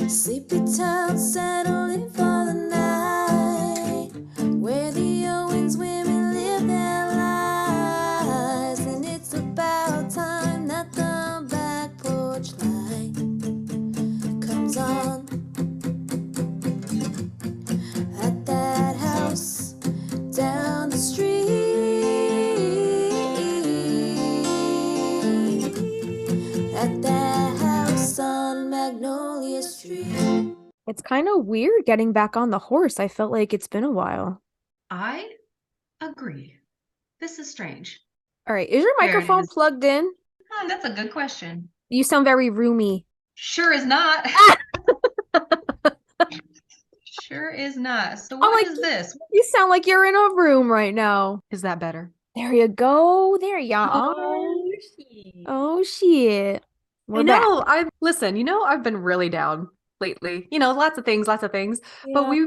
Sleepy town settling for the night, where the Owens women live their lives. And it's about time that the back porch light comes on at that house down the street, at that house on Magnolia Street. It's kind of weird getting back on the horse. I felt like it's been a while. I agree. This is strange. All right, is your There it microphone is. plugged in? That's a good question. You sound very roomy. Sure is not. Sure is not. So I'm what like, is this? you sound like you're in a room right now. Is that better? There you go. There you are. Shit. Oh shit. We're back. I've been really down lately. Lots of things. But Yeah. we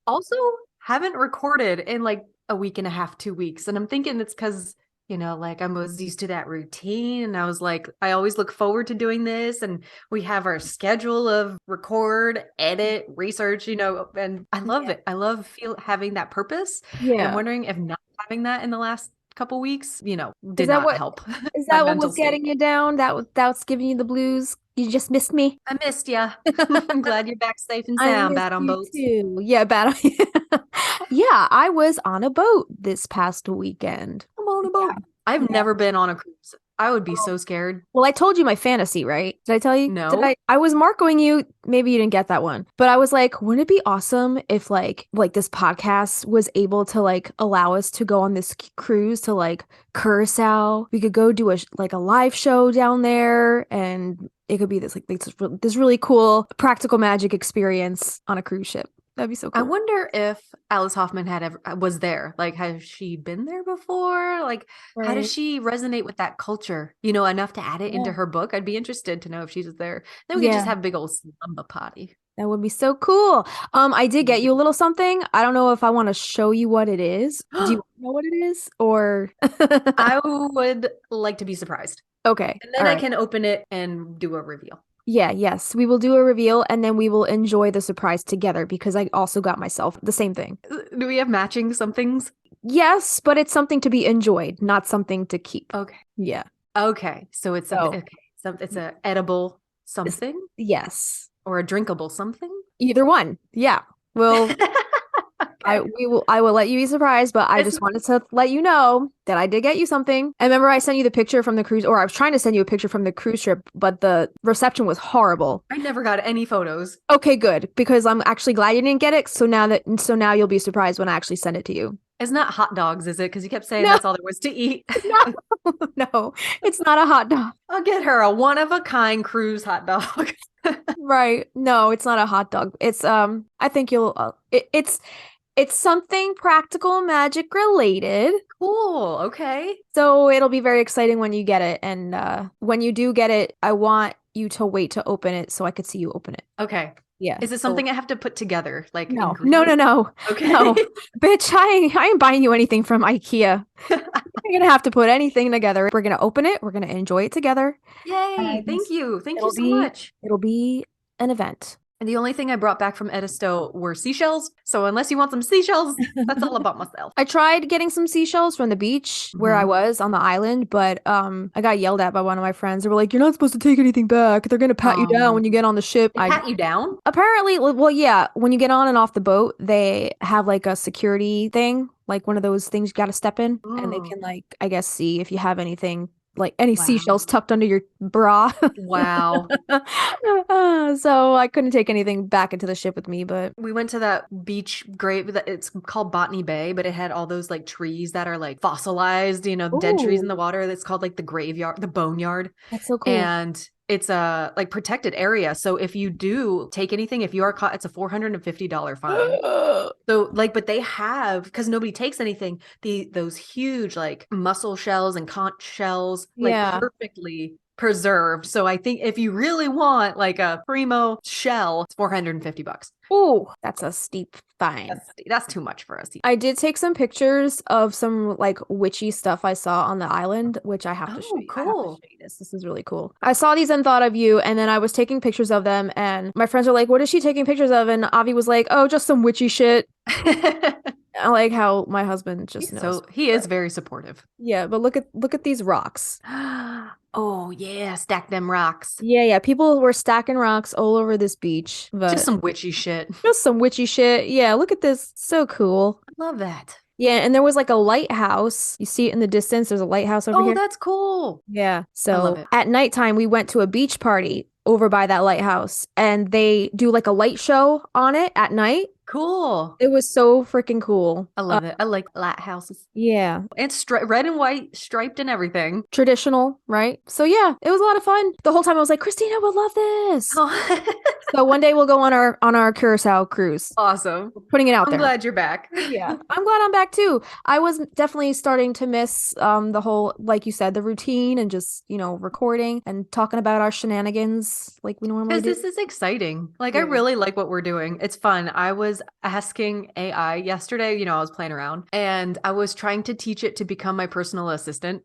also haven't recorded in like a week and a half, 2 weeks. And I'm thinking it's because, I was used to that routine. And I was like, I always look forward to doing this. And we have our schedule of record, edit, research, and I love it. I love having that purpose. And I'm Yeah. wondering if not having that in the last couple weeks, did that not what- help. Is my that what mental was getting state. you down? That's giving you the blues? You just missed me? I missed ya. I'm glad you're back safe and I sound, missed bad on you boats. too. Yeah, bad on Yeah, I was on a boat this past weekend. I'm on a boat. I've never been on a cruise. I would be so scared. Well, I told you my fantasy, right? Did I tell you? No. Did I was marking you. Maybe you didn't get that one. But I was like, wouldn't it be awesome if like this podcast was able to like allow us to go on this cruise to like Curacao? We could go do a live show down there, and it could be this really cool practical magic experience on a cruise ship. That'd be so cool. I wonder if Alice Hoffman was there. Like, has she been there before? Like, how does she resonate with that culture? Enough to add it into her book. I'd be interested to know if she was there. Then we could just have a big old slumber party. That would be so cool. I did get you a little something. I don't know if I want to show you what it is. Do you know what it is? Or I would like to be surprised. Okay. And then I can open it and do a reveal. Yes. We will do a reveal and then we will enjoy the surprise together because I also got myself the same thing. Do we have matching somethings? Yes, but it's something to be enjoyed, not something to keep. Okay. Yeah. Okay. So it's it's a edible something? Yes. Or a drinkable something? Either one. Yeah. Well, I will let you be surprised, but I just wanted to let you know that I did get you something. And remember I sent you the picture from the cruise, or I was trying to send you a picture from the cruise ship, but the reception was horrible. I never got any photos. Okay, good, because I'm actually glad you didn't get it. So now you'll be surprised when I actually send it to you. It's not hot dogs, is it? Because you kept saying that's all there was to eat. No, it's not a hot dog. I'll get her a one-of-a-kind cruise hot dog. Right. No, it's not a hot dog. It's I think you'll it's something practical magic related. Cool. Okay. So it'll be very exciting when you get it. And when you do get it, I want you to wait to open it so I could see you open it. Okay. Yeah. Is it something I have to put together? Like No. Okay. No. Bitch, I ain't buying you anything from IKEA. You're gonna have to put anything together. We're gonna open it. We're gonna enjoy it together. Yay. Thank you. Thank you so much. It'll be an event. And the only thing I brought back from Edisto were seashells. So unless you want some seashells, that's all about myself. I tried getting some seashells from the beach where I was on the island, but I got yelled at by one of my friends. They were like, "You're not supposed to take anything back. They're gonna pat you down when you get on the ship." They pat you down? Apparently, well, yeah. When you get on and off the boat, they have like a security thing, like one of those things you got to step in, and they can I guess see if you have anything. Like any seashells tucked under your bra. Wow. So I couldn't take anything back into the ship with me, but we went to that beach it's called Botany Bay, but it had all those like trees that are like fossilized, dead trees in the water. That's called like the graveyard, the boneyard. That's so cool. And it's a like protected area. So if you do take anything, if you are caught, it's a $450 fine. So but they have, because nobody takes anything, those huge like mussel shells and conch shells, like perfectly preserved. So I think if you really want like a primo shell, it's $450. Oh, that's a steep fine. That's too much for us. I did take some pictures of some like witchy stuff I saw on the island, which I have to show Oh, you. I have to cool. show you this. This is really cool. I saw these and thought of you, and then I was taking pictures of them, and my friends are like, "What is she taking pictures of?" And Avi was like, "Oh, just some witchy shit." I like how my husband just knows. So he is very supportive. Yeah, but look at these rocks. Oh yeah, stack them rocks. Yeah. People were stacking rocks all over this beach. But Just some witchy shit. just some witchy shit. Yeah, look at this. So cool. I love that. Yeah, and there was like a lighthouse. You see it in the distance. There's a lighthouse over Oh, here. that's cool. Yeah. love So it. at nighttime, we went to a beach party over by that lighthouse, and they do like a light show on it at night. Cool. It was so freaking cool. I love it. I like lighthouses. Yeah. It's red and white, striped and everything. Traditional, right? So yeah, it was a lot of fun. The whole time I was like, Christina would love this. Oh. So one day we'll go on our Curacao cruise. Awesome. Putting it out I'm there. glad you're back. Yeah, I'm glad I'm back too. I was definitely starting to miss the whole, like you said, the routine and just, recording and talking about our shenanigans like we normally Because do. this is exciting. Like, I Yeah. really like what we're doing. It's fun. I was asking AI yesterday, I was playing around and I was trying to teach it to become my personal assistant.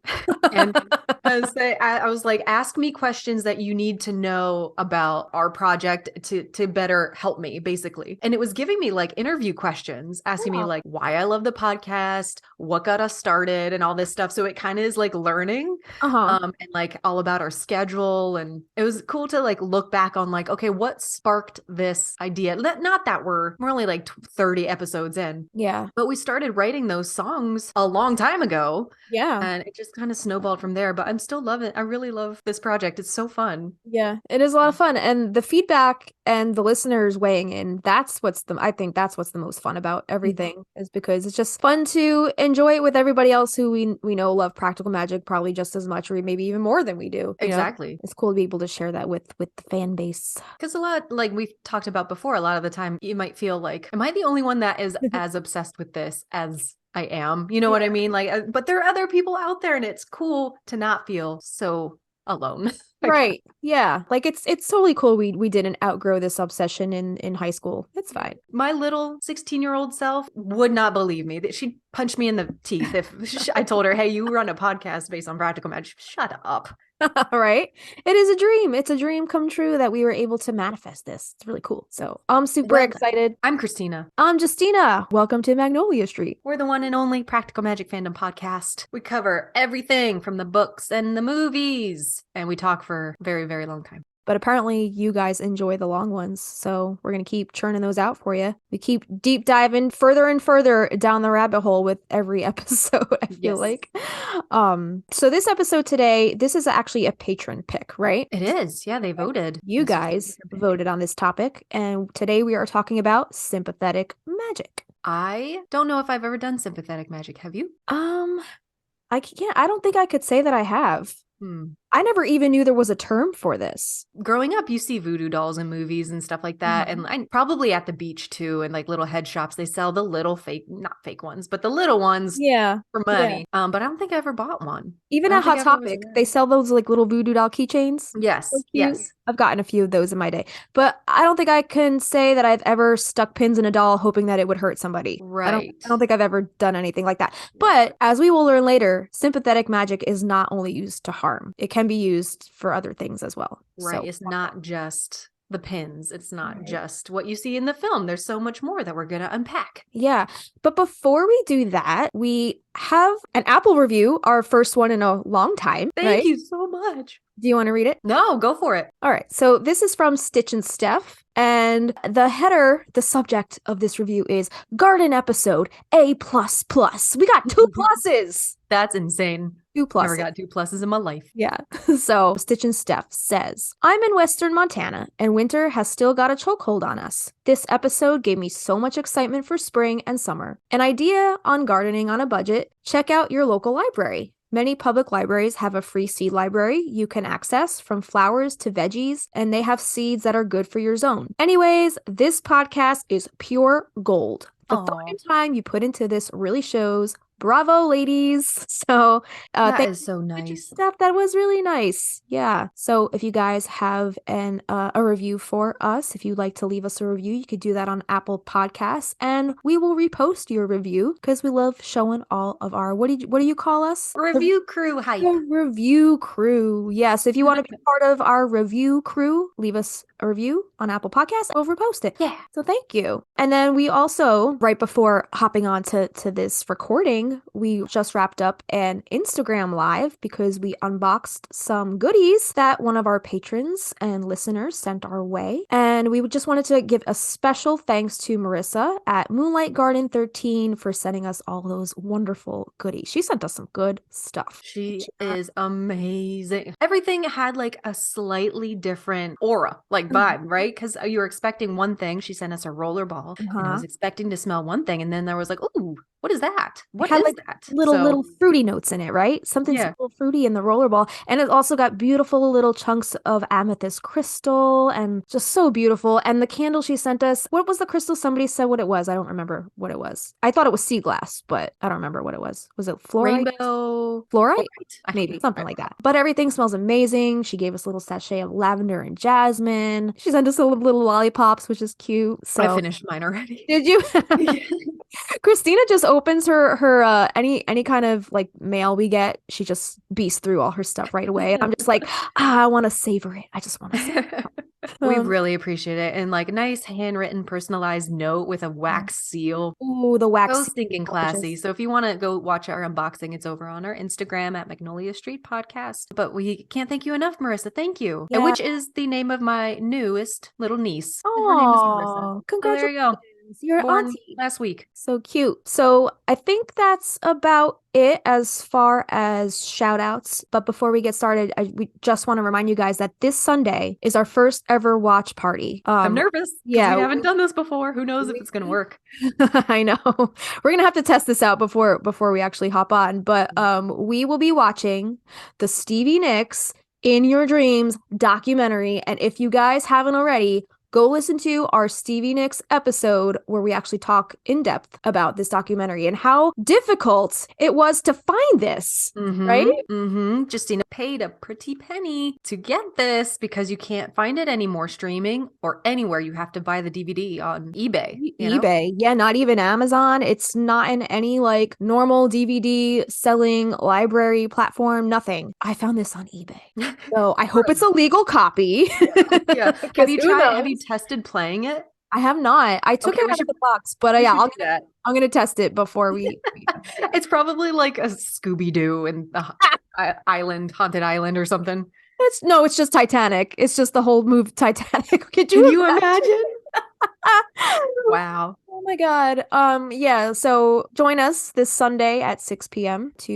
And I was like, ask me questions that you need to know about our project to better help me, basically. And it was giving me like interview questions, asking me Wow. like why I love the podcast, what got us started, and all this stuff. So it kind of is like learning. Uh-huh. And like all about our schedule. And it was cool to like look back on like, okay, what sparked this idea? Not that we're only like 30 episodes in, Yeah. but we started writing those songs a long time ago. Yeah. And it just kind of snowballed from there. But I'm still loving it. I really love this project. It's so fun. Yeah. It is a lot of fun. And the feedback and the listeners weighing in, I think that's what's the most fun about everything, is because it's just fun to enjoy it with everybody else who we know love practical magic probably just as much or maybe even more than we do. Exactly. It's cool to be able to share that with the fan base. Because a lot, like we've talked about before, a lot of the time you might feel like, am I the only one that is as obsessed with this as I am? You know what I mean? Like, but there are other people out there and it's cool to not feel so alone. Right. Yeah. Like it's totally cool we didn't outgrow this obsession in high school. It's fine. My little 16-year-old self would not believe me. That she'd punch me in the teeth if I told her, hey, you run a podcast based on practical magic. Shut up. Right? It is a dream. It's a dream come true that we were able to manifest this. It's really cool. So I'm super love that. excited. I'm Christina. I'm Justina. Welcome to Magnolia Street. We're the one and only Practical Magic Fandom podcast. We cover everything from the books and the movies, and we talk for a very, very long time. But apparently you guys enjoy the long ones. So we're going to keep churning those out for you. We keep deep diving further and further down the rabbit hole with every episode, I feel Yes. like. So this episode today, this is actually a patron pick, right? It is. Yeah, they voted. You This was guys a patron pick. voted on this topic. And today we are talking about sympathetic magic. I don't know if I've ever done sympathetic magic. Have you? I don't think I could say that I have. I never even knew there was a term for this. Growing up, you see voodoo dolls in movies and stuff like that. And probably at the beach too, and like little head shops, they sell the little not fake ones, but the little ones Yeah. for money. But I don't think I ever bought one. Even I at don't Hot think I ever was Topic, aware. they sell those like little voodoo doll keychains. Yes. So cute. Yes. I've gotten a few of those in my day, but I don't think I can say that I've ever stuck pins in a doll hoping that it would hurt somebody. Right. I don't think I've ever done anything like that. But as we will learn later, sympathetic magic is not only used to harm. It can be used for other things as well. Right. So, It's not just the pins. It's not Right. just what you see in the film. There's so much more that we're going to unpack. yeah. But before we do that, we have an Apple review, our first one in a long time. Thank right? you so much. Do you want to read it? No, go for it. All right. So this is from Stitch and Steph. And the header, the subject of this review is Garden Episode A++. We got 2 pluses. That's insane. 2 pluses. Never got 2 pluses in my life. Yeah. So Stitch and Steph says, I'm in Western Montana and winter has still got a chokehold on us. This episode gave me so much excitement for spring and summer. An idea on gardening on a budget? Check out your local library. Many public libraries have a free seed library you can access from flowers to veggies, and they have seeds that are good for your zone. Anyways, this podcast is pure gold. The thought Aw. and time you put into this really shows. Bravo, ladies. So That thank is so you for your nice. stuff. That was really nice. Yeah. So if you guys have a review for us, if you'd like to leave us a review, you could do that on Apple Podcasts, and we will repost your review because we love showing all of our what do you call us? Review crew hype. The review crew. Yes. If you want to be part of our review crew, leave us a review on Apple Podcasts. We'll repost it. Yeah. So thank you. And then we also, right before hopping on to this recording, we just wrapped up an Instagram live because we unboxed some goodies that one of our patrons and listeners sent our way. And we just wanted to give a special thanks to Marissa at Moonlight Garden 13 for sending us all those wonderful goodies. She sent us some good stuff. She is amazing. Everything had like a slightly different aura, like vibe, right? Because you were expecting one thing. She sent us a roller ball, and I was expecting to smell one thing, and then there was like, "Ooh, what is that? What had is like that?" little fruity notes in it, right? Something's a little fruity in the rollerball, and it also got beautiful little chunks of amethyst crystal, and just so beautiful. And the candle she sent us, what was the crystal? Somebody said what it was. I don't remember what it was. I thought it was sea glass, but I don't remember what it was. Was it fluorite? Rainbow Fluorite? Maybe something like that. But everything smells amazing. She gave us a little sachet of lavender and jasmine. She sent us little lollipops, which is cute. So I finished mine already. Did you? Christina just opens her any kind of like mail we get. She just beasts through all her stuff right away, and I'm just like, I want to savor it. I just want to savor it. We really appreciate it. And like nice handwritten personalized note with a wax seal. Ooh, the wax So seal. stinking classy. So if you want to go watch our unboxing, it's over on our Instagram at Magnolia Street Podcast. But we can't thank you enough, Marissa. Thank you. Yeah. Which is the name of my newest little niece. And her name is Marissa. Oh, So there you go. You're Born auntie. last week. So cute. So I think that's about it as far as shout outs. But before we get started, we just want to remind you guys that this Sunday is our first ever watch party. I'm nervous. Yeah. We haven't done this before. Who knows if it's going to work? I know. We're going to have to test this out before we actually hop on. But we will be watching the Stevie Nicks In Your Dreams documentary. And if you guys haven't already, go listen to our Stevie Nicks episode where we actually talk in depth about this documentary and how difficult it was to find this, right? Justina paid a pretty penny to get this because you can't find it anymore streaming or anywhere. You have to buy the DVD on eBay. eBay. Yeah, not even Amazon. It's not in any like normal DVD selling library platform, nothing. I found this on eBay. So I hope it's a legal copy. Yeah. Have you tested playing it? I have not. I took it out of the box, but yeah, I'm gonna test it before we. It's probably like a Scooby-Doo and the haunted island or something. It's just Titanic. It's just the whole movie Titanic. Can you imagine? Wow. Oh my God. Yeah. So join us this Sunday at 6 p.m. to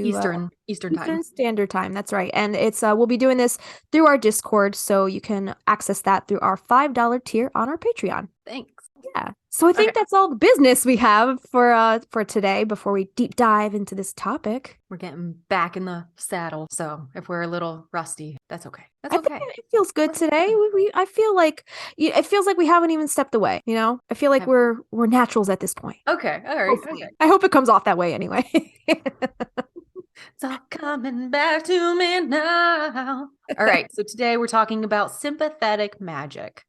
Eastern time. Standard Time. That's right. And it's we'll be doing this through our Discord, so you can access that through our $5 tier on our Patreon. Thanks. Yeah. So I think that's all the business we have for today before we deep dive into this topic. We're getting back in the saddle. So if we're a little rusty, that's okay. I think it feels good today. I feel like it feels like we haven't even stepped away, you know? I feel like we're naturals at this point. Okay. All right. Okay. I hope it comes off that way anyway. It's all coming back to me now. All right. So today we're talking about sympathetic magic.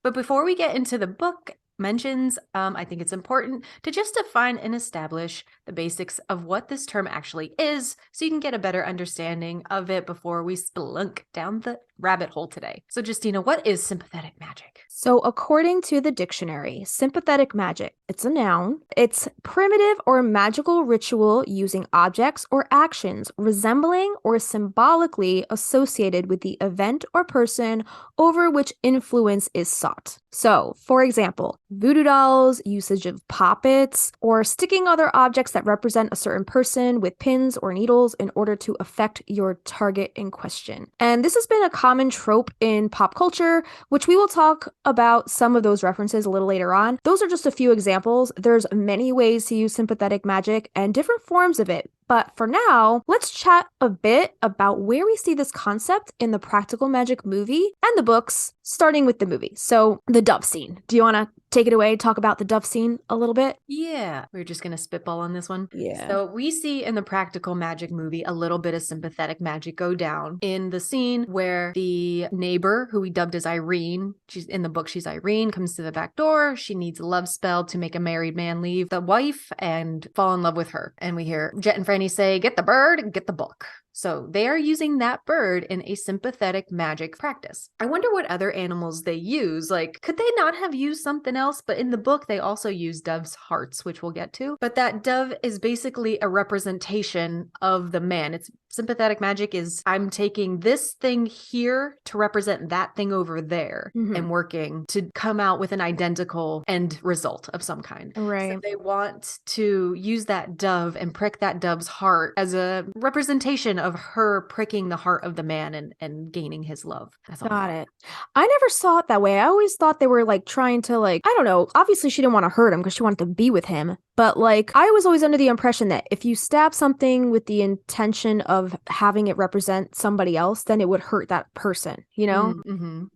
But before we get into the book mentions, I think it's important to just define and establish the basics of what this term actually is so you can get a better understanding of it before we splunk down the rabbit hole today. So Justina, what is sympathetic magic? So according to the dictionary, sympathetic magic, it's a noun. It's primitive or magical ritual using objects or actions resembling or symbolically associated with the event or person over which influence is sought. So, for example, voodoo dolls, usage of poppets, or sticking other objects that represent a certain person with pins or needles in order to affect your target in question. And this has been a common trope in pop culture, which we will talk about some of those references a little later on. Those are just a few examples. There's many ways to use sympathetic magic and different forms of it, But for now, let's chat a bit about where we see this concept in the practical magic movie and the books, starting with the movie. So the dove scene. Do you want to take it away, talk about the dove scene a little bit? Yeah, we're just going to spitball on this one. Yeah. So we see in the practical magic movie a little bit of sympathetic magic go down in the scene where the neighbor, who we dubbed as Irene, she's in the book, she's Irene, comes to the back door. She needs a love spell to make a married man leave the wife and fall in love with her. And we hear Jet and Franny say, get the bird and get the book. So they are using that bird in a sympathetic magic practice. I wonder what other animals they use. Like, could they not have used something else? But in the book, they also use doves' hearts, which we'll get to. But that dove is basically a representation of the man. It's sympathetic magic is I'm taking this thing here to represent that thing over there and working to come out with an identical end result of some kind. Right. So they want to use that dove and prick that dove's heart as a representation of her pricking the heart of the man and gaining his love. That's all. Got it. I never saw it that way. I always thought they were like trying to I don't know. Obviously she didn't want to hurt him because she wanted to be with him. But I was always under the impression that if you stab something with the intention of having it represent somebody else, then it would hurt that person, you know?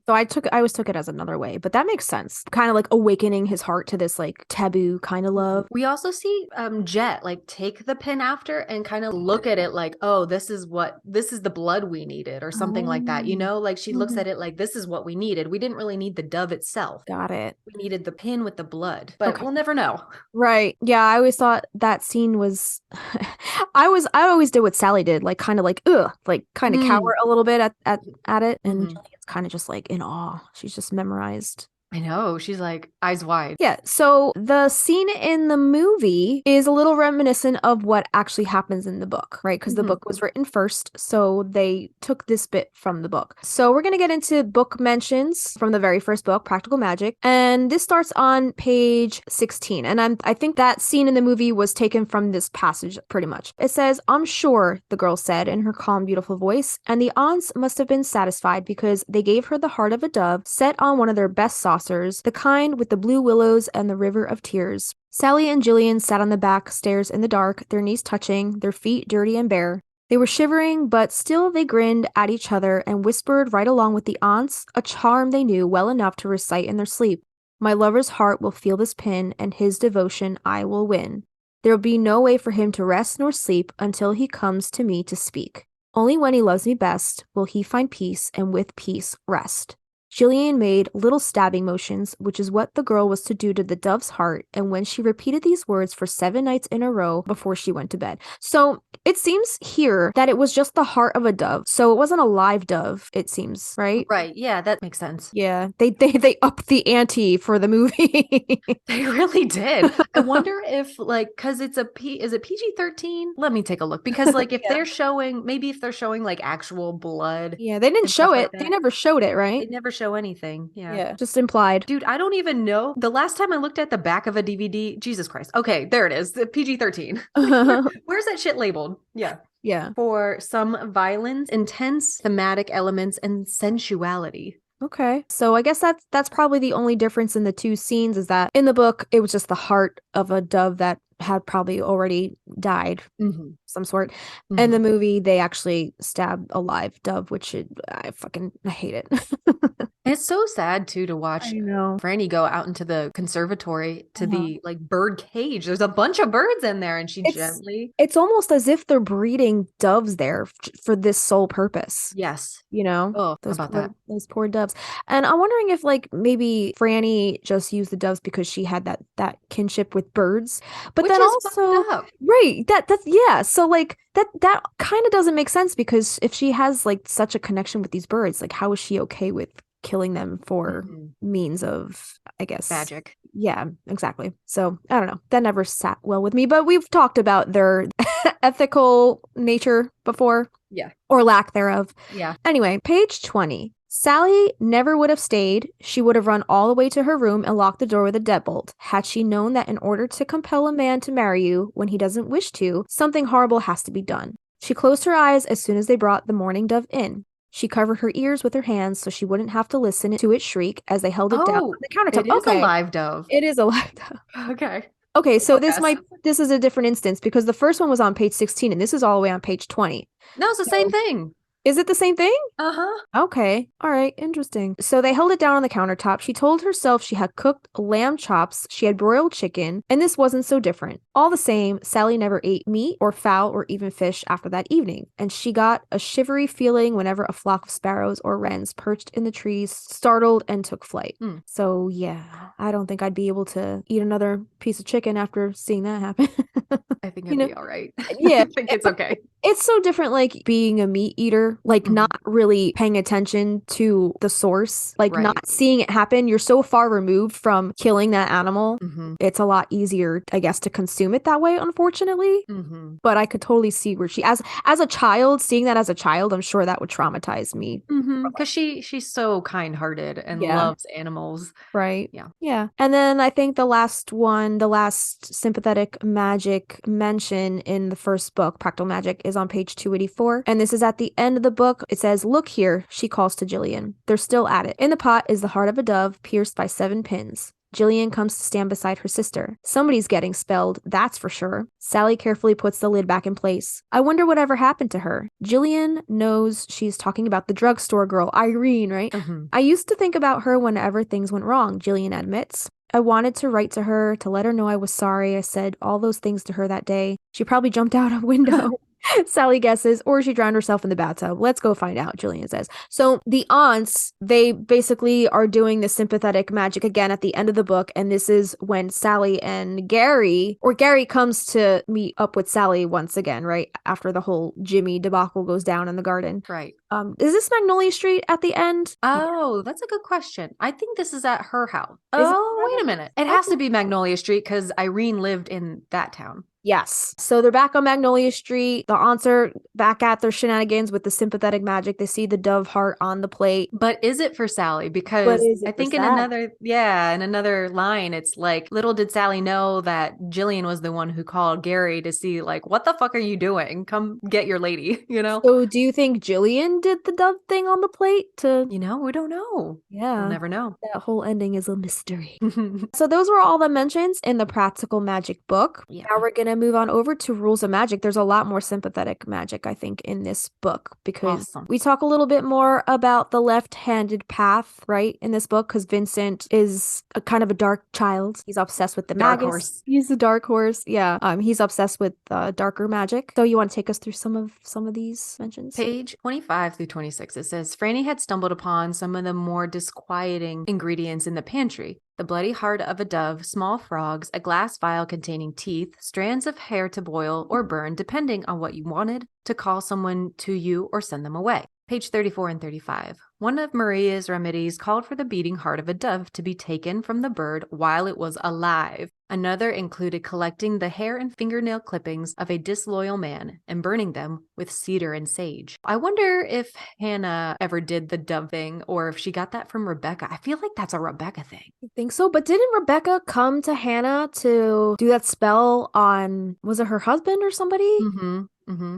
So I always took it as another way, but that makes sense. Kind of like awakening his heart to this taboo kind of love. We also see Jet take the pin after and kind of look at it like, oh, this is the blood we needed or something like that, you know? Like she looks at it like this is what we needed. We didn't really need the dove itself. Got it. We needed the pin with the blood, but we'll never know. Right. Yeah, I always thought that scene was I always did what Sally did, kind of cower a little bit at it, and it's kind of just in awe. She's just memorized. I know. She's eyes wide. Yeah. So the scene in the movie is a little reminiscent of what actually happens in the book, right? Because the book was written first. So they took this bit from the book. So we're going to get into book mentions from the very first book, Practical Magic. And this starts on page 16. And I think that scene in the movie was taken from this passage pretty much. It says, I'm sure, the girl said in her calm, beautiful voice, and the aunts must have been satisfied because they gave her the heart of a dove set on one of their best saucers, the kind with the blue willows and the river of tears. Sally and Jillian sat on the back stairs in the dark, their knees touching, their feet dirty and bare. They were shivering, but still they grinned at each other and whispered right along with the aunts, a charm they knew well enough to recite in their sleep. My lover's heart will feel this pin, and his devotion I will win. There will be no way for him to rest nor sleep until he comes to me to speak. Only when he loves me best will he find peace, and with peace rest. Jillian made little stabbing motions, which is what the girl was to do to the dove's heart, and when she repeated these words for 7 nights in a row before she went to bed. So it seems here that it was just the heart of a dove. So it wasn't a live dove, it seems, right? Right. Yeah, that makes sense. Yeah. They upped the ante for the movie. They really did. I wonder if because is it PG-13? Let me take a look, because if they're showing, maybe if they're showing actual blood. Yeah, they didn't show it. They never showed it, right? They never show anything. Yeah. Just implied. Dude, I don't even know. The last time I looked at the back of a DVD, Jesus Christ. Okay, there it is. The PG-13. Where's that shit labeled? Yeah. Yeah. For some violence, intense thematic elements, and sensuality. Okay. So I guess that's probably the only difference in the two scenes, is that in the book, it was just the heart of a dove that had probably already died, some sort. In the movie, they actually stabbed a live dove, which I hate it. It's so sad too to watch Franny go out into the conservatory to the bird cage. There's a bunch of birds in there, and it's almost as if they're breeding doves there for this sole purpose. Yes. You know? Oh, those poor doves. And I'm wondering if maybe Franny just used the doves because she had that kinship with birds. But which then is also fucked up. Right. That's yeah. So that kind of doesn't make sense, because if she has such a connection with these birds, how is she okay with killing them for means of, I guess, magic? Yeah, exactly. So I don't know. That never sat well with me, but we've talked about their ethical nature before. Yeah. Or lack thereof. Yeah. Anyway, page 20. Sally never would have stayed. She would have run all the way to her room and locked the door with a deadbolt, had she known that in order to compel a man to marry you when he doesn't wish to, something horrible has to be done. She closed her eyes as soon as they brought the mourning dove in. She covered her ears with her hands so she wouldn't have to listen to it shriek as they held it down on the countertop. It is a live dove. It is a live dove. Okay. Okay, so Podcast. this is a different instance because the first one was on page 16 and this is all the way on page 20. No, it's the same thing. Is it the same thing? Uh-huh. Okay. All right. Interesting. So they held it down on the countertop. She told herself she had cooked lamb chops, she had broiled chicken, and this wasn't so different. All the same, Sally never ate meat or fowl or even fish after that evening, and she got a shivery feeling whenever a flock of sparrows or wrens perched in the trees, startled and took flight. So yeah, I don't think I'd be able to eat another piece of chicken after seeing that happen. I think You I'd know, be all right. yeah. I think it's okay. It's so different, like being a meat eater, like Mhm. not really paying attention to the source, like Right. not seeing it happen. You're so far removed from killing that animal. Mhm. It's a lot easier, I guess, to consume it that way, unfortunately. Mhm. But I could totally see where as a child, seeing that as a child, I'm sure that would traumatize me. Because she's so kind-hearted and Yeah. loves animals. Right. Yeah. Yeah. And then I think the last sympathetic magic mention in the first book, Practical Magic, is on page 284. And this is at the end of the book. It says, "Look here," she calls to Jillian. They're still at it. In the pot is the heart of a dove pierced by 7 pins. Jillian comes to stand beside her sister. Somebody's getting spelled, that's for sure. Sally carefully puts the lid back in place. I wonder whatever happened to her. Jillian knows she's talking about the drugstore girl, Irene, right? I used to think about her whenever things went wrong, Jillian admits. I wanted to write to her to let her know I was sorry. I said all those things to her that day. She probably jumped out a window. Sally guesses, or she drowned herself in the bathtub. Let's go find out, Jillian says. So the aunts, they basically are doing the sympathetic magic again at the end of the book. And this is when Sally and Gary comes to meet up with Sally once again, right? After the whole Jimmy debacle goes down in the garden. Right. Is this Magnolia Street at the end? Oh, that's a good question. I think this is at her house. Is it- Wait a minute. It has to be Magnolia Street because Irene lived in that town. Yes. So they're back on Magnolia Street. The aunts are back at their shenanigans with the sympathetic magic. They see the dove heart on the plate. But is it for Sally? Because is it I for think in another line, it's like, little did Sally know that Jillian was the one who called Gary to see, like, what the fuck are you doing? Come get your lady, you know? So do you think Jillian did the dove thing on the plate to... You know, we don't know. Yeah. We'll never know. That whole ending is a mystery. So those were all the mentions in the Practical Magic book. Yeah. Now we're going to move on over to Rules of Magic. There's a lot more sympathetic magic, I think, in this book because Awesome. we talk a little bit more about the left-handed path, right, in this book because Vincent is a kind of a dark child. He's obsessed with the Dark magus. horse. He's the dark horse. Yeah. He's obsessed with darker magic. So you want to take us through some of these mentions? Page 25 through 26, it says, Franny had stumbled upon some of the more disquieting ingredients in the pantry. The bloody heart of a dove, small frogs, a glass vial containing teeth, strands of hair to boil or burn, depending on what you wanted, to call someone to you or send them away. Page 34 and 35. One of Maria's remedies called for the beating heart of a dove to be taken from the bird while it was alive. Another included collecting the hair and fingernail clippings of a disloyal man and burning them with cedar and sage. I wonder if Hannah ever did the dove thing or if she got that from Rebecca. I feel like that's a Rebecca thing. I think so, but didn't Rebecca come to Hannah to do that spell on, was it her husband or somebody?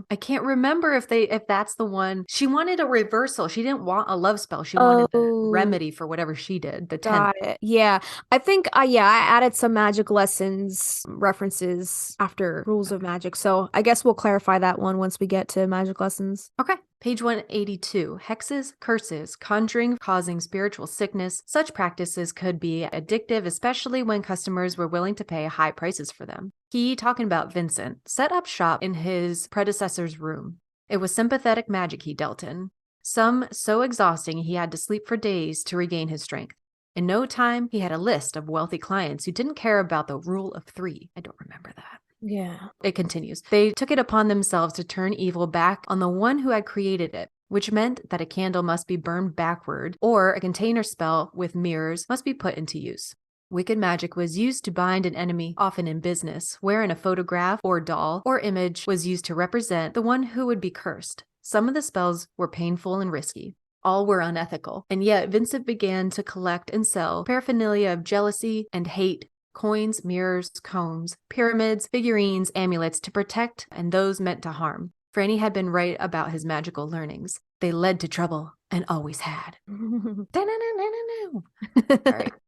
I can't remember if that's the one. She wanted a reversal. She didn't want a love spell. She wanted the remedy for whatever she did. The 10th. Got it. Yeah. I think, I added some magic lessons references after Rules of Magic. So I guess we'll clarify that one once we get to magic lessons. Okay. Page 182. Hexes, curses, conjuring, causing spiritual sickness. Such practices could be addictive, especially when customers were willing to pay high prices for them. He, talking about Vincent, set up shop in his predecessor's room. It was sympathetic magic he dealt in, some so exhausting he had to sleep for days to regain his strength. In no time, he had a list of wealthy clients who didn't care about the rule of 3. I don't remember that. Yeah. It continues. They took it upon themselves to turn evil back on the one who had created it, which meant that a candle must be burned backward, or a container spell with mirrors must be put into use. Wicked magic was used to bind an enemy, often in business, wherein a photograph or doll or image was used to represent the one who would be cursed. Some of the spells were painful and risky. All were unethical, and yet Vincent began to collect and sell paraphernalia of jealousy and hate, coins, mirrors, combs, pyramids, figurines, amulets to protect and those meant to harm. Franny had been right about his magical learnings. They led to trouble. and always had.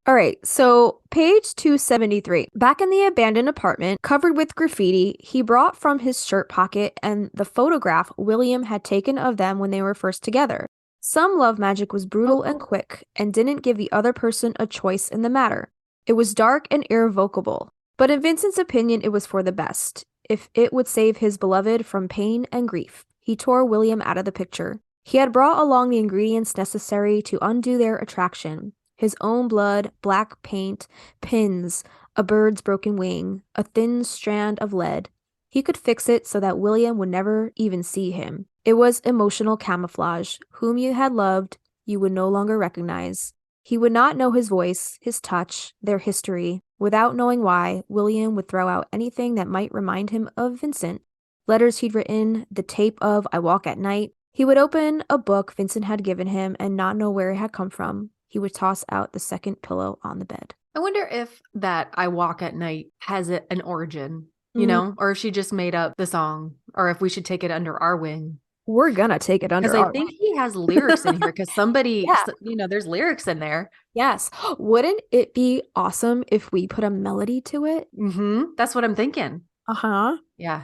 All right. So page 273. Back in the abandoned apartment, covered with graffiti, he brought from his shirt pocket and the photograph William had taken of them when they were first together. Some love magic was brutal and quick and didn't give the other person a choice in the matter. It was dark and irrevocable. But in Vincent's opinion, it was for the best, if it would save his beloved from pain and grief. He tore William out of the picture. He had brought along the ingredients necessary to undo their attraction. His own blood, black paint, pins, a bird's broken wing, a thin strand of lead. He could fix it so that William would never even see him. It was emotional camouflage. Whom you had loved, you would no longer recognize. He would not know his voice, his touch, their history. Without knowing why, William would throw out anything that might remind him of Vincent. Letters he'd written, the tape of I Walk at Night. He would open a book Vincent had given him and not know where it had come from. He would toss out the second pillow on the bed. I wonder if that I Walk at Night has an origin, you Mhm. know, or if she just made up the song, or if we should take it under our wing. We're gonna take it under Because I our think he has lyrics in here because somebody, Yeah. you know, there's lyrics in there. Yes. Wouldn't it be awesome if we put a melody to it? That's what I'm thinking. Uh-huh. Yeah.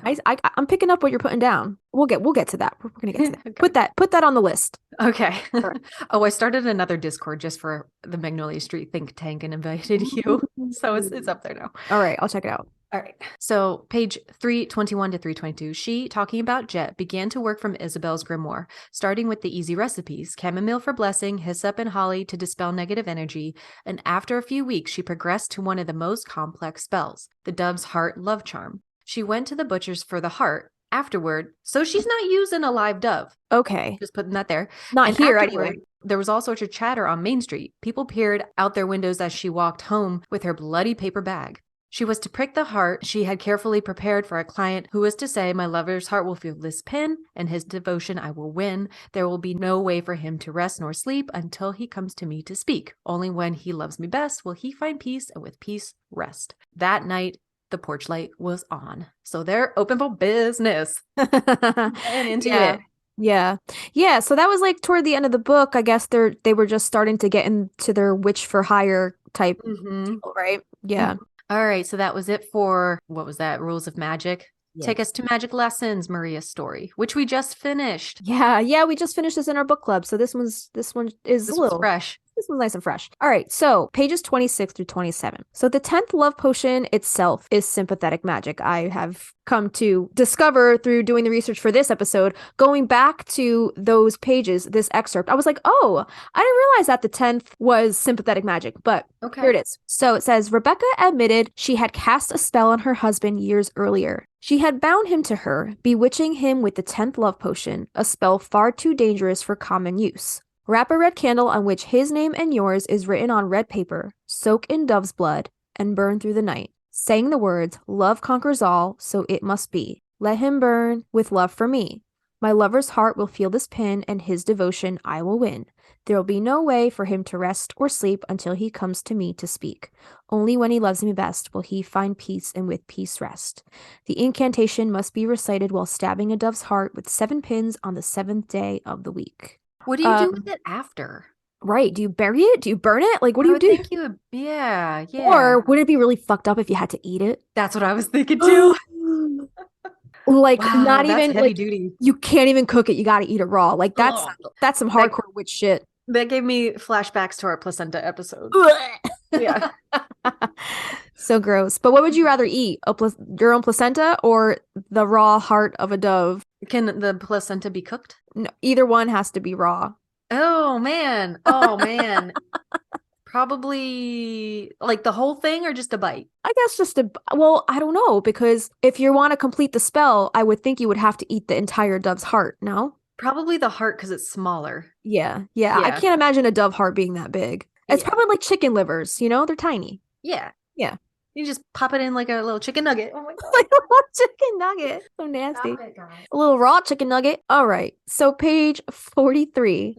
I'm picking up what you're putting down. We'll get to that. We're gonna get to that. Okay. Put that on the list. Okay. Alright. Oh, I started another Discord just for the Magnolia Street think tank and invited you. So it's up there now. All right, I'll check it out. All right. So page 321 to 322, she, talking about Jet, began to work from Isabel's grimoire, starting with the easy recipes, chamomile for blessing, hyssop and holly to dispel negative energy, and after a few weeks, she progressed to one of the most complex spells, the Dove's Heart Love Charm. She went to the butcher's for the heart afterward, so she's not using a live dove. Okay. Just putting that there. Not And here afterward, anyway. There was all sorts of chatter on Main Street. People peered out their windows as she walked home with her bloody paper bag. She was to prick the heart she had carefully prepared for a client who was to say, my lover's heart will feel this pin, and his devotion I will win. There will be no way for him to rest nor sleep until he comes to me to speak. Only when he loves me best will he find peace, and with peace rest. That night, the porch light was on. So they're open for business. And into it. Yeah. So that was like toward the end of the book. I guess they were just starting to get into their witch for hire type deal, right? Yeah. All right, so that was it for, what was that, Rules of Magic? Yeah. Take us to Magic Lessons, Maria's story, which we just finished. Yeah, we just finished this in our book club, so this one is This a was little fresh. This one's nice and fresh. All right, so pages 26 through 27. So the 10th love potion itself is sympathetic magic. I have come to discover through doing the research for this episode, going back to those pages, this excerpt, I was like, oh, I didn't realize that the 10th was sympathetic magic, but Okay. here it is. So it says, Rebecca admitted she had cast a spell on her husband years earlier. She had bound him to her, bewitching him with the 10th love potion, a spell far too dangerous for common use. Wrap a red candle on which his name and yours is written on red paper, soak in dove's blood, and burn through the night, saying the words, love conquers all, so it must be. Let him burn with love for me. My lover's heart will feel this pin, and his devotion I will win. There will be no way for him to rest or sleep until he comes to me to speak. Only when he loves me best will he find peace, and with peace rest. The incantation must be recited while stabbing a dove's heart with 7 pins on the 7th day of the week. What do you do with it after? Right. Do you bury it? Do you burn it? Like, what do I you would do? think you would, yeah. Or would it be really fucked up if you had to eat it? That's what I was thinking too. Like, Wow, not that's even heavy like duty. you can't even cook it. You got to eat it raw. Like that's some hardcore witch shit. That gave me flashbacks to our placenta episode. Yeah. So gross. But what would you rather eat? Your own placenta or the raw heart of a dove? Can the placenta be cooked? No, either one has to be raw. Oh man. Probably like the whole thing or just a bite? I guess well, I don't know, because if you want to complete the spell, I would think you would have to eat the entire dove's heart, no? Probably the heart because it's smaller. Yeah. I can't imagine a dove heart being that big. It's probably like chicken livers, you know? They're tiny. Yeah. Yeah. You just pop it in like a little chicken nugget. Oh my God. Like a little chicken nugget. So nasty. Stop it, guys. A little raw chicken nugget. All right. So page 43.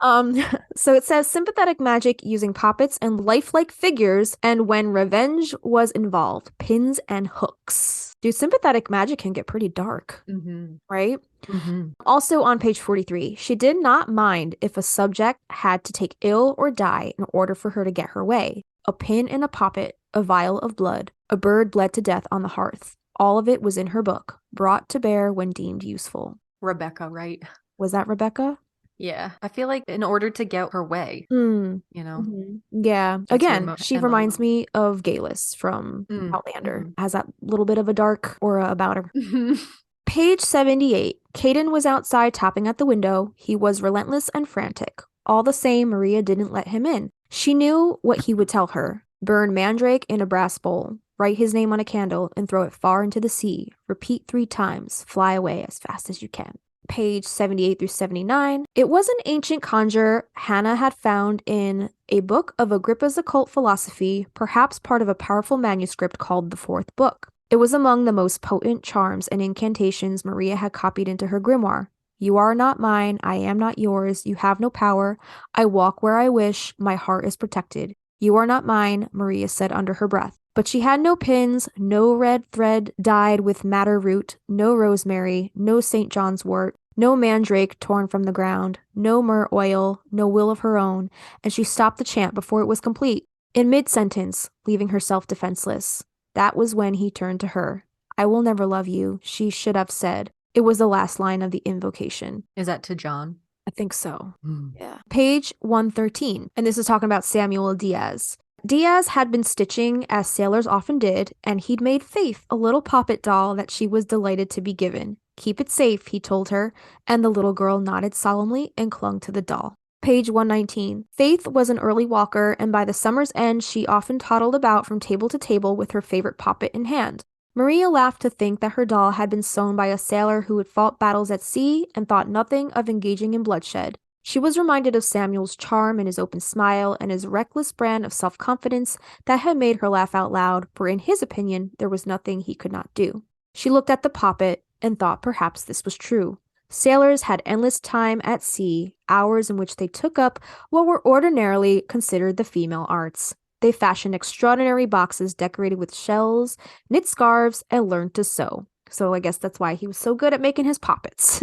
So it says sympathetic magic using poppets and lifelike figures, and when revenge was involved, pins and hooks. Dude, sympathetic magic can get pretty dark, right? Also on page 43, she did not mind if a subject had to take ill or die in order for her to get her way. A pin in a poppet, a vial of blood, a bird bled to death on the hearth. All of it was in her book, brought to bear when deemed useful. Rebecca, right? Was that Rebecca? Yeah. I feel like in order to get her way, Hmm. you know? Yeah. That's her Again, she MO. reminds me of Galus from Outlander. Mhm. Has that little bit of a dark aura about her. Page 78. Caden was outside tapping at the window. He was relentless and frantic. All the same, Maria didn't let him in. She knew what he would tell her. Burn Mandrake in a brass bowl. Write his name on a candle and throw it far into the sea. Repeat 3 times. Fly away as fast as you can. Page 78 through 79. It was an ancient conjure Hannah had found in a book of Agrippa's occult philosophy, perhaps part of a powerful manuscript called the Fourth Book. It was among the most potent charms and incantations Maria had copied into her grimoire. You are not mine, I am not yours, you have no power, I walk where I wish, my heart is protected. You are not mine, Maria said under her breath. But she had no pins, no red thread dyed with madder root, no rosemary, no St. John's wort, no mandrake torn from the ground, no myrrh oil, no will of her own, and she stopped the chant before it was complete, in mid-sentence, leaving herself defenseless. That was when he turned to her. I will never love you, she should have said. It was the last line of the invocation. Is that to John? I think so. Yeah. Page 113, and this is talking about Samuel Diaz. Diaz had been stitching, as sailors often did, and he'd made Faith a little poppet doll that she was delighted to be given. Keep it safe, he told her, and the little girl nodded solemnly and clung to the doll. Page 119. Faith was an early walker, and by the summer's end, she often toddled about from table to table with her favorite poppet in hand. Maria laughed to think that her doll had been sewn by a sailor who had fought battles at sea and thought nothing of engaging in bloodshed. She was reminded of Samuel's charm and his open smile and his reckless brand of self-confidence that had made her laugh out loud, for in his opinion, there was nothing he could not do. She looked at the poppet and thought perhaps this was true. Sailors had endless time at sea, hours in which they took up what were ordinarily considered the female arts. They fashioned extraordinary boxes decorated with shells, knit scarves, and learned to sew. So I guess that's why he was so good at making his poppets.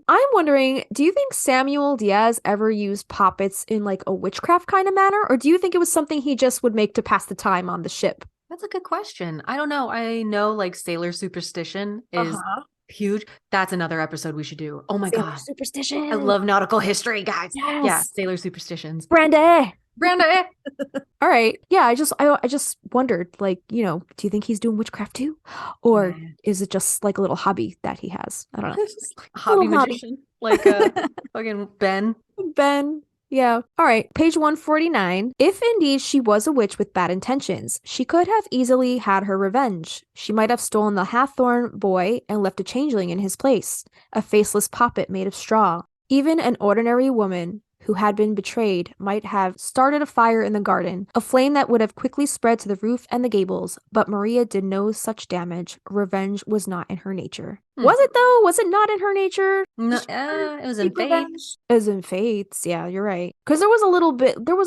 I'm wondering, do you think Samuel Diaz ever used poppets in like a witchcraft kind of manner? Or do you think it was something he just would make to pass the time on the ship? That's a good question. I don't know. I know like sailor superstition is huge. That's another episode we should do. Oh my God. Superstition. I love nautical history, guys. Yes. Yeah, sailor superstitions. Brandy. Brenda. All right. Yeah, I just wondered, like, do you think he's doing witchcraft too? Or is it just like a little hobby that he has? I don't know. Hobby magician. Like fucking Ben. Ben. Yeah. All right. Page 149. If indeed she was a witch with bad intentions, she could have easily had her revenge. She might have stolen the Hathorn boy and left a changeling in his place, a faceless poppet made of straw. Even an ordinary woman who had been betrayed might have started a fire in the garden, a flame that would have quickly spread to the roof and the gables, but Maria did no such damage. Revenge was not in her nature. Was it though? Was it not in her nature? No, it was in Faith. It was in Faith's, yeah, you're right. Because there was a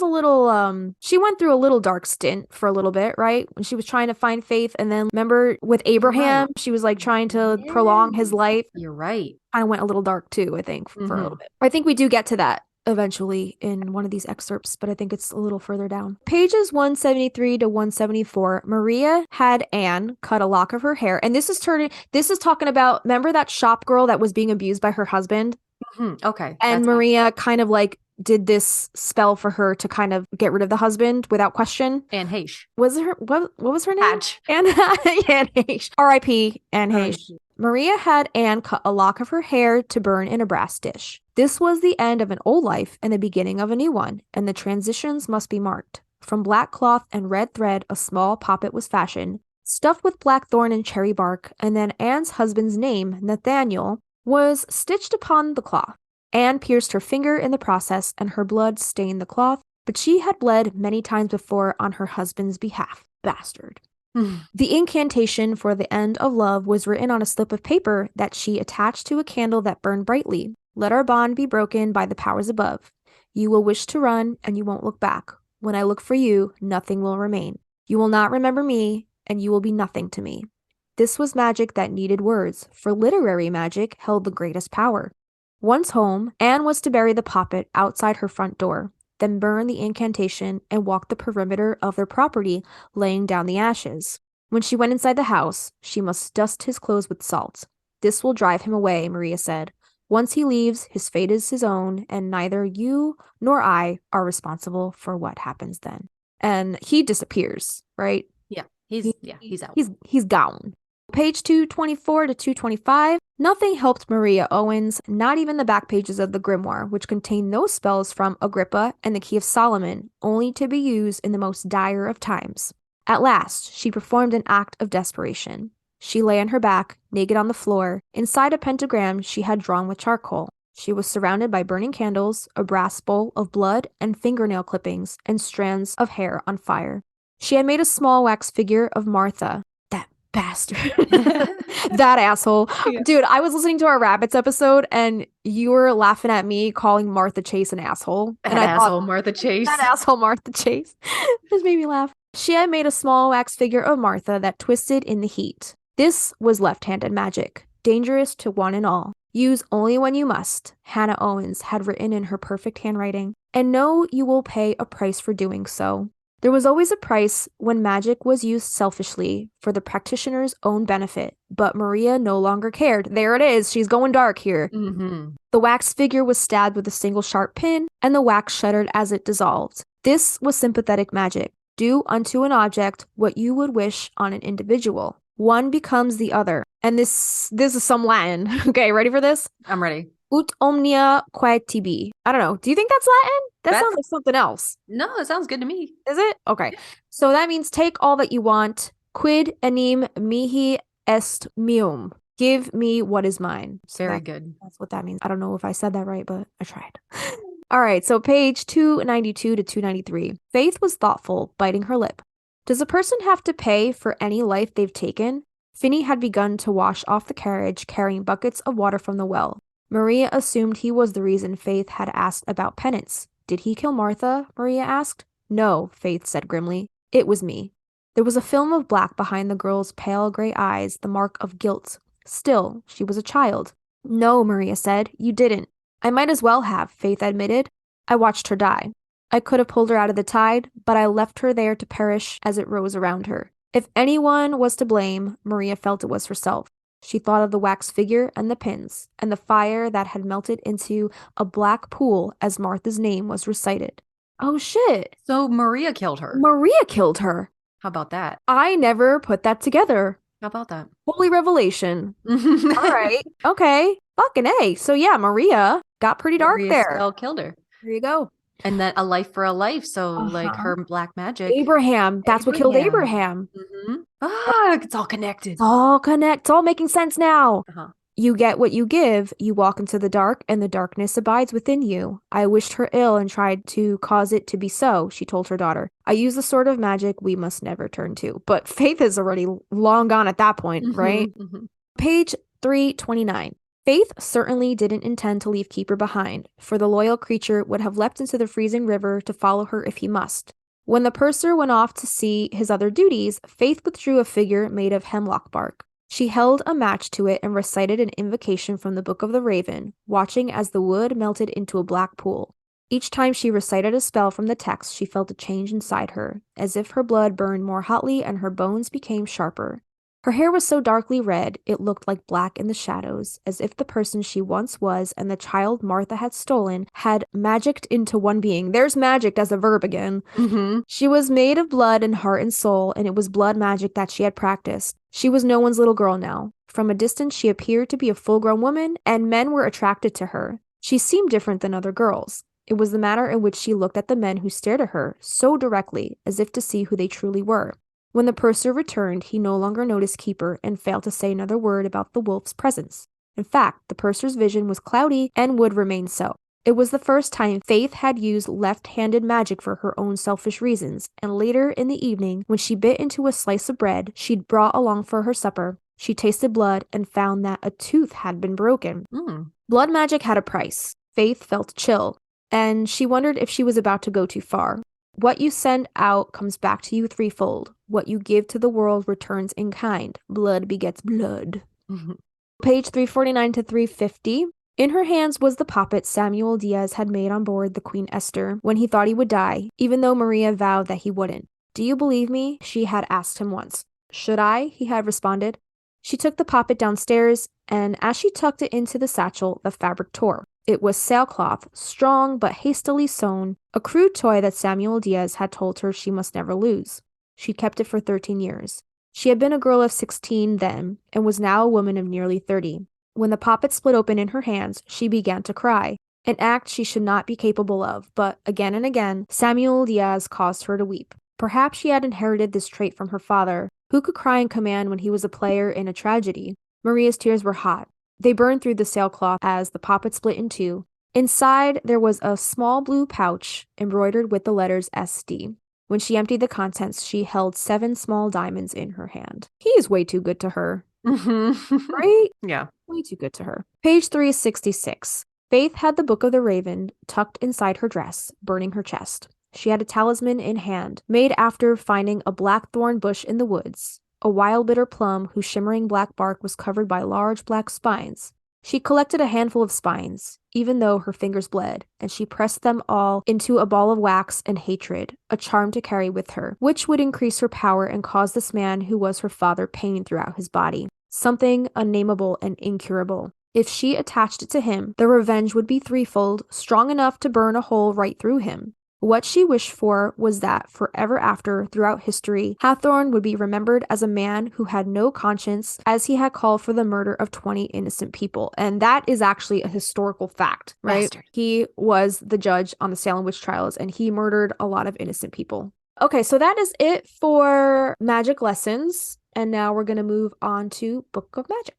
little, she went through a little dark stint for a little bit, right? When she was trying to find Faith, and then remember with Abraham, she was like trying to prolong his life. You're right. Kind of went a little dark too, I think, for a little bit. I think we do get to that eventually in one of these excerpts, but I think it's a little further down. Pages 173 to 174, Maria had Anne cut a lock of her hair, and this is talking about, remember that shop girl that was being abused by her husband? Okay. And Maria kind of like did this spell for her to kind of get rid of the husband without question. Anne Heche. What was her name? Hatch. Anne Heche. R.I.P. Anne Heche. Maria had Anne cut a lock of her hair to burn in a brass dish. This was the end of an old life and the beginning of a new one, and the transitions must be marked. From black cloth and red thread, a small poppet was fashioned, stuffed with blackthorn and cherry bark, and then Anne's husband's name, Nathaniel, was stitched upon the cloth. Anne pierced her finger in the process, and her blood stained the cloth, but she had bled many times before on her husband's behalf. Bastard. The incantation for the end of love was written on a slip of paper that she attached to a candle that burned brightly. Let our bond be broken by the powers above. You will wish to run, and you won't look back. When I look for you, nothing will remain. You will not remember me, and you will be nothing to me. This was magic that needed words, for literary magic held the greatest power. Once home, Anne was to bury the poppet outside her front door, then burn the incantation and walk the perimeter of their property, laying down the ashes. When she went inside the house, she must dust his clothes with salt. This will drive him away, Maria said. Once he leaves, his fate is his own, and neither you nor I are responsible for what happens then. And he disappears, right? Yeah, he's out. He's gone. Page 224 to 225. Nothing helped Maria Owens, not even the back pages of the grimoire, which contained those spells from Agrippa and the Key of Solomon, only to be used in the most dire of times. At last, she performed an act of desperation. She lay on her back, naked on the floor, inside a pentagram she had drawn with charcoal. She was surrounded by burning candles, a brass bowl of blood, and fingernail clippings, and strands of hair on fire. She had made a small wax figure of Martha. That bastard. That asshole. Yeah. Dude, I was listening to our Rabbits episode, and you were laughing at me calling Martha Chase an asshole. That And I thought, asshole Martha Chase. that asshole Martha Chase. Just made me laugh. She had made a small wax figure of Martha that twisted in the heat. This was left-handed magic, dangerous to one and all. Use only when you must, Hannah Owens had written in her perfect handwriting, and know you will pay a price for doing so. There was always a price when magic was used selfishly for the practitioner's own benefit, but Maria no longer cared. There it is, she's going dark here. Mm-hmm. The wax figure was stabbed with a single sharp pin, and the wax shuddered as it dissolved. This was sympathetic magic. Do unto an object what you would wish on an individual. One becomes the other. And this is some Latin. Okay, ready for this? I'm ready. Ut omnia quae tibi. I don't know. Do you think that's Latin? That That's- sounds like something else. No, it sounds good to me. Is it? Okay. So that means take all that you want. Quid enim mihi est meum. Give me what is mine. So Very that- good. That's what that means. I don't know if I said that right, but I tried. All right, so page 292 to 293. Faith was thoughtful, biting her lip. Does a person have to pay for any life they've taken? Finney had begun to wash off the carriage, carrying buckets of water from the well. Maria assumed he was the reason Faith had asked about penance. Did he kill Martha? Maria asked. No, Faith said grimly. It was me. There was a film of black behind the girl's pale gray eyes, the mark of guilt. Still, she was a child. No, Maria said, you didn't. I might as well have, Faith admitted. I watched her die. I could have pulled her out of the tide, but I left her there to perish as it rose around her. If anyone was to blame, Maria felt it was herself. She thought of the wax figure and the pins, and the fire that had melted into a black pool as Martha's name was recited. Oh shit! So Maria killed her. Maria killed her! How about that? I never put that together. How about that? Holy revelation. All right. Okay. Fucking A. So yeah, Maria got pretty dark Maria there. Spell killed her. There you go. And then a life for a life. So like Uh-huh. her black magic. Abraham. That's what killed Abraham. Mhm. Ah, it's all connected. It's all making sense now. Uh-huh. You get what you give. You walk into the dark, and the darkness abides within you. I wished her ill and tried to cause it to be so, she told her daughter. I use the sort of magic we must never turn to. But Faith is already long gone at that point, right? Mhm. Page 329. Faith certainly didn't intend to leave Keeper behind, for the loyal creature would have leapt into the freezing river to follow her if he must. When the purser went off to see his other duties, Faith withdrew a figure made of hemlock bark. She held a match to it and recited an invocation from the Book of the Raven, watching as the wood melted into a black pool. Each time she recited a spell from the text, she felt a change inside her, as if her blood burned more hotly and her bones became sharper. Her hair was so darkly red, it looked like black in the shadows, as if the person she once was and the child Martha had stolen had magicked into one being. There's magicked as a verb again. Mhm. She was made of blood and heart and soul, and it was blood magic that she had practiced. She was no one's little girl now. From a distance, she appeared to be a full-grown woman, and men were attracted to her. She seemed different than other girls. It was the manner in which she looked at the men who stared at her, so directly, as if to see who they truly were. When the purser returned, he no longer noticed Keeper and failed to say another word about the wolf's presence. In fact, the purser's vision was cloudy and would remain so. It was the first time Faith had used left-handed magic for her own selfish reasons, and later in the evening, when she bit into a slice of bread she'd brought along for her supper, she tasted blood and found that a tooth had been broken. Mm. Blood magic had a price. Faith felt a chill. and she wondered if she was about to go too far. What you send out comes back to you threefold. What you give to the world returns in kind. Blood begets blood. Page 349 to 350. In her hands was the poppet Samuel Diaz had made on board the Queen Esther when he thought he would die, even though Maria vowed that he wouldn't. Do you believe me? She had asked him once. Should I? He had responded. She took the poppet downstairs, and as she tucked it into the satchel, the fabric tore. It was sailcloth, strong but hastily sewn, a crude toy that Samuel Diaz had told her she must never lose. She kept it for 13 years. She had been a girl of 16 then, and was now a woman of nearly 30. When the poppet split open in her hands, she began to cry, an act she should not be capable of, but again and again, Samuel Diaz caused her to weep. Perhaps she had inherited this trait from her father, who could cry in command when he was a player in a tragedy. Maria's tears were hot. They burned through the sailcloth as the poppet split in two. Inside, there was a small blue pouch embroidered with the letters SD. When she emptied the contents, she held 7 small diamonds in her hand. He is way too good to her. Right? Yeah. Way too good to her. Page 366. Faith had the Book of the Raven tucked inside her dress, burning her chest. She had a talisman in hand, made after finding a blackthorn bush in the woods, a wild bitter plum whose shimmering black bark was covered by large black spines. She collected a handful of spines, even though her fingers bled, and she pressed them all into a ball of wax and hatred, a charm to carry with her, which would increase her power and cause this man who was her father pain throughout his body. Something unnameable and incurable. If she attached it to him, the revenge would be threefold, strong enough to burn a hole right through him. What she wished for was that forever after, throughout history, Hathorn would be remembered as a man who had no conscience, as he had called for the murder of 20 innocent people. And that is actually a historical fact, right? Bastard. He was the judge on the Salem witch trials, and he murdered a lot of innocent people. Okay, so that is it for magic lessons. And now we're going to move on to Book of Magic.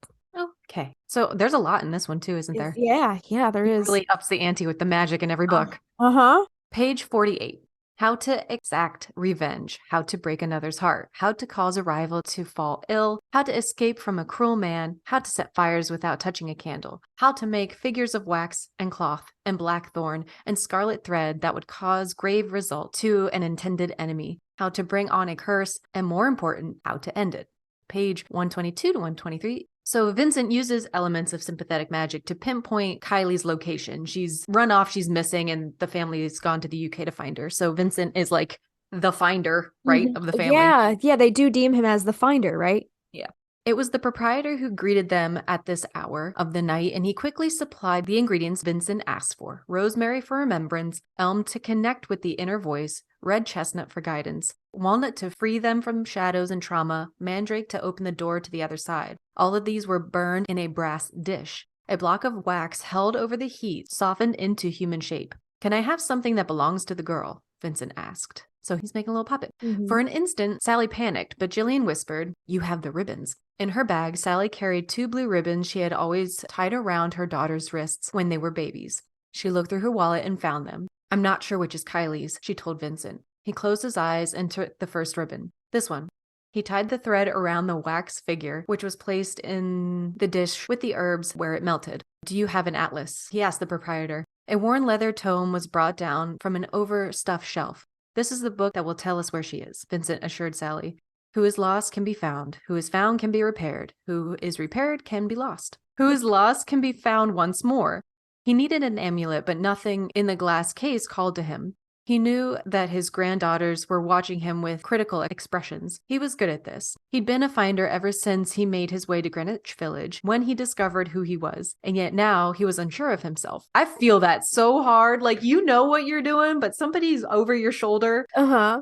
Okay. So there's a lot in this one too, isn't there? Yeah, there It is. really ups the ante with the magic in every book. Uh-huh. Page 48. How to exact revenge, how to break another's heart, how to cause a rival to fall ill, how to escape from a cruel man, how to set fires without touching a candle, how to make figures of wax and cloth and blackthorn and scarlet thread that would cause grave result to an intended enemy, how to bring on a curse, and more important, how to end it. Page 122 to 123. So Vincent uses elements of sympathetic magic to pinpoint Kylie's location. She's run off, she's missing, and the family has gone to the UK to find her. So Vincent is like the finder, right, of the family. Yeah, they do deem him as the finder, right? Yeah. It was the proprietor who greeted them at this hour of the night, and he quickly supplied the ingredients Vincent asked for: rosemary for remembrance, elm to connect with the inner voice, red chestnut for guidance, walnut to free them from shadows and trauma, mandrake to open the door to the other side. All of these were burned in a brass dish. A block of wax held over the heat softened into human shape. "Can I have something that belongs to the girl?" Vincent asked. So he's making a little puppet. For an instant, Sally panicked, but Jillian whispered, "You have the ribbons." In her bag, Sally carried 2 blue ribbons she had always tied around her daughter's wrists when they were babies. She looked through her wallet and found them. "I'm not sure which is Kylie's," she told Vincent. He closed his eyes and took the first ribbon. "This one." He tied the thread around the wax figure, which was placed in the dish with the herbs where it melted. "Do you have an atlas?" he asked the proprietor. A worn leather tome was brought down from an overstuffed shelf. "This is the book that will tell us where she is," Vincent assured Sally. "Who is lost can be found. Who is found can be repaired. Who is repaired can be lost. Who is lost can be found once more." He needed an amulet, but nothing in the glass case called to him. He knew that his granddaughters were watching him with critical expressions. He was good at this. He'd been a finder ever since he made his way to Greenwich Village, when he discovered who he was. And yet now he was unsure of himself. I feel that so hard. Like, you know what you're doing, but somebody's over your shoulder. Uh-huh.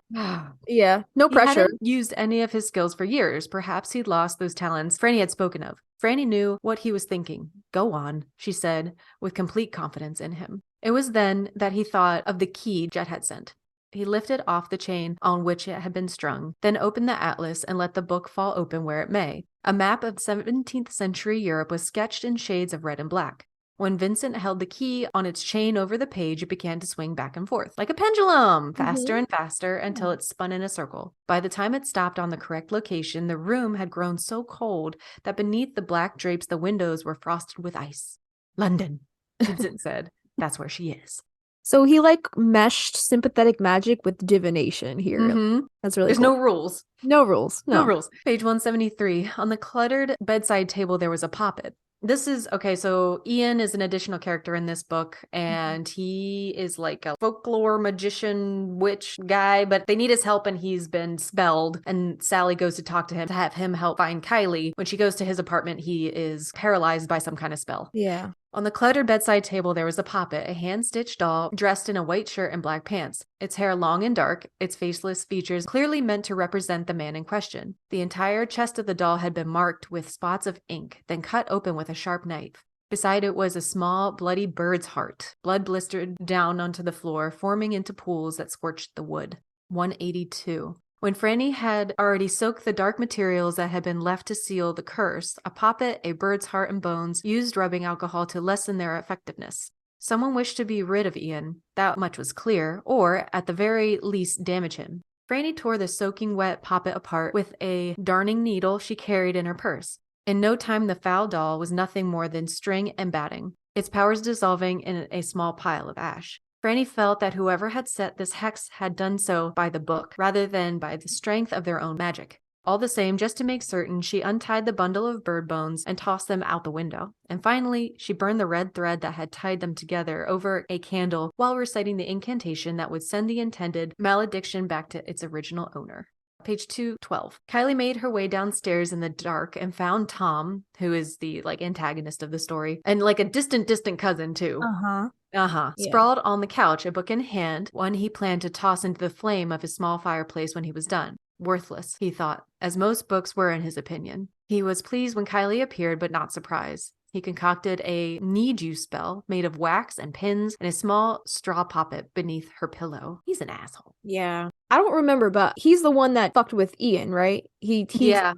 Yeah. No pressure. He hadn't used any of his skills for years. Perhaps he'd lost those talents Franny had spoken of. Franny knew what he was thinking. "Go on," she said, with complete confidence in him. It was then that he thought of the key Jet had sent. He lifted off the chain on which it had been strung, then opened the atlas and let the book fall open where it may. A map of 17th century Europe was sketched in shades of red and black. When Vincent held the key on its chain over the page, it began to swing back and forth, like a pendulum, faster and faster until it spun in a circle. By the time it stopped on the correct location, the room had grown so cold that beneath the black drapes the windows were frosted with ice. "London," Vincent said. "That's where she is." So he like meshed sympathetic magic with divination here. Mhm. That's really There's cool. no rules. No rules. No No. rules. Page 173. On the cluttered bedside table, there was a poppet. This is okay. So Ian is an additional character in this book, and he is like a folklore magician witch guy, but they need his help, and he's been spelled. And Sally goes to talk to him to have him help find Kylie. When she goes to his apartment, he is paralyzed by some kind of spell. Yeah. On the cluttered bedside table, there was a poppet, a hand-stitched doll dressed in a white shirt and black pants. Its hair long and dark, its faceless features clearly meant to represent the man in question. The entire chest of the doll had been marked with spots of ink, then cut open with a sharp knife. Beside it was a small, bloody bird's heart. Blood blistered down onto the floor, forming into pools that scorched the wood. 182. When Franny had already soaked the dark materials that had been left to seal the curse, a poppet, a bird's heart, and bones used rubbing alcohol to lessen their effectiveness. Someone wished to be rid of Ian, that much was clear, or, at the very least, damage him. Franny tore the soaking wet poppet apart with a darning needle she carried in her purse. In no time, the foul doll was nothing more than string and batting, its powers dissolving in a small pile of ash. Franny felt that whoever had set this hex had done so by the book, rather than by the strength of their own magic. All the same, just to make certain, she untied the bundle of bird bones and tossed them out the window. And finally, she burned the red thread that had tied them together over a candle while reciting the incantation that would send the intended malediction back to its original owner. Page 212. Kylie made her way downstairs in the dark and found Tom, who is the antagonist of the story, and a distant cousin too. Uh-huh. Yeah. Sprawled on the couch, a book in hand, one he planned to toss into the flame of his small fireplace when he was done. Worthless, he thought, as most books were in his opinion. He was pleased when Kylie appeared, but not surprised. He concocted a need you spell made of wax and pins and a small straw poppet beneath her pillow. He's an asshole. Yeah. I don't remember, but he's the one that fucked with Ian, right? He Yeah.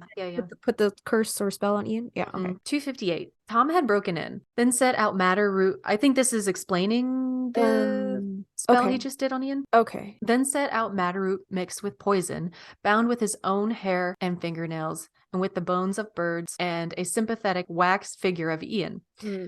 put the curse or spell on Ian. Yeah. Okay. 258. Tom had broken in, then set out madder root. I think this is explaining the spell he just did on Ian. Okay. Then set out madder root mixed with poison, bound with his own hair and fingernails, and with the bones of birds and a sympathetic wax figure of Ian.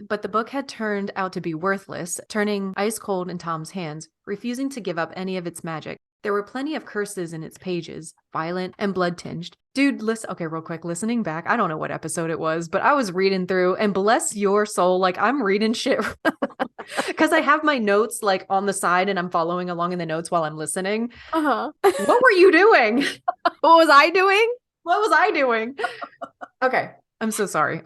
But the book had turned out to be worthless, turning ice cold in Tom's hands, refusing to give up any of its magic. There were plenty of curses in its pages, violent and blood-tinged. Dude, okay, real quick, listening back, I don't know what episode it was, but I was reading through, and bless your soul, I'm reading shit. Because I have my notes, on the side, and I'm following along in the notes while I'm listening. Uh-huh. What were you doing? What was I doing? What was I doing? Okay. I'm so sorry.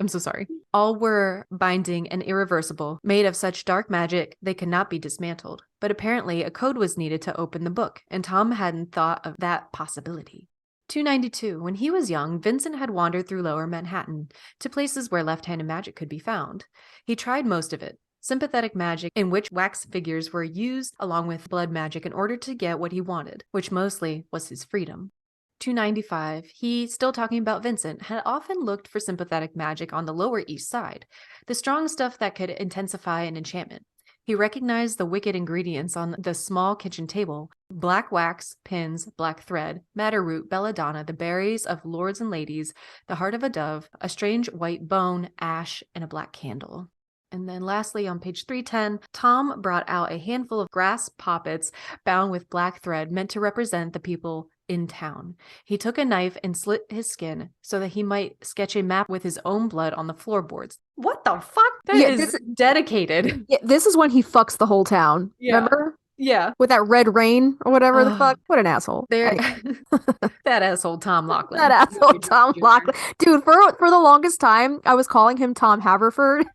All were binding and irreversible, made of such dark magic they could not be dismantled. But apparently a code was needed to open the book, and Tom hadn't thought of that possibility. 292. When he was young, Vincent had wandered through lower Manhattan to places where left-handed magic could be found. He tried most of it. Sympathetic magic, in which wax figures were used along with blood magic in order to get what he wanted, which mostly was his freedom. 295. He, still talking about Vincent, had often looked for sympathetic magic on the Lower East Side, the strong stuff that could intensify an enchantment. He recognized the wicked ingredients on the small kitchen table: black wax, pins, black thread, madder root, belladonna, the berries of lords and ladies, the heart of a dove, a strange white bone, ash, and a black candle. And then lastly, on page 310, Tom brought out a handful of grass poppets bound with black thread meant to represent the people in town. He took a knife and slit his skin so that he might sketch a map with his own blood on the floorboards. What the fuck? That is dedicated. Yeah, this is when he fucks the whole town. Yeah. Remember? Yeah. With that red rain or whatever the fuck. What an asshole. That asshole Tom Laughlin. That asshole Tom Laughlin. Dude, for the longest time, I was calling him Tom Haverford.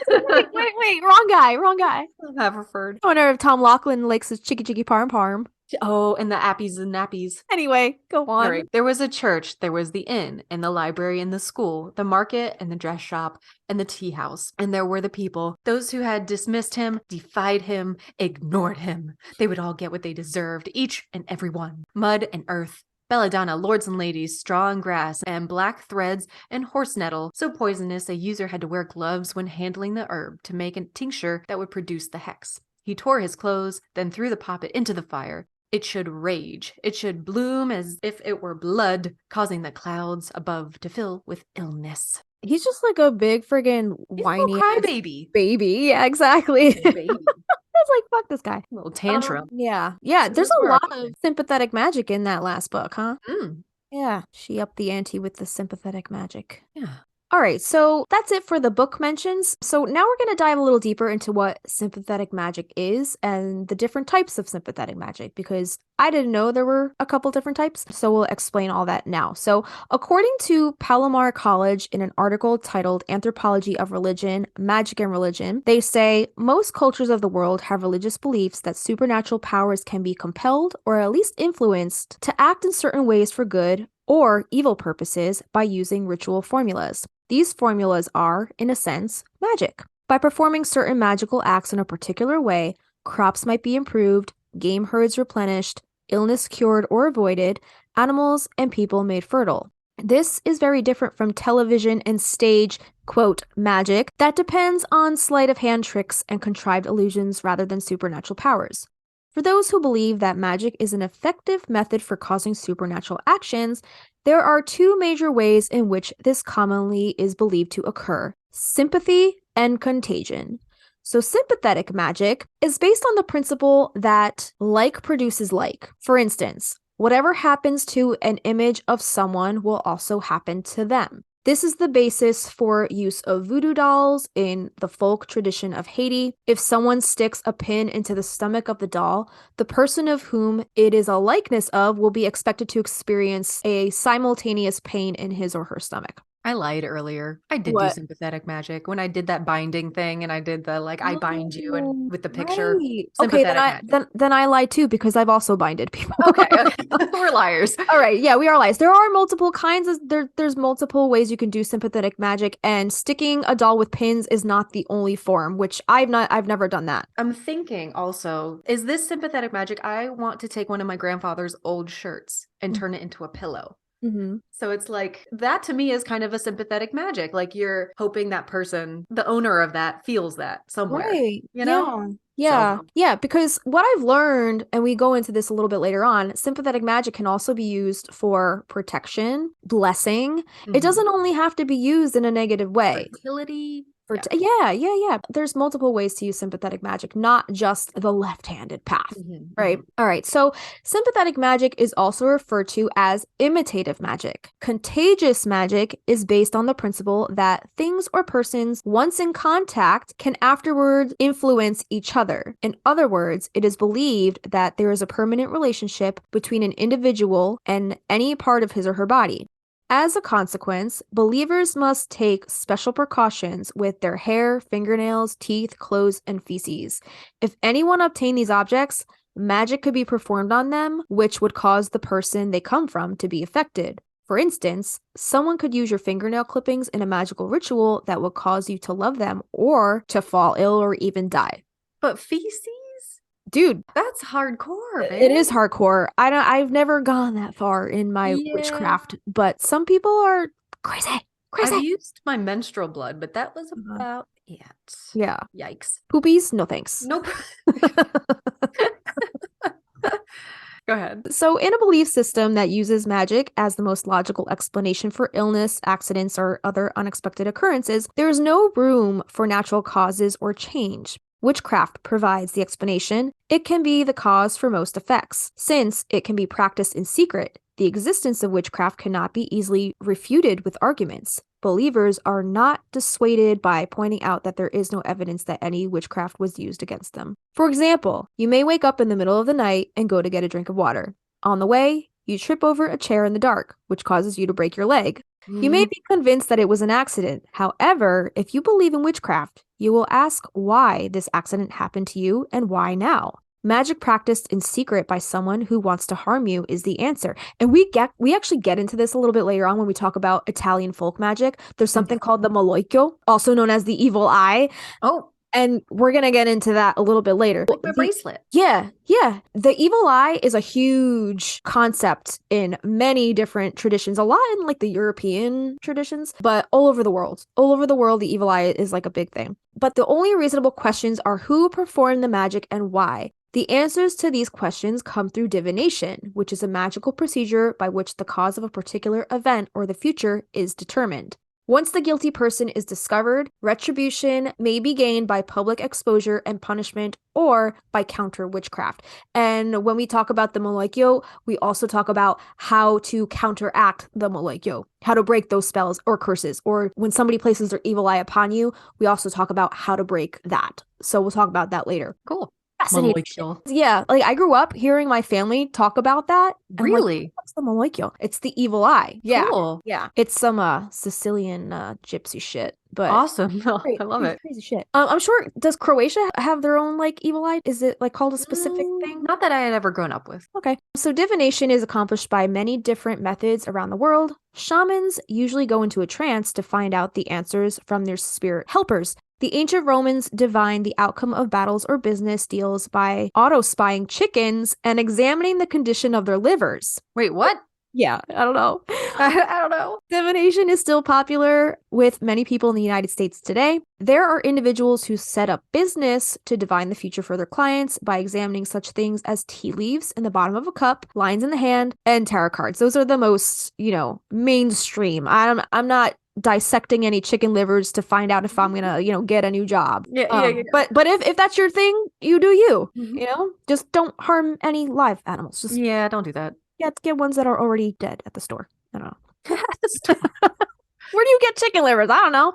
wait, wrong guy. Haverford. I wonder if Tom Laughlin likes his chicky parm. Oh, and the appies and nappies. Anyway, go on. Right. There was a church, there was the inn, and the library, and the school, the market, and the dress shop, and the tea house. And there were the people, those who had dismissed him, defied him, ignored him. They would all get what they deserved, each and every one. Mud and earth, belladonna, lords and ladies, straw and grass, and black threads and horse nettle, so poisonous a user had to wear gloves when handling the herb to make a tincture that would produce the hex. He tore his clothes, then threw the poppet into the fire. it should rage. It should bloom as if it were blood, causing the clouds above to fill with illness. He's just like a big friggin' He's a whiny little ass crybaby. baby. Yeah, exactly. Little baby. I was like, fuck this guy. Little tantrum. Yeah. Yeah, So there's that's a where lot I- of sympathetic magic in that last book, huh? Mm, Yeah. She upped the ante with the sympathetic magic. yeah. All right, so that's it for the book mentions. So now we're going to dive a little deeper into what sympathetic magic is and the different types of sympathetic magic, because I didn't know there were a couple different types. So we'll explain all that now. So according to Palomar College, in an article titled Anthropology of Religion, Magic and Religion, they say most cultures of the world have religious beliefs that supernatural powers can be compelled or at least influenced to act in certain ways for good or evil purposes by using ritual formulas. These formulas are, in a sense, magic. By performing certain magical acts in a particular way, crops might be improved, game herds replenished, illness cured or avoided, animals and people made fertile. This is very different from television and stage, quote, magic that depends on sleight of hand tricks and contrived illusions rather than supernatural powers. For those who believe that magic is an effective method for causing supernatural actions, there are two major ways in which this commonly is believed to occur: sympathy and contagion. So sympathetic magic is based on the principle that like produces like. For instance, whatever happens to an image of someone will also happen to them. This is the basis for use of voodoo dolls in the folk tradition of Haiti. If someone sticks a pin into the stomach of the doll, the person of whom it is a likeness of will be expected to experience a simultaneous pain in his or her stomach. I lied earlier. I did do What? sympathetic magic when I did that binding thing and I did the I bind you and with the picture. Right. Okay, Sympathetic magic. then I lied too because I've also binded people. Okay. We're liars. All right, yeah, we are liars. There are multiple kinds of there's multiple ways you can do sympathetic magic, and sticking a doll with pins is not the only form, which I've never done that. I'm thinking also, is this sympathetic magic? I want to take one of my grandfather's old shirts and turn it into a pillow. Mm-hmm. So it's like, that to me is kind of a sympathetic magic. Like you're hoping that person, the owner of that, feels that somewhere. Right. You know? Yeah. So- Yeah, because what I've learned, and we go into this a little bit later on, sympathetic magic can also be used for protection, blessing. Mhm. It doesn't only have to be used in a negative way. Fertility. Yeah. There's multiple ways to use sympathetic magic, not just the left-handed path. Mhm, Right. mhm. All right. So sympathetic magic is also referred to as imitative magic. Contagious magic is based on the principle that things or persons once in contact can afterward influence each other. In other words, it is believed that there is a permanent relationship between an individual and any part of his or her body. As a consequence, believers must take special precautions with their hair, fingernails, teeth, clothes, and feces. If anyone obtained these objects, magic could be performed on them, which would cause the person they come from to be affected. For instance, someone could use your fingernail clippings in a magical ritual that would cause you to love them or to fall ill or even die. But feces? Dude, That's hardcore, man. it is hardcore. I've never gone that far in my Yeah. witchcraft, but some people are crazy. Crazy. I've used my menstrual blood, but that was Uh-huh. about it. Yeah. Yikes. Poopies? No thanks. Nope. Go ahead. So, in a belief system that uses magic as the most logical explanation for illness, accidents, or other unexpected occurrences, there is no room for natural causes or change. Witchcraft provides the explanation. It can be the cause for most effects. Since it can be practiced in secret, the existence of witchcraft cannot be easily refuted with arguments. Believers are not dissuaded by pointing out that there is no evidence that any witchcraft was used against them. For example, you may wake up in the middle of the night and go to get a drink of water. On the way, you trip over a chair in the dark, which causes you to break your leg. You may be convinced that it was an accident. However, if you believe in witchcraft, you will ask why this accident happened to you and why now. Magic practiced in secret by someone who wants to harm you is the answer. And we actually get into this a little bit later on when we talk about Italian folk magic. There's something called the Malocchio, also known as the evil eye. Oh, And we're going to get into that a little bit later. like my bracelet. Yeah. The evil eye is a huge concept in many different traditions, a lot in like the European traditions, but all over the world. All over the world, the evil eye is like a big thing. But the only reasonable questions are who performed the magic and why. The answers to these questions come through divination, which is a magical procedure by which the cause of a particular event or the future is determined. Once the guilty person is discovered, retribution may be gained by public exposure and punishment or by counter witchcraft. And when we talk about the Malocchio, we also talk about how to counteract the Malocchio, how to break those spells or curses. Or when somebody places their evil eye upon you, we also talk about how to break that. So we'll talk about that later. Cool. Fascinating. Malocchio. Yeah, like I grew up hearing my family talk about that. And I'm like, Really? what's the Malocchio? It's the evil eye. Yeah. Cool. Yeah. It's some Sicilian gypsy shit. But Awesome. No, crazy, I love it. crazy shit. I'm sure, does Croatia have their own like evil eye? Is it like called a specific thing? Not that I had ever grown up with. Okay. So divination is accomplished by many different methods around the world. Shamans usually go into a trance to find out the answers from their spirit helpers. The ancient Romans divined the outcome of battles or business deals by auto-spying chickens and examining the condition of their livers. Wait, what? Yeah, I don't know. I don't know. Divination is still popular with many people in the United States today. There are individuals who set up business to divine the future for their clients by examining such things as tea leaves in the bottom of a cup, lines in the hand, and tarot cards. Those are the most, mainstream. I'm not dissecting any chicken livers to find out if I'm gonna, get a new job. Yeah. But if that's your thing, you do you. Mhm. Just don't harm any live animals. Just Yeah, don't do that. get ones that are already dead at the store. I don't know. Where do you get chicken livers? I don't know.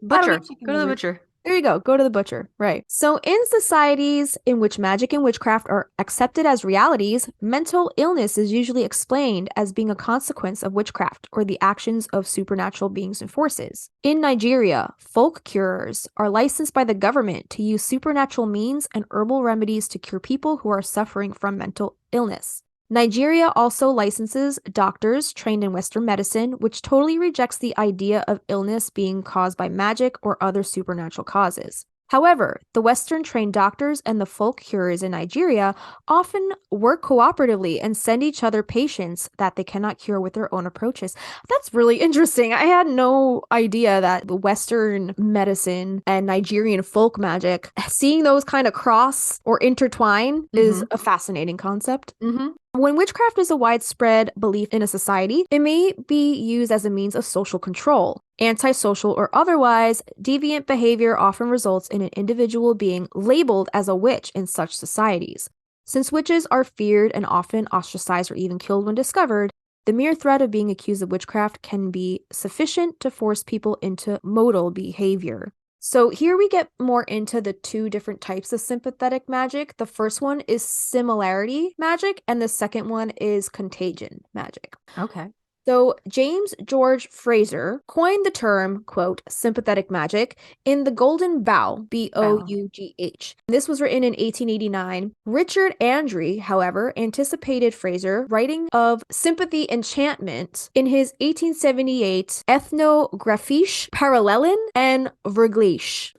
Butcher. chicken Go to the livers. butcher. There you go. Go to the butcher. Right. So in societies in which magic and witchcraft are accepted as realities, mental illness is usually explained as being a consequence of witchcraft or the actions of supernatural beings and forces. In Nigeria, folk curers are licensed by the government to use supernatural means and herbal remedies to cure people who are suffering from mental illness. Nigeria also licenses doctors trained in Western medicine, which totally rejects the idea of illness being caused by magic or other supernatural causes. However, the Western-trained doctors and the folk curers in Nigeria often work cooperatively and send each other patients that they cannot cure with their own approaches. That's really interesting. I had no idea that the Western medicine and Nigerian folk magic, seeing those kind of cross or intertwine is a fascinating concept. Mm-hmm. When witchcraft is a widespread belief in a society, it may be used as a means of social control. Antisocial or otherwise, deviant behavior often results in an individual being labeled as a witch in such societies. Since witches are feared and often ostracized or even killed when discovered, the mere threat of being accused of witchcraft can be sufficient to force people into modal behavior. So here we get more into the two different types of sympathetic magic. The first one is similarity magic, and the second one is contagion magic. Okay. So James George Fraser coined the term, quote, sympathetic magic in The Golden Bough, B-O-U-G-H. This was written in 1889. Richard Andre, however, anticipated Fraser, writing of sympathy enchantment in his 1878 Ethnographische Parallelen and Vergleich,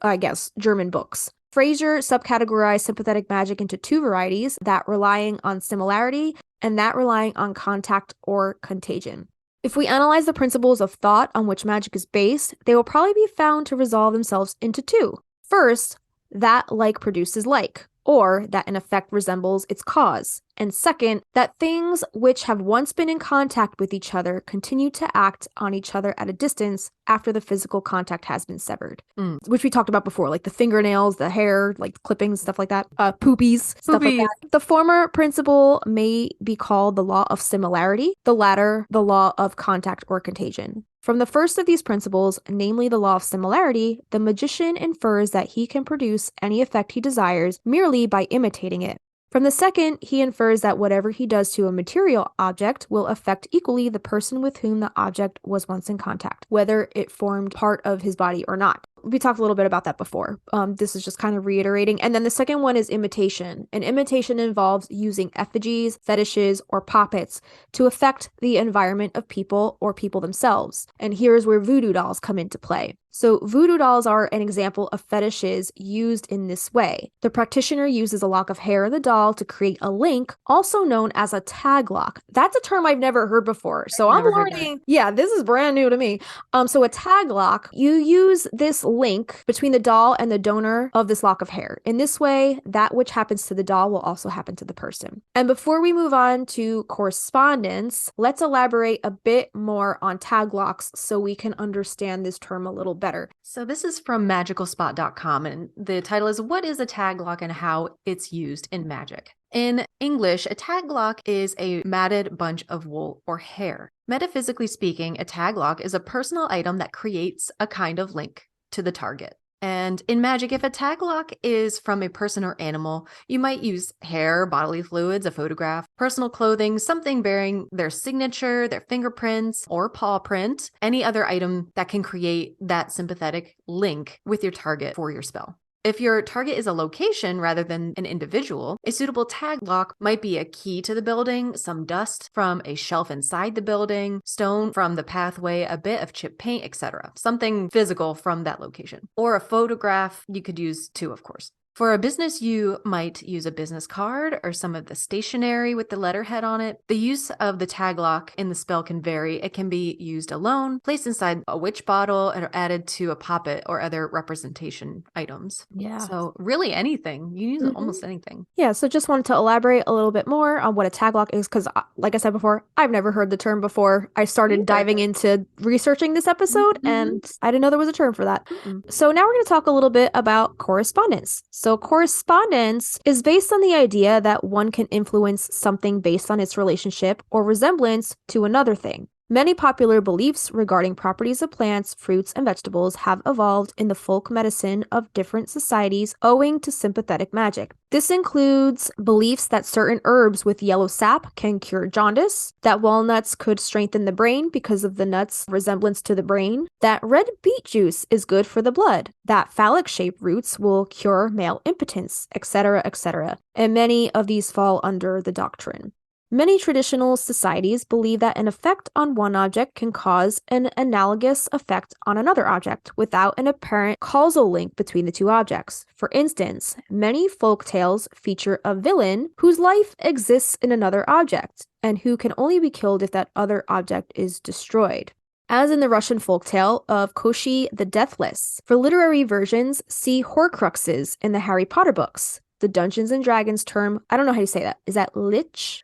German books. Fraser subcategorized sympathetic magic into two varieties, that relying on similarity and that relying on contact or contagion. If we analyze the principles of thought on which magic is based, they will probably be found to resolve themselves into two. First, that like produces like, or that an effect resembles its cause. And second, that things which have once been in contact with each other continue to act on each other at a distance after the physical contact has been severed. Which we talked about before, like the fingernails, the hair, like clippings, stuff like that. Poopies, stuff like that. The former principle may be called the law of similarity, the latter, the law of contact or contagion. From the first of these principles, namely the law of similarity, the magician infers that he can produce any effect he desires merely by imitating it. From the second, he infers that whatever he does to a material object will affect equally the person with whom the object was once in contact, whether it formed part of his body or not. We talked a little bit about that before. This is just kind of reiterating. And then the second one is imitation. And imitation involves using effigies, fetishes, or poppets to affect the environment of people or people themselves. And here's where voodoo dolls come into play. So voodoo dolls are an example of fetishes used in this way. The practitioner uses a lock of hair in the doll to create a link, also known as a taglock. That's a term I've never heard before. So I'm never heard that. learning. Yeah, this is brand new to me. So a taglock, you use this link between the doll and the donor of this lock of hair. In this way, that which happens to the doll will also happen to the person. And before we move on to correspondence, let's elaborate a bit more on taglocks so we can understand this term a little better. So this is from magicalspot.com, and the title is What is a Taglock and How It's Used in Magic? In English, a taglock is a matted bunch of wool or hair. Metaphysically speaking, a taglock is a personal item that creates a kind of link to the target. And in magic, if a taglock is from a person or animal, you might use hair, bodily fluids, a photograph, personal clothing, something bearing their signature, their fingerprints, or paw print, any other item that can create that sympathetic link with your target for your spell. If your target is a location rather than an individual, a suitable taglock might be a key to the building, some dust from a shelf inside the building, stone from the pathway, a bit of chipped paint, etc. Something physical from that location. Or a photograph you could use too, of course. For a business, you might use a business card or some of the stationery with the letterhead on it. The use of the taglock in the spell can vary. It can be used alone, placed inside a witch bottle, or added to a poppet or other representation items. Yeah. So really anything. You use almost anything. Yeah, so just wanted to elaborate a little bit more on what a taglock is because, like I said before, I've never heard the term before. I started diving into researching this episode and I didn't know there was a term for that. So now we're going to talk a little bit about correspondence. So correspondence is based on the idea that one can influence something based on its relationship or resemblance to another thing. Many popular beliefs regarding properties of plants, fruits, and vegetables have evolved in the folk medicine of different societies owing to sympathetic magic. This includes beliefs that certain herbs with yellow sap can cure jaundice, that walnuts could strengthen the brain because of the nuts' resemblance to the brain, that red beet juice is good for the blood, that phallic-shaped roots will cure male impotence, etc., etc. And many of these fall under the doctrine. Many traditional societies believe that an effect on one object can cause an analogous effect on another object without an apparent causal link between the two objects. For instance, many folk tales feature a villain whose life exists in another object and who can only be killed if that other object is destroyed. As in the Russian folktale of Koshi the Deathless. For literary versions, see Horcruxes in the Harry Potter books. The Dungeons and Dragons term, I don't know how you say that. Is that lich?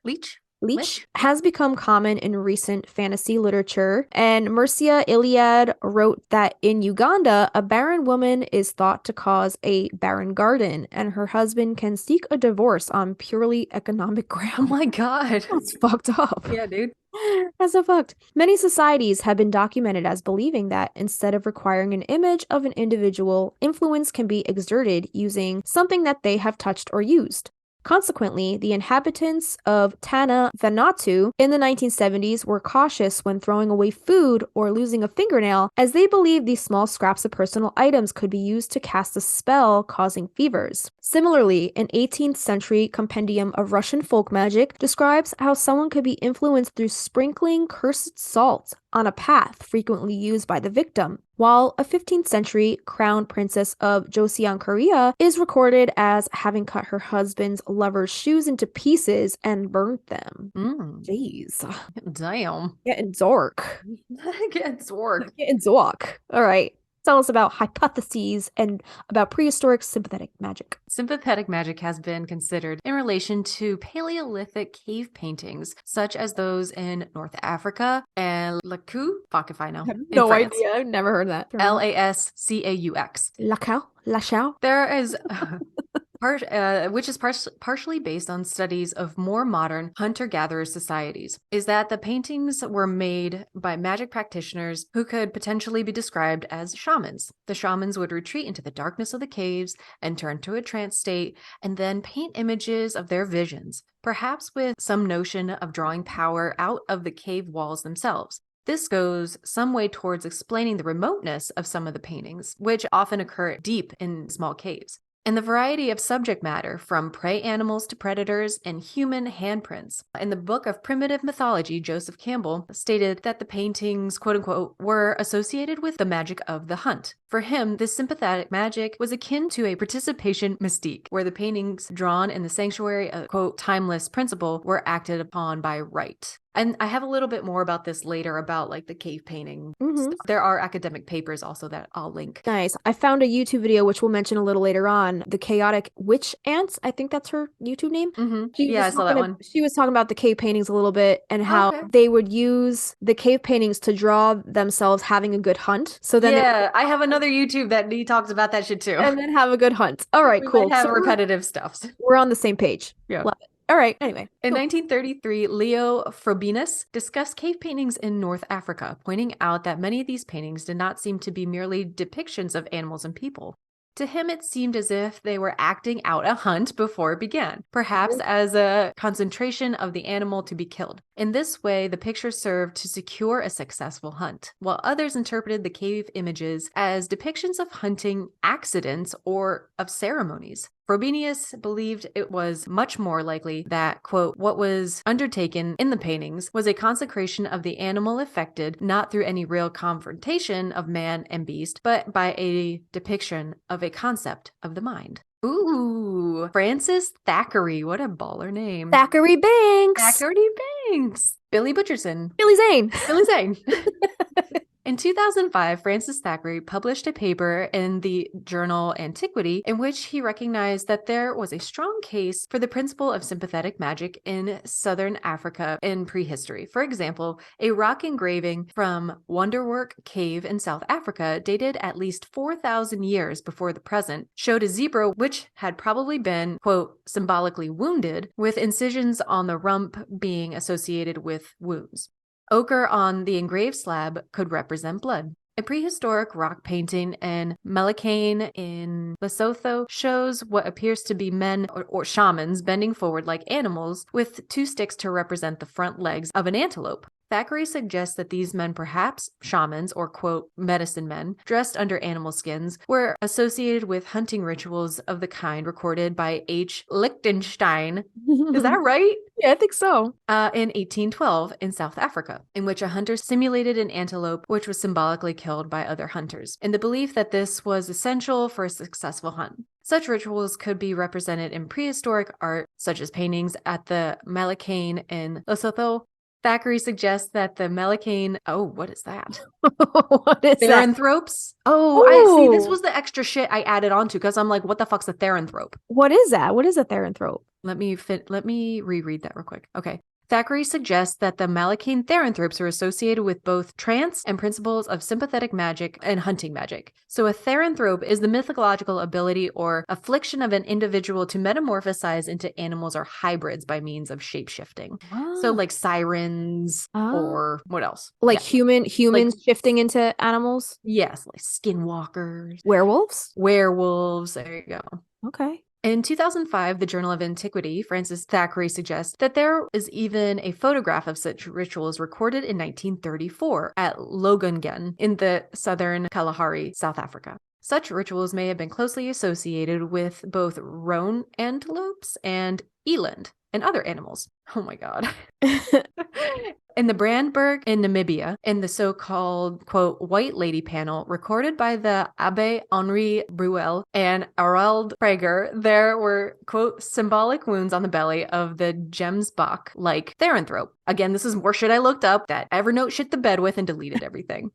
Leech has become common in recent fantasy literature, and Mircea Eliade wrote that in Uganda, a barren woman is thought to cause a barren garden, and her husband can seek a divorce on purely economic grounds. Oh my God. That's fucked up. Yeah, dude. That's so fucked. Many societies have been documented as believing that instead of requiring an image of an individual, influence can be exerted using something that they have touched or used. Consequently, the inhabitants of Tana Vanuatu in the 1970s were cautious when throwing away food or losing a fingernail, as they believed these small scraps of personal items could be used to cast a spell causing fevers. Similarly, an 18th century compendium of Russian folk magic describes how someone could be influenced through sprinkling cursed salt on a path frequently used by the victim, while a 15th century crown princess of Joseon, Korea is recorded as having cut her husband's lover's shoes into pieces and burnt them. Jeez. Damn. Getting dork. Getting dork. Getting dork. All right. Tell us about hypotheses and about prehistoric sympathetic magic. Sympathetic magic has been considered in relation to Paleolithic cave paintings, such as those in North Africa and Lacaux. Fuck if I know. No idea. I've never heard that. Lascaux. Lachau. There is which is partially based on studies of more modern hunter-gatherer societies, is that the paintings were made by magic practitioners who could potentially be described as shamans. The shamans would retreat into the darkness of the caves, enter into a trance state, and then paint images of their visions, perhaps with some notion of drawing power out of the cave walls themselves. This goes some way towards explaining the remoteness of some of the paintings, which often occur deep in small caves. and the variety of subject matter from prey animals to predators and human handprints. In the book of Primitive Mythology, Joseph Campbell stated that the paintings, quote unquote, were associated with the magic of the hunt. For him, this sympathetic magic was akin to a participation mystique, where the paintings drawn in the sanctuary of, quote, timeless principle were acted upon by right. And I have a little bit more about this later about like the cave painting stuff. There are academic papers also that I'll link. Nice. I found a YouTube video, which we'll mention a little later on, the chaotic witch ants. I think that's her YouTube name. Yeah, I saw that one. She was talking about the cave paintings a little bit and how they would use the cave paintings to draw themselves having a good hunt. So then I have another YouTube that he talks about that shit too. and then have a good hunt. All right, cool. Might have So repetitive stuff. we're on the same page. Yeah. Love it. All right. Anyway. In cool. 1933, Leo Frobenius discussed cave paintings in North Africa, pointing out that many of these paintings did not seem to be merely depictions of animals and people. To him, it seemed as if they were acting out a hunt before it began, perhaps as a concentration of the animal to be killed. In this way, the picture served to secure a successful hunt, while others interpreted the cave images as depictions of hunting accidents or of ceremonies. Frobenius believed it was much more likely that, quote, what was undertaken in the paintings was a consecration of the animal affected, not through any real confrontation of man and beast, but by a depiction of a concept of the mind. Ooh, Francis Thackeray. What a baller name. Thackeray Banks. Thackeray Banks. Billy Butcherson. Billy Zane. Billy Zane. In 2005, Francis Thackeray published a paper in the journal Antiquity in which he recognized that there was a strong case for the principle of sympathetic magic in southern Africa in prehistory. For example, a rock engraving from Wonderwork Cave in South Africa, dated at least 4,000 years before the present, showed a zebra which had probably been, quote, symbolically wounded, with incisions on the rump being associated with wounds. Ochre on the engraved slab could represent blood. A prehistoric rock painting in Malocchio in Lesotho shows what appears to be men or shamans bending forward like animals with two sticks to represent the front legs of an antelope. Thackeray suggests that these men, perhaps shamans or, quote, medicine men, dressed under animal skins, were associated with hunting rituals of the kind recorded by H. Lichtenstein. Is that right? Yeah, I think so. In 1812 in South Africa, in which a hunter simulated an antelope which was symbolically killed by other hunters, in the belief that this was essential for a successful hunt. Such rituals could be represented in prehistoric art, such as paintings at the Malocchio in Lesotho. Thackeray suggests that the Malocchio, what is that? What is that? Theranthropes? I see. This was the extra shit I added onto because I'm like, what the fuck's a theranthrope? What is that? What is a theranthrope? Let me reread that real quick. Okay. Thackeray suggests that the Malocchio theranthropes are associated with both trance and principles of sympathetic magic and hunting magic. So a theranthrope is the mythological ability or affliction of an individual to metamorphosize into animals or hybrids by means of shape-shifting. So like sirens or what else? Like humans shifting into animals? Yes, like skinwalkers. Werewolves? There you go. Okay. In 2005, the Journal of Antiquity, Francis Thackeray suggests that there is even a photograph of such rituals recorded in 1934 at Logungen in the southern Kalahari, South Africa. Such rituals may have been closely associated with both roan antelopes and eland and other animals. Oh my God. In the Brandberg in Namibia, in the so-called, quote, White Lady panel recorded by the Abbé Henri Bruel and Harald Prager, there were, quote, symbolic wounds on the belly of the Gemsbok, like theranthrope. Again, this is more shit I looked up that Evernote shit the bed with and deleted everything.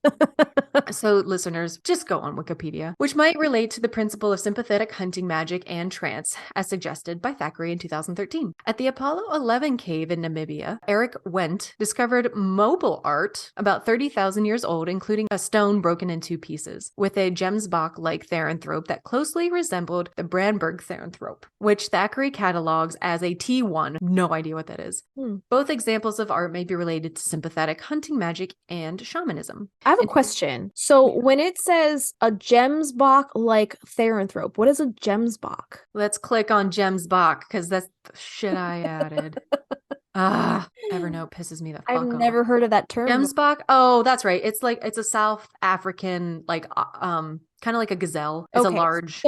So listeners, just go on Wikipedia, which might relate to the principle of sympathetic hunting magic and trance, as suggested by Thackeray in 2013. At the Apollo 11 cave in Namibia, Eric Wendt discovered mobile art about 30,000 years old, including a stone broken in two pieces, with a Gemsbok-like theranthrope that closely resembled the Brandberg theranthrope, which Thackeray catalogs as a T1. No idea what that is. Both examples of art may be related to sympathetic hunting magic and shamanism. I have a question. So when it says a Gemsbok-like theranthrope, what is a Gemsbok? Let's click on Gemsbok because that's the shit I added. Evernote pisses me the fuck off. I've never heard of that term. Gemsbok? Oh, that's right. It's a South African, like kind of like a gazelle. It's a large.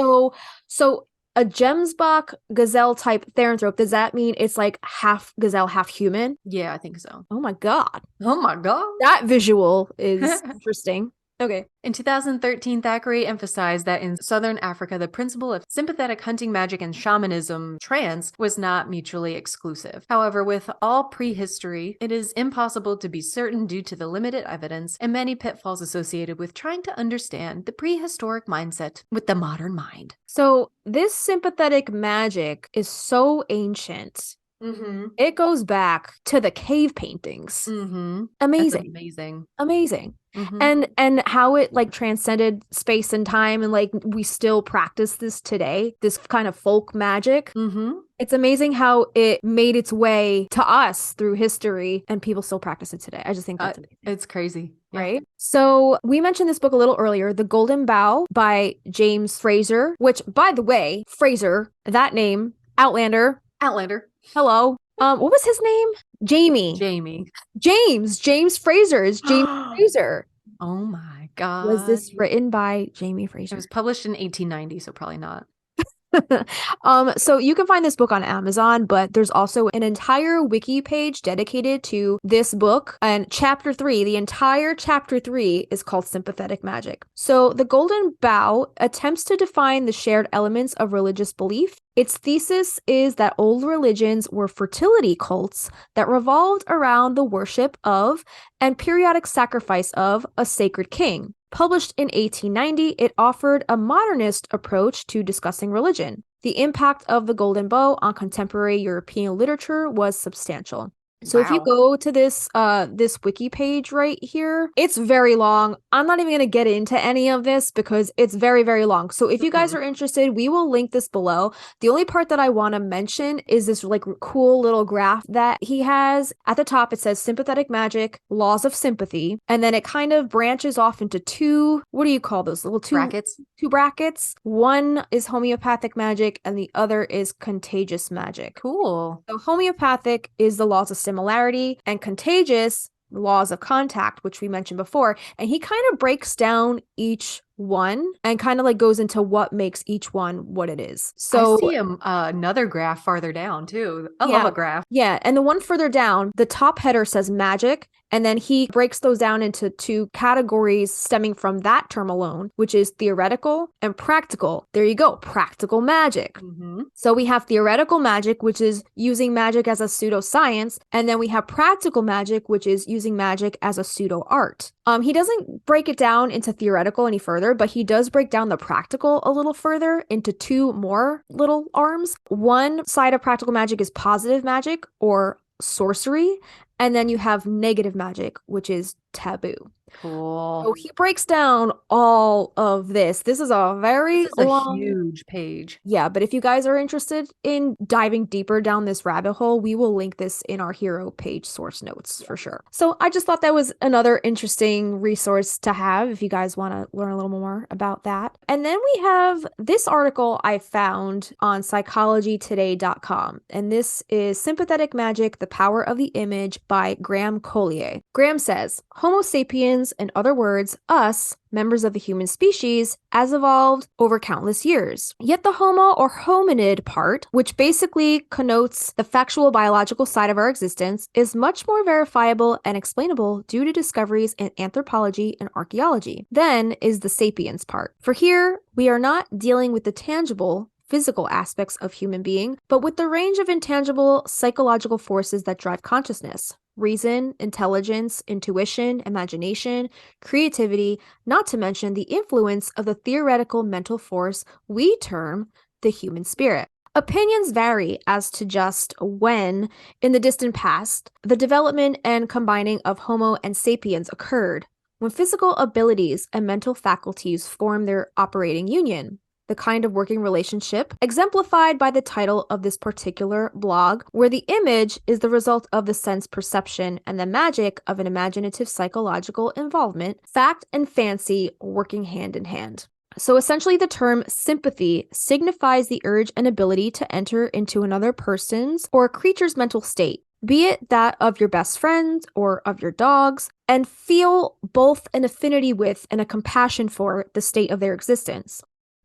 So a Gemsbach gazelle type Theranthrope, does that mean it's like half gazelle, half human? Yeah, I think so. Oh my God. Oh my God. That visual is interesting. Okay. In 2013, Thackeray emphasized that in southern Africa, the principle of sympathetic hunting magic and shamanism trance was not mutually exclusive. However, with all prehistory, it is impossible to be certain due to the limited evidence and many pitfalls associated with trying to understand the prehistoric mindset with the modern mind. So this sympathetic magic is so ancient. Mm-hmm. It goes back to the cave paintings. Mm-hmm. Amazing. Amazing. Amazing. Mm-hmm. And how it like transcended space and time, and like we still practice this today, this kind of folk magic. Mm-hmm. It's amazing how it made its way to us through history and people still practice it today. I just think that's amazing. It's crazy. Yeah. Right? So we mentioned this book a little earlier, The Golden Bough by James Fraser, which, by the way, Fraser, that name, Outlander. Hello. What was his name? James Fraser is James Fraser. Oh my God. Was this written by Jamie Fraser? It was published in 1890, so probably not. So you can find this book on Amazon, but there's also an entire wiki page dedicated to this book. And chapter 3, the entire chapter 3 is called Sympathetic Magic. So the Golden Bough attempts to define the shared elements of religious belief. Its thesis is that old religions were fertility cults that revolved around the worship of and periodic sacrifice of a sacred king. Published in 1890, it offered a modernist approach to discussing religion. The impact of the Golden Bough on contemporary European literature was substantial. So if you go to this wiki page right here, it's very long. I'm not even going to get into any of this because it's very, very long. So if you guys are interested, we will link this below. The only part that I want to mention is this like cool little graph that he has. At the top, it says sympathetic magic, laws of sympathy. And then it kind of branches off into two, what do you call those? Little Brackets. Two brackets. One is homeopathic magic and the other is contagious magic. Cool. So homeopathic is the laws of similarity, and contagious, laws of contact, which we mentioned before. And he kind of breaks down each one and kind of like goes into what makes each one what it is. So I see another graph farther down too. I love a graph. Yeah, and the one further down, the top header says magic, and then he breaks those down into two categories stemming from that term alone, which is theoretical and practical. There you go, practical magic. Mm-hmm. So we have theoretical magic, which is using magic as a pseudoscience, and then we have practical magic, which is using magic as a pseudo art. He doesn't break it down into theoretical any further, but he does break down the practical a little further into two more little arms. One side of practical magic is positive magic or sorcery, and then you have negative magic, which is taboo. Cool. So he breaks down all of this. This is a very long, huge page. Yeah, but if you guys are interested in diving deeper down this rabbit hole, we will link this in our hero page source notes for sure. So I just thought that was another interesting resource to have if you guys want to learn a little more about that. And then we have this article I found on psychologytoday.com, and this is Sympathetic Magic, The Power of the Image by Graham Collier. Graham says, Homo sapiens, in other words, us, members of the human species, has evolved over countless years. Yet the homo or hominid part, which basically connotes the factual biological side of our existence, is much more verifiable and explainable due to discoveries in anthropology and archaeology. Then is the sapiens part. For here, we are not dealing with the tangible, physical aspects of human being, but with the range of intangible psychological forces that drive consciousness. Reason, intelligence, intuition, imagination, creativity, not to mention the influence of the theoretical mental force we term the human spirit. Opinions vary as to just when, in the distant past, the development and combining of Homo and sapiens occurred, when physical abilities and mental faculties formed their operating union. The kind of working relationship exemplified by the title of this particular blog, where the image is the result of the sense perception and the magic of an imaginative psychological involvement, fact and fancy working hand in hand. So essentially the term sympathy signifies the urge and ability to enter into another person's or a creature's mental state, be it that of your best friend or of your dogs, and feel both an affinity with and a compassion for the state of their existence.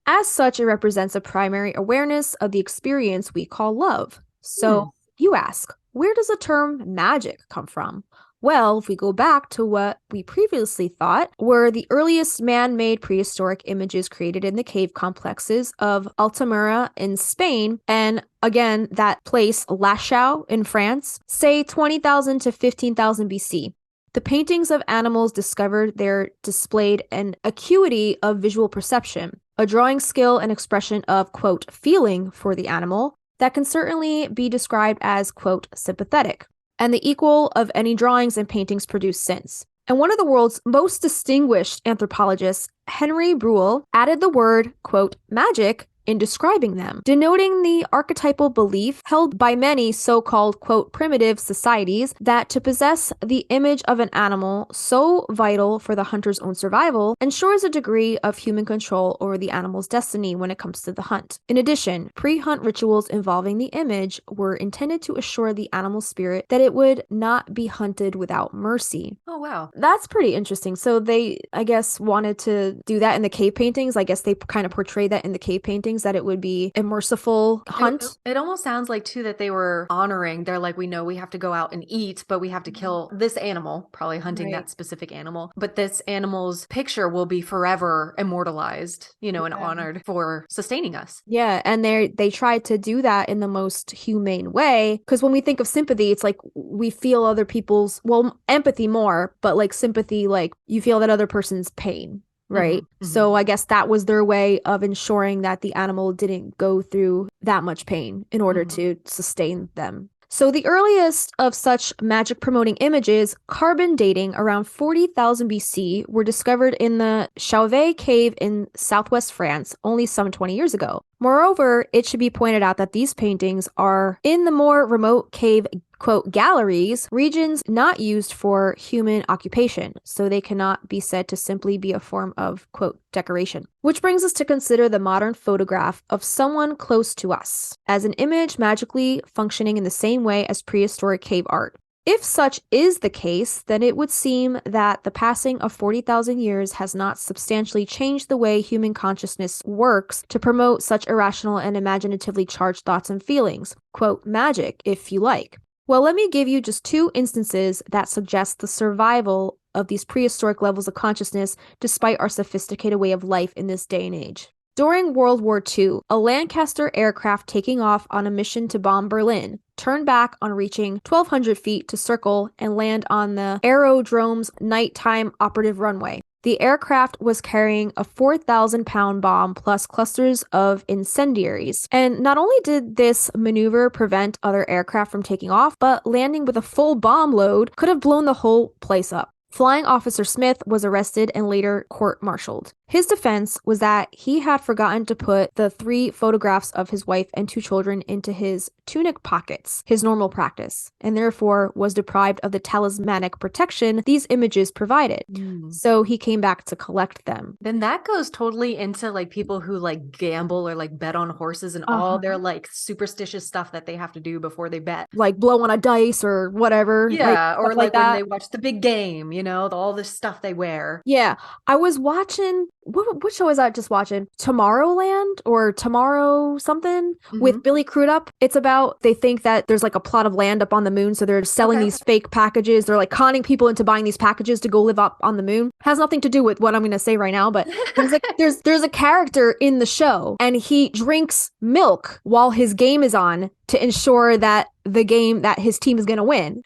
As such, it represents a primary awareness of the experience we call love. So you ask, where does the term magic come from? Well, if we go back to what we previously thought were the earliest man-made prehistoric images created in the cave complexes of Altamira in Spain, and again, that place, Lachaux in France, say 20,000 to 15,000 BC. The paintings of animals discovered there displayed an acuity of visual perception, a drawing skill and expression of, quote, feeling for the animal that can certainly be described as, quote, sympathetic, and the equal of any drawings and paintings produced since. And one of the world's most distinguished anthropologists, Henry Bruhl, added the word, quote, magic in describing them, denoting the archetypal belief held by many so-called, quote, primitive societies that to possess the image of an animal so vital for the hunter's own survival ensures a degree of human control over the animal's destiny when it comes to the hunt. In addition, pre-hunt rituals involving the image were intended to assure the animal's spirit that it would not be hunted without mercy. Oh, wow. That's pretty interesting. So they, I guess, wanted to do that in the cave paintings. I guess they kind of portrayed that in the cave paintings, that it would be a merciful hunt. It almost sounds like too that they were honoring, they're like, we know we have to go out and eat, but we have to kill this animal, probably hunting Right. that specific animal, but this animal's picture will be forever immortalized, and honored for sustaining us. Yeah, and they tried to do that in the most humane way, because when we think of sympathy, it's like we feel other people's, well, empathy more, but like sympathy, like you feel that other person's pain. Right. Mhm, mhm. So I guess that was their way of ensuring that the animal didn't go through that much pain in order to sustain them. So the earliest of such magic promoting images, carbon dating around 40,000 BC, were discovered in the Chauvet cave in southwest France only some 20 years ago. Moreover, it should be pointed out that these paintings are in the more remote cave, quote, galleries, regions not used for human occupation, so they cannot be said to simply be a form of, quote, decoration. Which brings us to consider the modern photograph of someone close to us as an image magically functioning in the same way as prehistoric cave art. If such is the case, then it would seem that the passing of 40,000 years has not substantially changed the way human consciousness works to promote such irrational and imaginatively charged thoughts and feelings. Quote, magic, if you like. Well, let me give you just two instances that suggest the survival of these prehistoric levels of consciousness despite our sophisticated way of life in this day and age. During World War II, a Lancaster aircraft taking off on a mission to bomb Berlin turned back on reaching 1,200 feet to circle and land on the aerodrome's nighttime operative runway. The aircraft was carrying a 4,000-pound bomb plus clusters of incendiaries. And not only did this maneuver prevent other aircraft from taking off, but landing with a full bomb load could have blown the whole place up. Flying Officer Smith was arrested and later court-martialed. His defense was that he had forgotten to put the 3 photographs of his wife and 2 children into his tunic pockets, his normal practice, and therefore was deprived of the talismanic protection these images provided. So he came back to collect them. Then that goes totally into like people who like gamble or like bet on horses and all their like superstitious stuff that they have to do before they bet. Like blow on a dice or whatever. Yeah, or stuff like when that. they watch the big game, all this stuff they wear. Yeah, I was watching, what show is I just watching? Tomorrowland or Tomorrow something with Billy Crudup. It's about, they think that there's like a plot of land up on the moon, so they're selling these fake packages. They're like conning people into buying these packages to go live up on the moon. Has nothing to do with what I'm going to say right now, but there's a character in the show and he drinks milk while his game is on to ensure that the game that his team is going to win.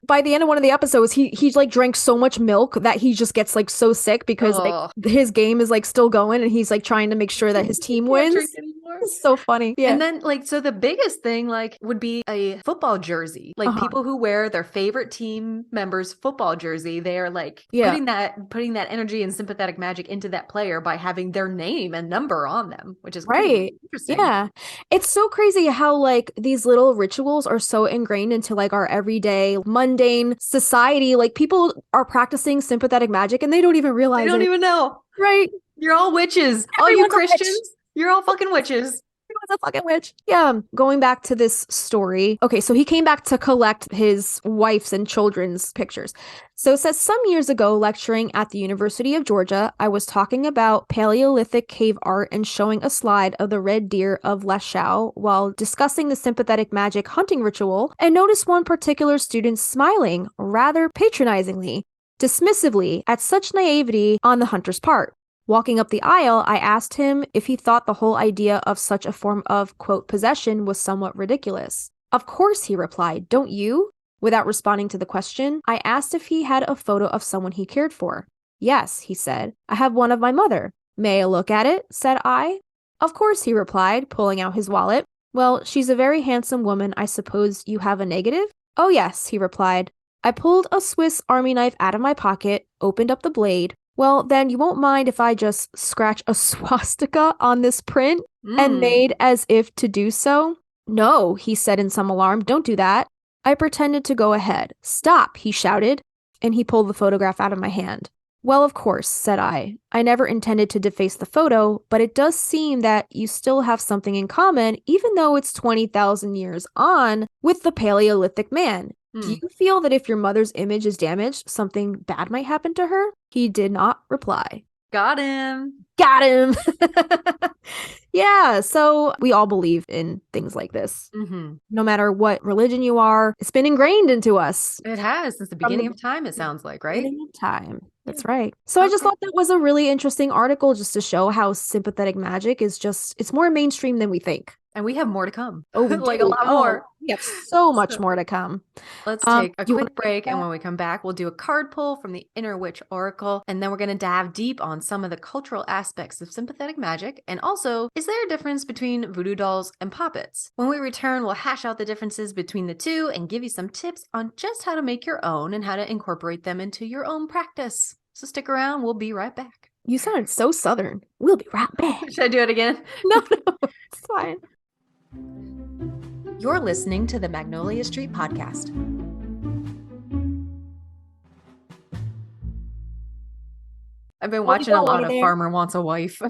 By the end of one of the episodes, he like drank so much milk that he just gets like so sick because like, his game is like still going and he's like trying to make sure that his team wins. It's so funny. Yeah. And then like, so the biggest thing like would be a football jersey, like people who wear their favorite team members' football jersey. They are like putting that energy and sympathetic magic into that player by having their name and number on them, which is right. Interesting. Yeah. It's so crazy how like these little rituals are so ingrained into like our everyday mundane society. Like people are practicing sympathetic magic and they don't even realize They don't it. even know. Right. You're all witches. All you Everyone's a witch. Christians. You're all fucking witches. was a fucking witch. Yeah. Going back to this story. Okay, so he came back to collect his wife's and children's pictures. So it says, some years ago, lecturing at the University of Georgia, I was talking about Paleolithic cave art and showing a slide of the red deer of Lashau while discussing the sympathetic magic hunting ritual, and noticed one particular student smiling rather patronizingly, dismissively at such naivety on the hunter's part. Walking up the aisle, I asked him if he thought the whole idea of such a form of, quote, possession was somewhat ridiculous. Of course, he replied, don't you? Without responding to the question, I asked if he had a photo of someone he cared for. Yes, he said, I have one of my mother. May I look at it? Said I. Of course, he replied, pulling out his wallet. Well, she's a very handsome woman. I suppose you have a negative? Oh, yes, he replied. I pulled a Swiss Army knife out of my pocket, opened up the blade. Well, then you won't mind if I just scratch a swastika on this print and made as if to do so? No, he said in some alarm. Don't do that. I pretended to go ahead. Stop, he shouted, and he pulled the photograph out of my hand. Well, of course, said I. I never intended to deface the photo, but it does seem that you still have something in common, even though it's 20,000 years on, with the Paleolithic man. Do you feel that if your mother's image is damaged, something bad might happen to her? He did not reply. Got him. Got him. Yeah, so we all believe in things like this. No matter what religion you are, it's been ingrained into us. It has since the beginning of time, it sounds like, right? Beginning of time. That's right. So I just thought that was a really interesting article just to show how sympathetic magic is just, it's more mainstream than we think. And we have more to come. Oh, we like do. a lot more. We have so much more to come. Let's take a you quick wanna break, and when we come back, we'll do a card pull from the Inner Witch Oracle, and then we're going to dive deep on some of the cultural aspects of sympathetic magic, and also, is there a difference between voodoo dolls and poppets? When we return, we'll hash out the differences between the two and give you some tips on just how to make your own and how to incorporate them into your own practice. So stick around, we'll be right back. You sounded so southern. We'll be right back. Should I do it again? No, it's fine. You're listening to the Magnolia Street Podcast. I've been watching a lot of Farmer Wants a Wife.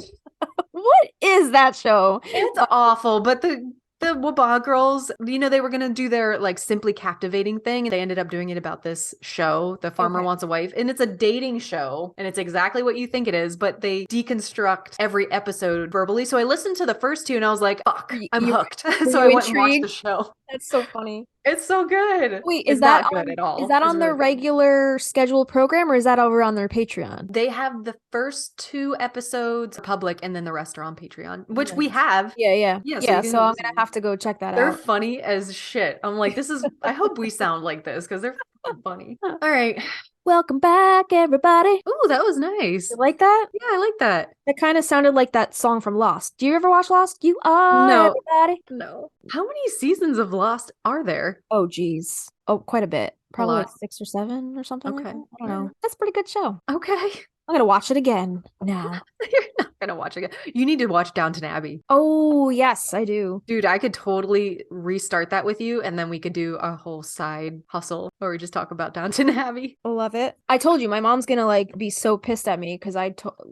What is that show? It's awful, but the Wabah girls, you know, they were going to do their like Simply Captivating thing, and they ended up doing it about this show, The Farmer Wants a Wife, and it's a dating show, and it's exactly what you think it is, but they deconstruct every episode verbally. So I listened to the first two, and I was like, fuck, I'm hooked. So I went and watched the show. That's so funny. It's so good. Wait, it's is that not good at all. Is that It's on their really good. regular scheduled program, or is that over on their Patreon? They have the first 2 episodes public, and then the rest are on Patreon, which we have. Yeah. Yeah, So I'm gonna have to go check that They're out. funny as shit. I'm like, this is, I hope we sound like this because they're fucking funny. All right. Welcome back, everybody. Ooh, that was nice. You like that? Yeah, I like that. It kind of sounded like that song from Lost. Do you ever watch Lost? You are No. everybody. No. How many seasons of Lost are there? Oh, geez. Oh, quite a bit. Probably like lot. 6 or 7 or something. Like Okay. that. I don't know. That's a pretty good show. Okay. I'm gonna watch it again now. You're not going to watch it again. You need to watch Downton Abbey. Oh, yes, I do. Dude, I could totally restart that with you, and then we could do a whole side hustle where we just talk about Downton Abbey. I love it. I told you my mom's gonna like be so pissed at me because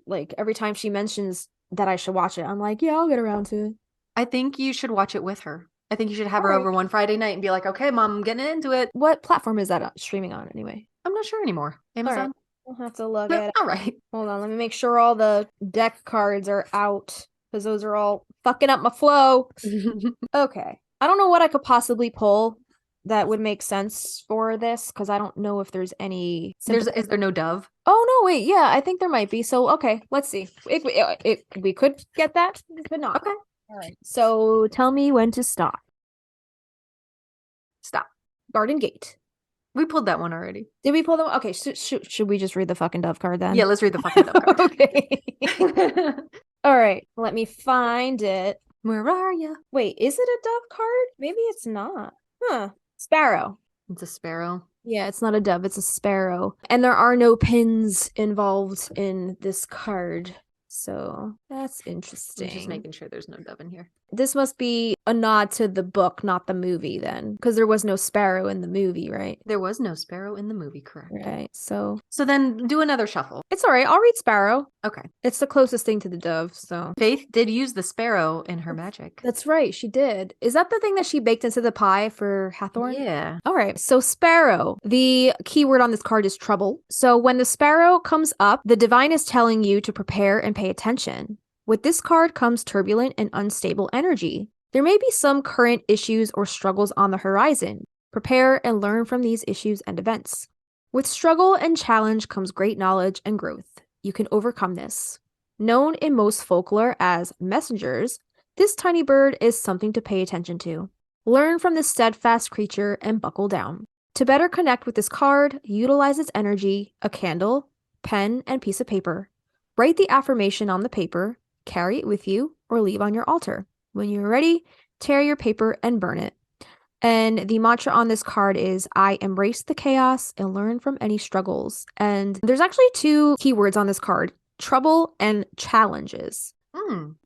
like every time she mentions that I should watch it, I'm like, yeah, I'll get around to it. I think you should watch it with her. I think you should have her Alright. over one Friday night and be like, okay, mom, I'm getting into it. What platform is that streaming on anyway? I'm not sure anymore. Amazon? I'll have to look But, at it. all right. Hold on, let me make sure all the deck cards are out because those are all fucking up my flow. Okay. I don't know what I could possibly pull that would make sense for this because I don't know if there's any. Is there no dove? Oh, no, wait. Yeah, I think there might be. So, okay, let's see. We could get that, but not. Okay. All right. So tell me when to stop. Stop. Garden Gate. We pulled that one already. Did we pull them? Okay, should we just read the fucking dove card then? Yeah, let's read the fucking dove card. Okay. All right, let me find it. Where are you? Wait, is it a dove card? Maybe it's not. Huh. Sparrow. It's a sparrow. Yeah, it's not a dove, it's a sparrow. And there are no pins involved in this card. So that's interesting. I'm just making sure there's no dove in here. This must be a nod to the book, not the movie then, because there was no sparrow in the movie, right? There was no sparrow in the movie, correct? Right. So So then do another shuffle. it's all right. I'll read sparrow. Okay. It's the closest thing to the dove, so. Faith did use the sparrow in her magic. That's right, she did. Is that the thing that she baked into the pie for Hathorn? Yeah. All right. So sparrow, the keyword on this card is trouble. So when the sparrow comes up, the divine is telling you to prepare and pay attention. With this card comes turbulent and unstable energy. There may be some current issues or struggles on the horizon. Prepare and learn from these issues and events. With struggle and challenge comes great knowledge and growth. You can overcome this. Known in most folklore as messengers, this tiny bird is something to pay attention to. Learn from this steadfast creature and buckle down. To better connect with this card, utilize its energy, a candle, pen, and piece of paper. Write the affirmation on the paper, carry it with you, or leave on your altar. When you're ready, tear your paper and burn it. And the mantra on this card is, I embrace the chaos and learn from any struggles. And there's actually 2 keywords on this card, trouble and challenges.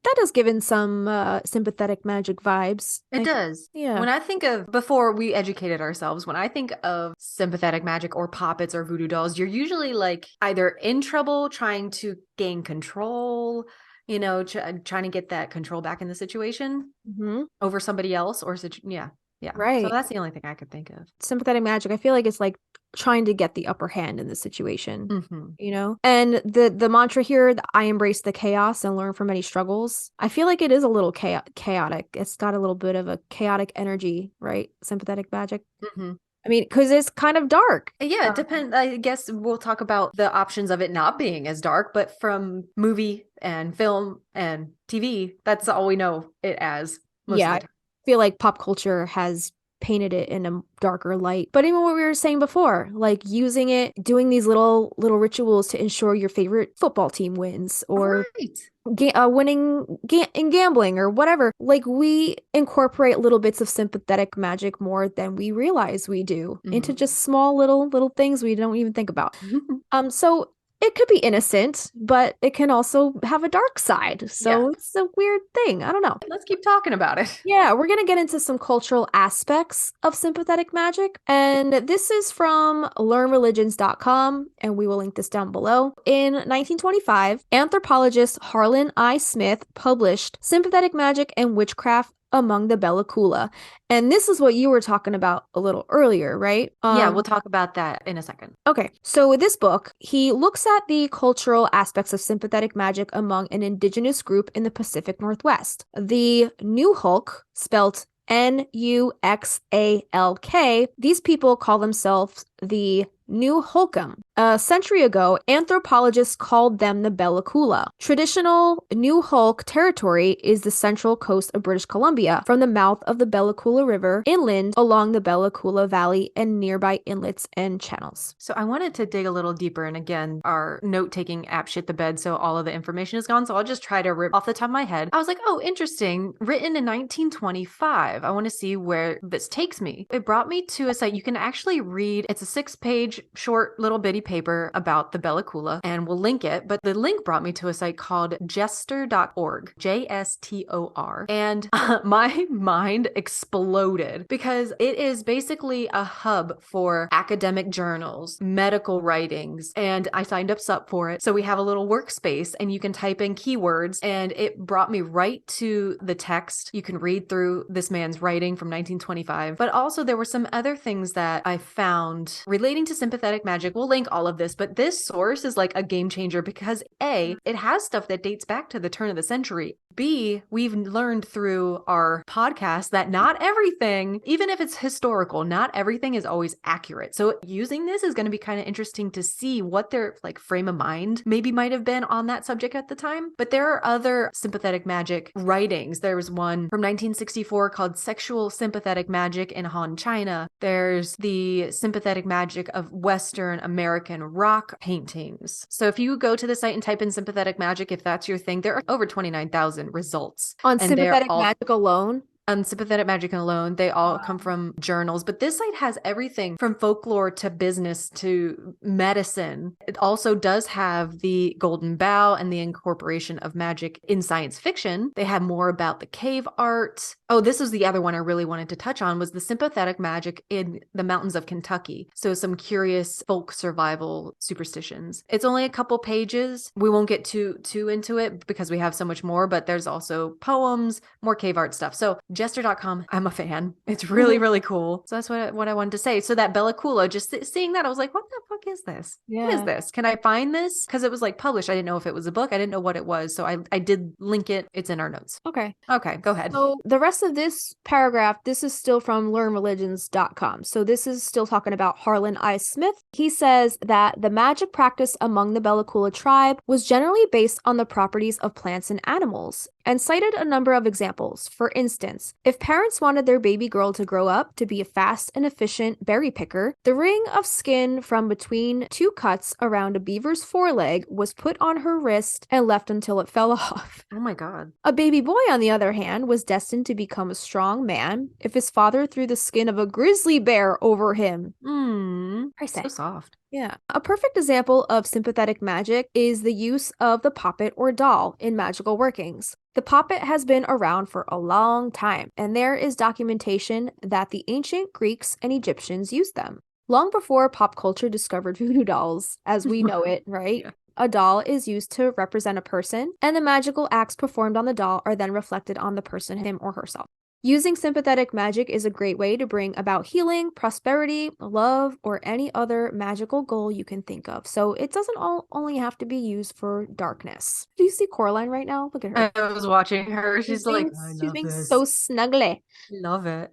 That has given some sympathetic magic vibes. It does. Yeah. When I think of, before we educated ourselves, when I think of sympathetic magic or poppets or voodoo dolls, you're usually like either in trouble, trying to gain control, trying to get that control back in the situation over somebody else or yeah. Right. So that's the only thing I could think of. Sympathetic magic, I feel like it's like trying to get the upper hand in the situation, And the mantra here, I embrace the chaos and learn from any struggles. I feel like it is a little chaotic. It's got a little bit of a chaotic energy, right? Sympathetic magic. I mean, because it's kind of dark. Yeah, it depends. I guess we'll talk about the options of it not being as dark, but from movie and film and TV, that's all we know it as. Yeah, I feel like pop culture has painted it in a darker light. But even what we were saying before, like using it, doing these little rituals to ensure your favorite football team wins, or winning in gambling or whatever. Like, we incorporate little bits of sympathetic magic more than we realize we do into just small little things we don't even think about. So it could be innocent, but it can also have a dark side. So it's a weird thing. I don't know. Let's keep talking about it. Yeah, we're going to get into some cultural aspects of sympathetic magic. And this is from learnreligions.com, and we will link this down below. In 1925, anthropologist Harlan I. Smith published Sympathetic Magic and Witchcraft Among the Bellacula. And this is what you were talking about a little earlier, right? Yeah, we'll talk about that in a second. Okay, so with this book, he looks at the cultural aspects of sympathetic magic among an indigenous group in the Pacific Northwest. The Nuxalk, spelt Nuxalk, these people call themselves the Nuxalkum. A century ago, anthropologists called them the Bellacula. Traditional Nuxalk territory is the central coast of British Columbia, from the mouth of the Bellacula River inland along the Bellacula Valley and nearby inlets and channels. So I wanted to dig a little deeper, and again, our note-taking app shit the bed, so all of the information is gone, so I'll just try to rip off the top of my head. I was like, oh, interesting. Written in 1925. I want to see where this takes me. It brought me to a site you can actually read. It's a 6-page short little bitty paper about the Bellacula, and we'll link it, but the link brought me to a site called gestor.org, JSTOR, and my mind exploded because it is basically a hub for academic journals, medical writings, and I signed up for it. So we have a little workspace and you can type in keywords, and it brought me right to the text. You can read through this man's writing from 1925, but also there were some other things that I found relating to sympathetic magic. We'll link all of this, but this source is like a game changer because A, it has stuff that dates back to the turn of the century. B, we've learned through our podcast that not everything, even if it's historical, not everything is always accurate. So using this is going to be kind of interesting to see what their like frame of mind maybe might have been on that subject at the time. But there are other sympathetic magic writings. There was one from 1964 called Sexual Sympathetic Magic in Han China. There's the sympathetic magic of Western American rock paintings. So if you go to the site and type in sympathetic magic, if that's your thing, there are over 29,000 results. On sympathetic magic alone? On Sympathetic Magic alone, they all come from journals, but this site has everything from folklore to business to medicine. It also does have the Golden Bough and the incorporation of magic in science fiction. They have more about the cave art. Oh, this is the other one I really wanted to touch on, was the sympathetic magic in the mountains of Kentucky. So some curious folk survival superstitions. It's only a couple pages. We won't get too into it because we have so much more, but there's also poems, more cave art stuff. So Jester.com, I'm a fan. It's really, really cool. So that's what I wanted to say. So that Bella Coola, just seeing that, I was like, what the fuck is this? What is this? Can I find this? Because it was like published. I didn't know if it was a book. I didn't know what it was. So I did link it. It's in our notes. Okay. Okay, go ahead. So the rest of this paragraph, this is still from learnreligions.com. So this is still talking about Harlan I. Smith. He says that the magic practice among the Bella Coola tribe was generally based on the properties of plants and animals, and cited a number of examples. For instance, if parents wanted their baby girl to grow up to be a fast and efficient berry picker, the ring of skin from between two cuts around a beaver's foreleg was put on her wrist and left until it fell off. Oh my God. A baby boy, on the other hand, was destined to become a strong man if his father threw the skin of a grizzly bear over him. So soft. Yeah. A perfect example of sympathetic magic is the use of the poppet or doll in magical workings. The poppet has been around for a long time, and there is documentation that the ancient Greeks and Egyptians used them. Long before pop culture discovered voodoo dolls, as we know it, right? Yeah. A doll is used to represent a person, and the magical acts performed on the doll are then reflected on the person, him or herself. Using sympathetic magic is a great way to bring about healing, prosperity, love, or any other magical goal you can think of. So it doesn't only have to be used for darkness. Do you see Coraline right now? Look at her. I was watching her. She's like, she's being so snuggly. Love it.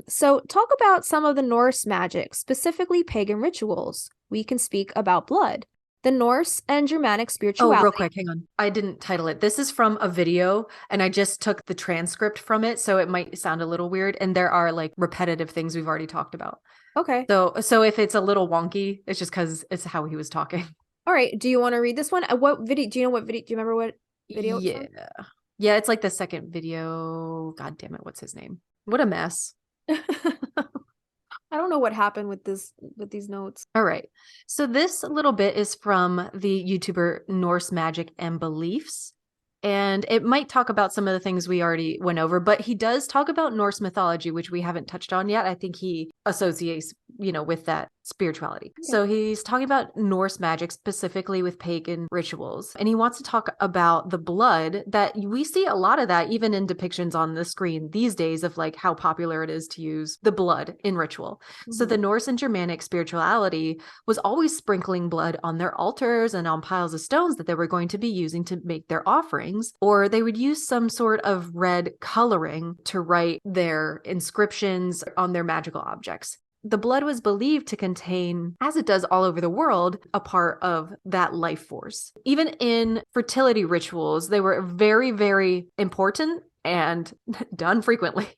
So talk about some of the Norse magic, specifically pagan rituals. We can speak about blood. The Norse and Germanic spirituality. Oh, real quick, hang on. I didn't title it. This is from a video, and I just took the transcript from it, so it might sound a little weird. And there are like repetitive things we've already talked about. Okay. So if it's a little wonky, it's just because it's how he was talking. All right. Do you want to read this one? What video? Do you know what video? Do you remember what video? Yeah. Yeah, it's like the second video. God damn it, what's his name? What a mess. I don't know what happened with these notes. All right. So this little bit is from the YouTuber Norse Magic and Beliefs. And it might talk about some of the things we already went over, but he does talk about Norse mythology, which we haven't touched on yet. I think he associates, with that spirituality. Okay. So he's talking about Norse magic, specifically with pagan rituals. And he wants to talk about the blood that we see a lot of that even in depictions on the screen these days of like how popular it is to use the blood in ritual. Mm-hmm. So the Norse and Germanic spirituality was always sprinkling blood on their altars and on piles of stones that they were going to be using to make their offerings, or they would use some sort of red coloring to write their inscriptions on their magical objects. The blood was believed to contain, as it does all over the world, a part of that life force. Even in fertility rituals, they were very, very important and done frequently.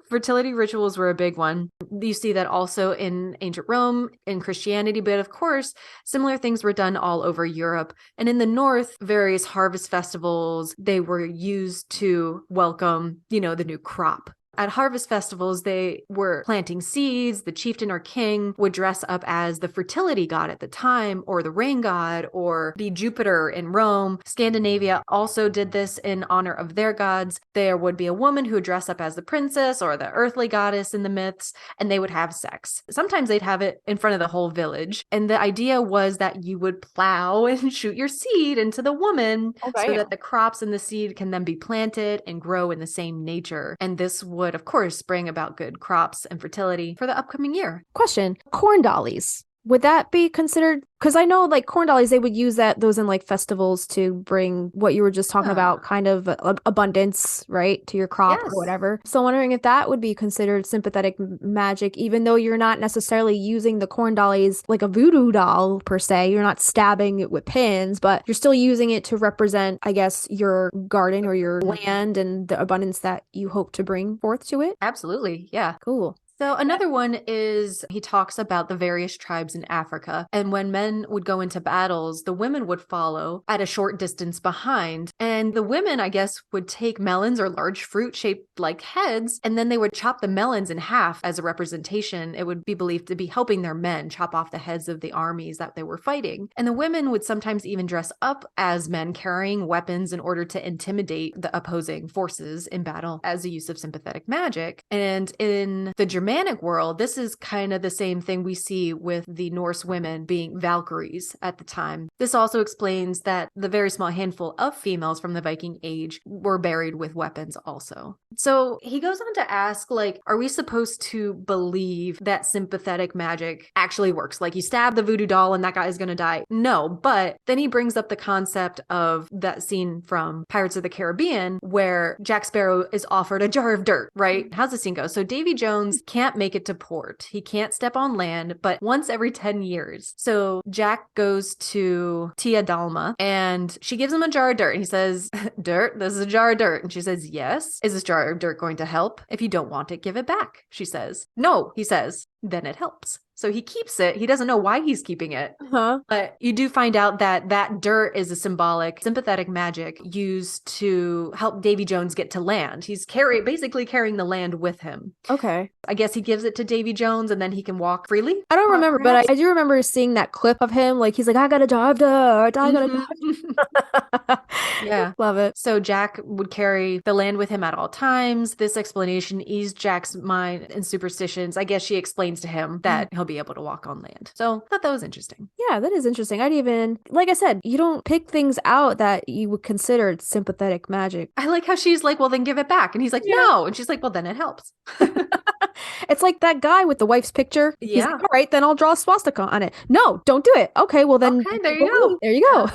Fertility rituals were a big one. You see that also in ancient Rome, in Christianity, but of course, similar things were done all over Europe. And in the North, various harvest festivals, they were used to welcome, the new crop. At harvest festivals, they were planting seeds. The chieftain or king would dress up as the fertility god at the time, or the rain god, or be Jupiter in Rome. Scandinavia also did this in honor of their gods. There would be a woman who would dress up as the princess or the earthly goddess in the myths, and they would have sex. Sometimes they'd have it in front of the whole village. And the idea was that you would plow and shoot your seed into the woman so that the crops and the seed can then be planted and grow in the same nature. And this would, of course, bring about good crops and fertility for the upcoming year. Question: corn dollies. Would that be considered? Because I know like corn dollies, they would use those in like festivals to bring what you were just talking about, kind of abundance, right, to your crop or whatever. So wondering if that would be considered sympathetic magic, even though you're not necessarily using the corn dollies like a voodoo doll per se. You're not stabbing it with pins, but you're still using it to represent, I guess, your garden or your land and the abundance that you hope to bring forth to it. Absolutely. Yeah. Cool. So another one is he talks about the various tribes in Africa. And when men would go into battles, the women would follow at a short distance behind. And the women, I guess, would take melons or large fruit shaped like heads, and then they would chop the melons in half as a representation. It would be believed to be helping their men chop off the heads of the armies that they were fighting. And the women would sometimes even dress up as men carrying weapons in order to intimidate the opposing forces in battle as a use of sympathetic magic. And in the Germanic world, this is kind of the same thing we see with the Norse women being Valkyries at the time. This also explains that the very small handful of females from the Viking age were buried with weapons also. So he goes on to ask, like, are we supposed to believe that sympathetic magic actually works? Like, you stab the voodoo doll and that guy is going to die? No, but then he brings up the concept of that scene from Pirates of the Caribbean where Jack Sparrow is offered a jar of dirt, right? How's the scene go? So Davy Jones can't make it to port. He can't step on land, but once every 10 years. So Jack goes to Tia Dalma and she gives him a jar of dirt. And he says, dirt? This is a jar of dirt. And she says, yes. Is this jar of dirt going to help? If you don't want it, give it back, she says. No, he says, then it helps. So he keeps it. He doesn't know why he's keeping it. But you do find out that that dirt is a sympathetic magic used to help Davy Jones get to land. He's basically carrying the land with him. Okay. I guess he gives it to Davy Jones and then he can walk freely. I don't remember, but I do remember seeing that clip of him. Like, he's like, I got a jar of dirt. I got a jar of dirt. Yeah. Love it. So Jack would carry the land with him at all times. This explanation eased Jack's mind and superstitions. I guess she explains to him that he'll be able to walk on land. So I thought that was interesting. Yeah, that is interesting. I'd even, like I said, you don't pick things out that you would consider sympathetic magic. I like how she's like, well, then give it back. And he's like, no. And she's like, well, then it helps. It's like that guy with the wife's picture. He's Yeah. like, all right, then I'll draw a swastika on it. No, don't do it. Okay, well then. Okay, there you go. There you go.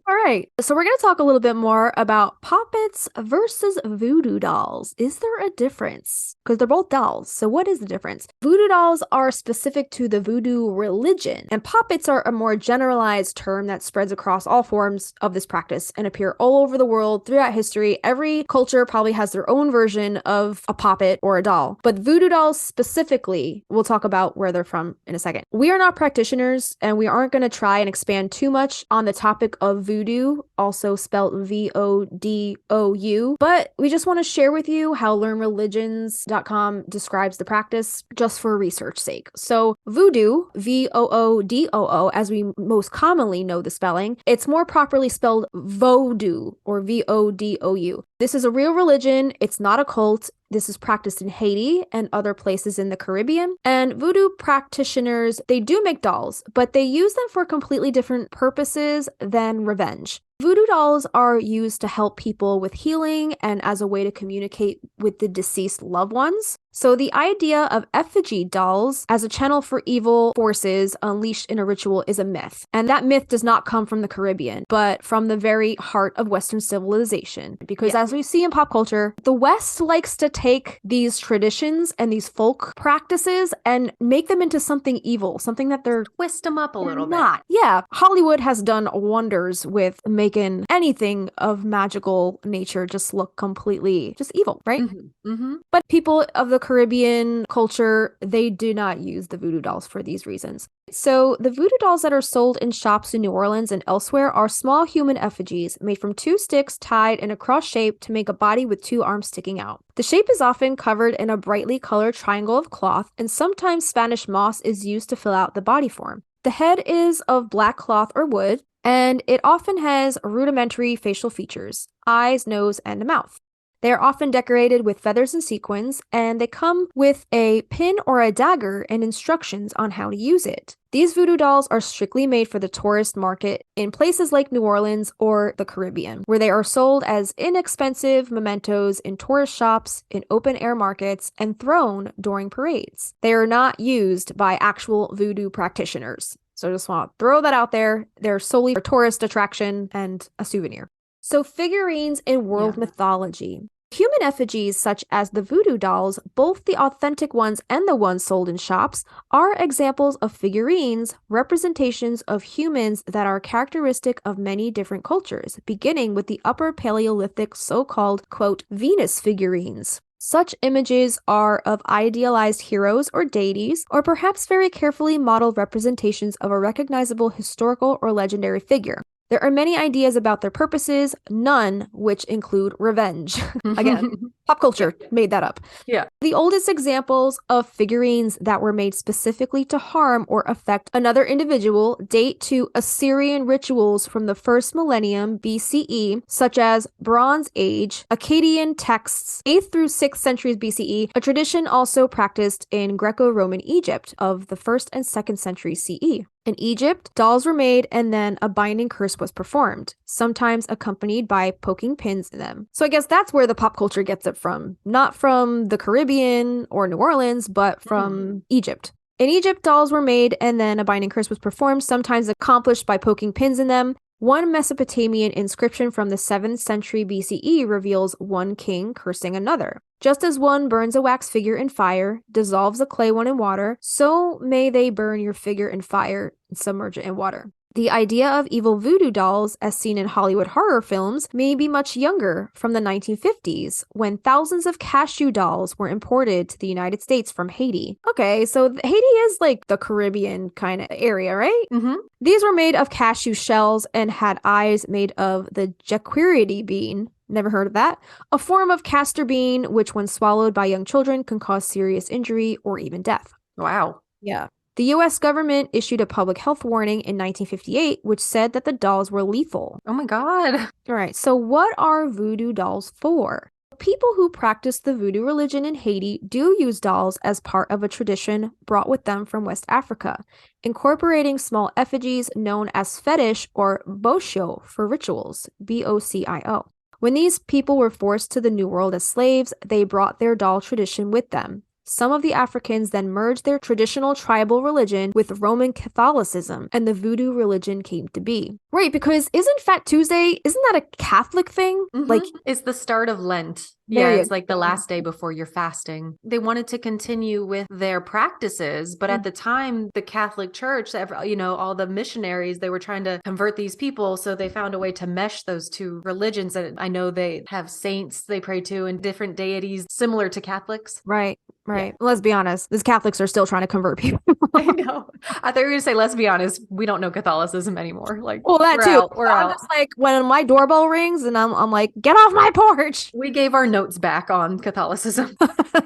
All right. So we're going to talk a little bit more about poppets versus voodoo dolls. Is there a difference? Because they're both dolls. So what is the difference? Voodoo dolls are specific to the voodoo religion, and poppets are a more generalized term that spreads across all forms of this practice and appear all over the world throughout history. Every culture probably has their own version of a poppet or a doll, but voodoo dolls specifically, we'll talk about where they're from in a second. We are not practitioners, and we aren't going to try and expand too much on the topic of voodoo, also spelled VODOU, but we just want to share with you how learnreligions.com describes the practice just for research sake. So voodoo, VOODOO, as we most commonly know the spelling, it's more properly spelled Vodou or VODOU. This is a real religion. It's not a cult. This is practiced in Haiti and other places in the Caribbean. And voodoo practitioners, they do make dolls, but they use them for completely different purposes than revenge. Voodoo dolls are used to help people with healing and as a way to communicate with the deceased loved ones. So the idea of effigy dolls as a channel for evil forces unleashed in a ritual is a myth. And that myth does not come from the Caribbean, but from the very heart of Western civilization. Because as we see in pop culture, the West likes to take these traditions and these folk practices and make them into something evil, something that they're Twist them up a little not. Yeah, Hollywood has done wonders with making anything of magical nature just look completely just evil, right? But people of the Caribbean culture, they do not use the voodoo dolls for these reasons. So the voodoo dolls that are sold in shops in New Orleans and elsewhere are small human effigies made from 2 sticks tied in a cross shape to make a body with 2 arms sticking out. The shape is often covered in a brightly colored triangle of cloth, and sometimes Spanish moss is used to fill out the body form. The head is of black cloth or wood, and it often has rudimentary facial features: eyes, nose, and a mouth. They are often decorated with feathers and sequins, and they come with a pin or a dagger and instructions on how to use it. These voodoo dolls are strictly made for the tourist market in places like New Orleans or the Caribbean, where they are sold as inexpensive mementos in tourist shops, in open-air markets, and thrown during parades. They are not used by actual voodoo practitioners. So I just want to throw that out there. They're solely for tourist attraction and a souvenir. So figurines in world mythology. Human effigies such as the voodoo dolls, both the authentic ones and the ones sold in shops, are examples of figurines, representations of humans that are characteristic of many different cultures, beginning with the Upper Paleolithic so-called, quote, Venus figurines. Such images are of idealized heroes or deities, or perhaps very carefully modeled representations of a recognizable historical or legendary figure. There are many ideas about their purposes, none which include revenge. Again, pop culture made that up. Yeah. The oldest examples of figurines that were made specifically to harm or affect another individual date to Assyrian rituals from the first millennium BCE, such as Bronze Age, Akkadian texts, 8th through 6th centuries BCE, a tradition also practiced in Greco-Roman Egypt of the 1st and 2nd century CE. In Egypt, dolls were made and then a binding curse was performed, sometimes accompanied by poking pins in them. So I guess that's where the pop culture gets it from. Not from the Caribbean or New Orleans, but from Egypt. In Egypt, dolls were made and then a binding curse was performed, sometimes accomplished by poking pins in them. One Mesopotamian inscription from the 7th century BCE reveals one king cursing another. Just as one burns a wax figure in fire, dissolves a clay one in water, so may they burn your figure in fire and submerge it in water. The idea of evil voodoo dolls, as seen in Hollywood horror films, may be much younger, from the 1950s, when thousands of cashew dolls were imported to the United States from Haiti. Okay, so Haiti is like the Caribbean kind of area, right? Mm-hmm. These were made of cashew shells and had eyes made of the jaquiridy bean. Never heard of that. A form of castor bean, which when swallowed by young children can cause serious injury or even death. Wow. Yeah. The US government issued a public health warning in 1958, which said that the dolls were lethal. Oh my God. All right, so what are voodoo dolls for? People who practice the voodoo religion in Haiti do use dolls as part of a tradition brought with them from West Africa, incorporating small effigies known as fetish or bocio for rituals, B-O-C-I-O. When these people were forced to the New World as slaves, they brought their doll tradition with them. Some of the Africans then merged their traditional tribal religion with Roman Catholicism, and the voodoo religion came to be. Right, because isn't Fat Tuesday, isn't that a Catholic thing? Like, it's the start of Lent. There Yeah, you it's like the last day before you're fasting. They wanted to continue with their practices, but at the time, the Catholic Church, all the missionaries, they were trying to convert these people. So they found a way to mesh those two religions. And I know they have saints they pray to and different deities similar to Catholics. Right. Let's be honest, these Catholics are still trying to convert people. I know. I thought you were going to say, let's be honest, we don't know Catholicism anymore. Like, Well, that we're too. out. We're I'm out. just like, when my doorbell rings and I'm like, get off my porch. We gave our notes back on Catholicism.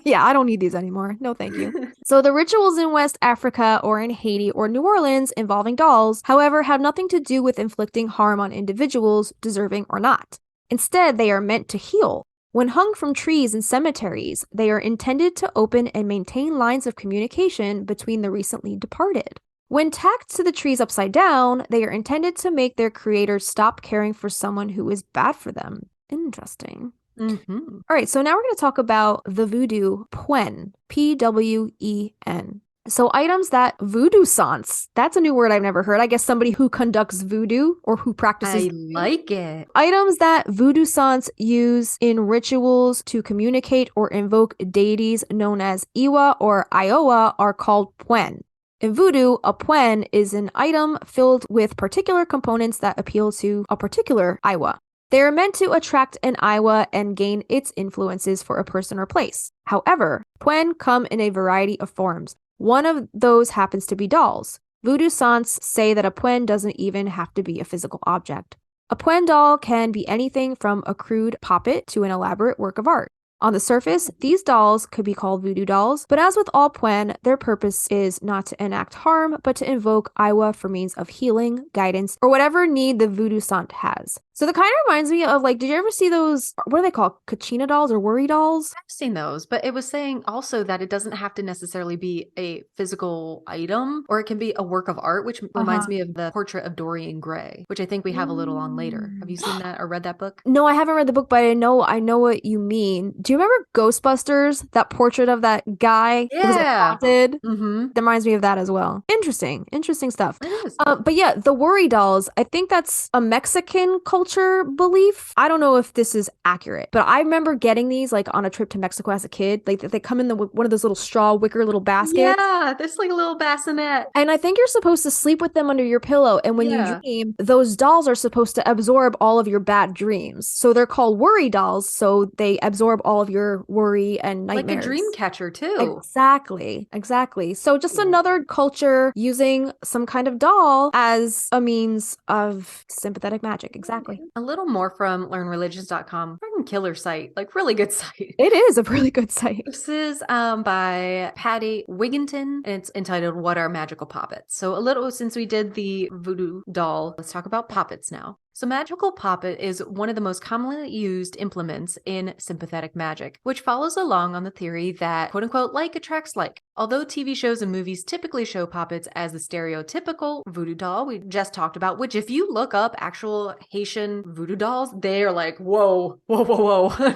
Yeah, I don't need these anymore. No, thank you. So the rituals in West Africa or in Haiti or New Orleans involving dolls, however, have nothing to do with inflicting harm on individuals, deserving or not. Instead, they are meant to heal. When hung from trees and cemeteries, they are intended to open and maintain lines of communication between the recently departed. When tacked to the trees upside down, they are intended to make their creators stop caring for someone who is bad for them. Interesting. Mm-hmm. All right, so now we're going to talk about the voodoo pwen, P-W-E-N. So items that voodoo sants, that's a new word I've never heard. I guess somebody who conducts voodoo or who practices. I like it. Items that voodoo sants use in rituals to communicate or invoke deities known as Iwa or Iowa are called pwen. In voodoo, a pwen is an item filled with particular components that appeal to a particular Iwa. They are meant to attract an Iwa and gain its influences for a person or place. However, pwen come in a variety of forms. One of those happens to be dolls. Voodoo sants say that a pwen doesn't even have to be a physical object. A pwen doll can be anything from a crude poppet to an elaborate work of art. On the surface, these dolls could be called voodoo dolls, but as with all pwen, their purpose is not to enact harm, but to invoke Iwa for means of healing, guidance, or whatever need the voodoo sant has. So that kind of reminds me of, like, did you ever see those, what are they called, kachina dolls or worry dolls? I've seen those, but it was saying also that it doesn't have to necessarily be a physical item, or it can be a work of art, which reminds me of the portrait of Dorian Gray, which I think we have a little on later. Have you seen that or read that book? No, I haven't read the book, but I know what you mean. Do you remember Ghostbusters, that portrait of that guy? It was, like, haunted? Mm-hmm. That reminds me of that as well. Interesting stuff. It is. But yeah, the worry dolls, I think that's a Mexican culture culture belief. I don't know if this is accurate, but I remember getting these like on a trip to Mexico as a kid. Like they come in one of those little straw wicker little baskets. Yeah, there's like a little bassinet. And I think you're supposed to sleep with them under your pillow. And when you dream, those dolls are supposed to absorb all of your bad dreams. So they're called worry dolls. So they absorb all of your worry and nightmares. Like a dream catcher too. Exactly. So just another culture using some kind of doll as a means of sympathetic magic. Exactly. A little more from learnreligions.com. Freaking killer site. Like really good site. It is a really good site. This is by Patty Wigginton, and it's entitled What Are Magical Poppets? So a little since we did the voodoo doll, let's talk about poppets now. So magical poppet is one of the most commonly used implements in sympathetic magic, which follows along on the theory that quote unquote like attracts like. Although TV shows and movies typically show poppets as the stereotypical voodoo doll we just talked about, which if you look up actual Haitian voodoo dolls, they are like, whoa,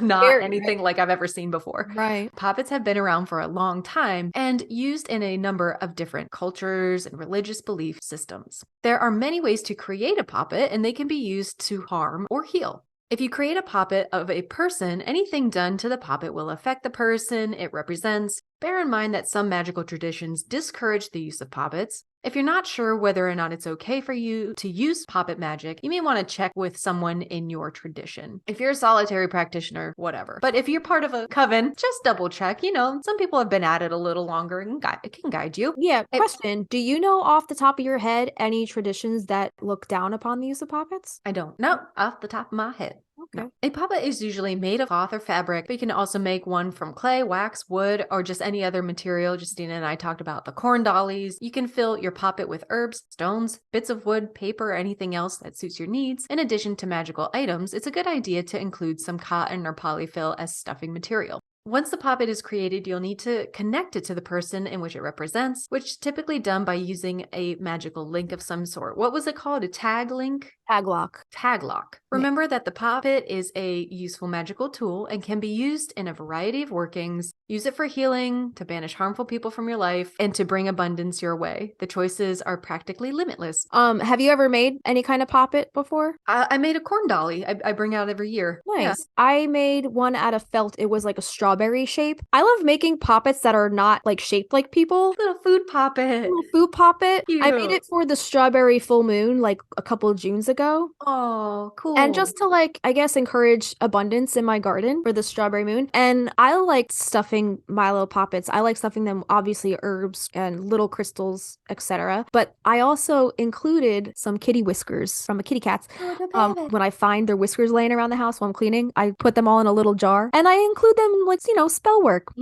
not anything like I've ever seen before. Right. Poppets have been around for a long time and used in a number of different cultures and religious belief systems. There are many ways to create a poppet, and they can be used to harm or heal. If you create a poppet of a person, anything done to the poppet will affect the person it represents. Bear in mind that some magical traditions discourage the use of poppets. If you're not sure whether or not it's okay for you to use poppet magic, you may want to check with someone in your tradition. If you're a solitary practitioner, whatever. But if you're part of a coven, just double check. You know, some people have been at it a little longer and it can guide you. Yeah, question. Do you know off the top of your head any traditions that look down upon the use of poppets? I don't know off the top of my head. Okay. No. A puppet is usually made of cloth or fabric, but you can also make one from clay, wax, wood, or just any other material. Justina and I talked about the corn dollies. You can fill your puppet with herbs, stones, bits of wood, paper, or anything else that suits your needs. In addition to magical items, it's a good idea to include some cotton or polyfill as stuffing material. Once the puppet is created, you'll need to connect it to the person in which it represents, which is typically done by using a magical link of some sort. What was it called? A tag link? Taglock. Taglock. Remember that the puppet is a useful magical tool and can be used in a variety of workings. Use it for healing, to banish harmful people from your life, and to bring abundance your way. The choices are practically limitless. Have you ever made any kind of poppet before? I made a corn dolly. I bring out every year. Nice. Yeah. I made one out of felt. It was like a strawberry shape. I love making poppets that are not like shaped like people. Little food poppet. Little food poppet. Cute. I made it for the strawberry full moon like a couple of Junes ago. Oh, cool. And just to like, I guess, encourage abundance in my garden for the strawberry moon. And I liked stuffing my little poppets. I like stuffing them, obviously, herbs and little crystals, etc. But I also included some kitty whiskers from a kitty cat's. When I find their whiskers laying around the house while I'm cleaning, I put them all in a little jar and I include them like, you know, spell work.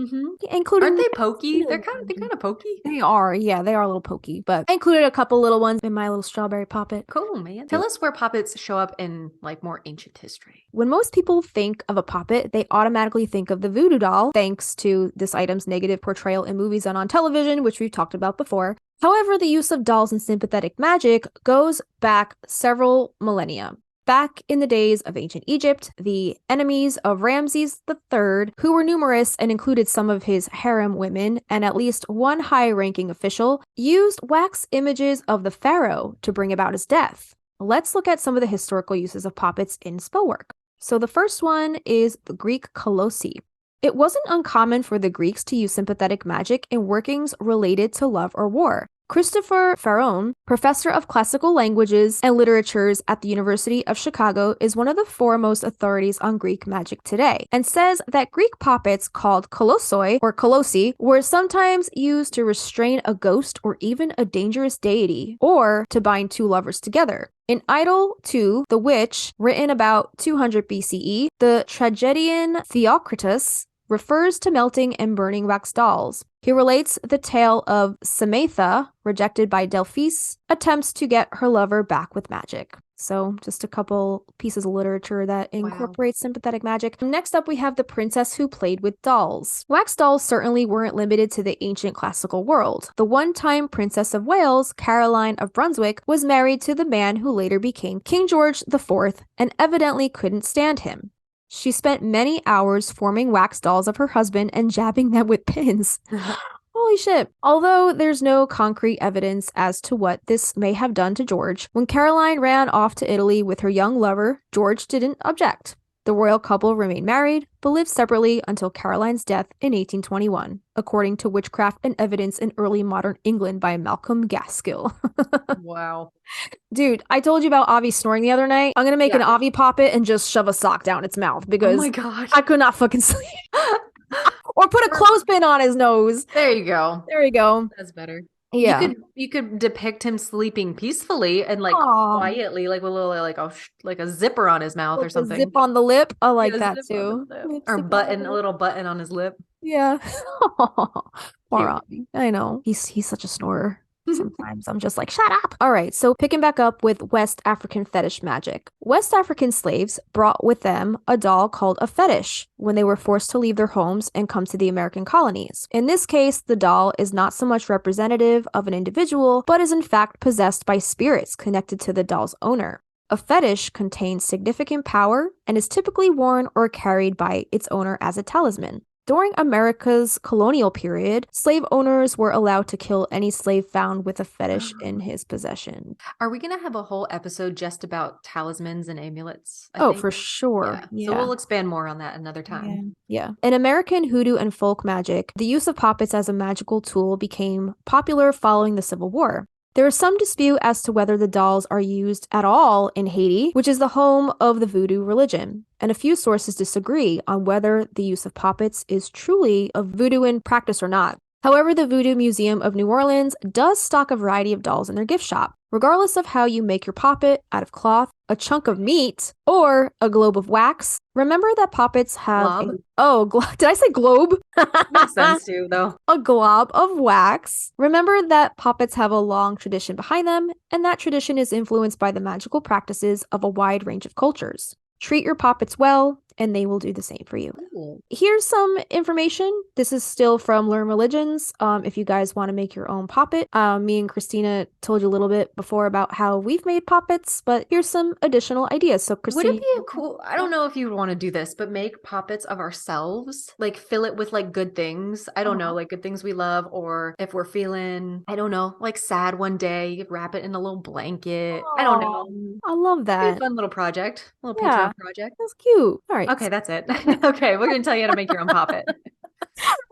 Including Aren't they pokey? They're kind of pokey. They are, yeah, they are a little pokey. But I included a couple little ones in my little strawberry poppet. Cool, man. Tell us where poppets show up in like more ancient history. When most people think of a poppet, they automatically think of the voodoo doll, thanks to this item's negative portrayal in movies and on television, which we've talked about before. However, the use of dolls in sympathetic magic goes back several millennia. Back in the days of ancient Egypt, the enemies of Ramses III, who were numerous and included some of his harem women and at least one high-ranking official, used wax images of the pharaoh to bring about his death. Let's look at some of the historical uses of poppets in spellwork. So the first one is the Greek kolossi. It wasn't uncommon for the Greeks to use sympathetic magic in workings related to love or war. Christopher Farone, professor of classical languages and literatures at the University of Chicago, is one of the foremost authorities on Greek magic today, and says that Greek poppets called kolossoi or kolossi were sometimes used to restrain a ghost or even a dangerous deity, or to bind two lovers together. In Idol 2, The Witch, written about 200 BCE, the tragedian Theocritus refers to melting and burning wax dolls. He relates the tale of Samantha, rejected by Delphis, attempts to get her lover back with magic. So just a couple pieces of literature that incorporates sympathetic magic. Next up, we have the princess who played with dolls. Wax dolls certainly weren't limited to the ancient classical world. The one-time Princess of Wales, Caroline of Brunswick, was married to the man who later became King George IV and evidently couldn't stand him. She spent many hours forming wax dolls of her husband and jabbing them with pins. Holy shit. Although there's no concrete evidence as to what this may have done to George, when Caroline ran off to Italy with her young lover, George didn't object. The royal couple remained married, but lived separately until Caroline's death in 1821, according to Witchcraft and Evidence in Early Modern England by Malcolm Gaskill. Wow. Dude, I told you about Avi snoring the other night. I'm gonna make an Yeah. Avi poppet and just shove a sock down its mouth Oh because my God. I could not fucking sleep. Or put a clothespin on his nose. There you go. There we go. That's better. Yeah. You could depict him sleeping peacefully and like Aw. quietly, like with a little like a zipper on his mouth or With the something. zip on the lip. I like Yeah, that zip on too. the lip. Lip Or zip on the button, a lip. little button on his lip. Yeah. Poor Cute. Avi. I know. He's such a snorer. Sometimes I'm just like, shut up. All right, so picking back up with West African fetish magic. West African slaves brought with them a doll called a fetish when they were forced to leave their homes and come to the American colonies. In this case, the doll is not so much representative of an individual, but is in fact possessed by spirits connected to the doll's owner. A fetish contains significant power and is typically worn or carried by its owner as a talisman. During America's colonial period, slave owners were allowed to kill any slave found with a fetish in his possession. Are we gonna have a whole episode just about talismans and amulets? I Oh, think? for sure. Yeah. So we'll expand more on that another time. Yeah. In American hoodoo and folk magic, the use of poppets as a magical tool became popular following the Civil War. There is some dispute as to whether the dolls are used at all in Haiti, which is the home of the Voodoo religion, and a few sources disagree on whether the use of poppets is truly a Voodooan practice or not. However, the Voodoo Museum of New Orleans does stock a variety of dolls in their gift shop. Regardless of how you make your poppet, out of cloth, a chunk of meat, or a globe of wax, remember that poppets have did I say globe? Makes sense too, though. A glob of wax. Remember that poppets have a long tradition behind them, and that tradition is influenced by the magical practices of a wide range of cultures. Treat your poppets well, and they will do the same for you. Ooh. Here's some information. This is still from Learn Religions. If you guys want to make your own poppet, me and Christina told you a little bit before about how we've made poppets, but here's some additional ideas. So, Christina, Would it be cool? I don't know if you would want to do this, but make poppets of ourselves, like fill it with like good things. I don't know, like good things we love, or if we're feeling, I don't know, like sad one day, you could wrap it in a little blanket. I don't know. I love It'd be a that. fun little project, a little Yeah. Patreon project. That's cute. All right. Okay, that's it. Okay, we're gonna tell you how to make your own poppet.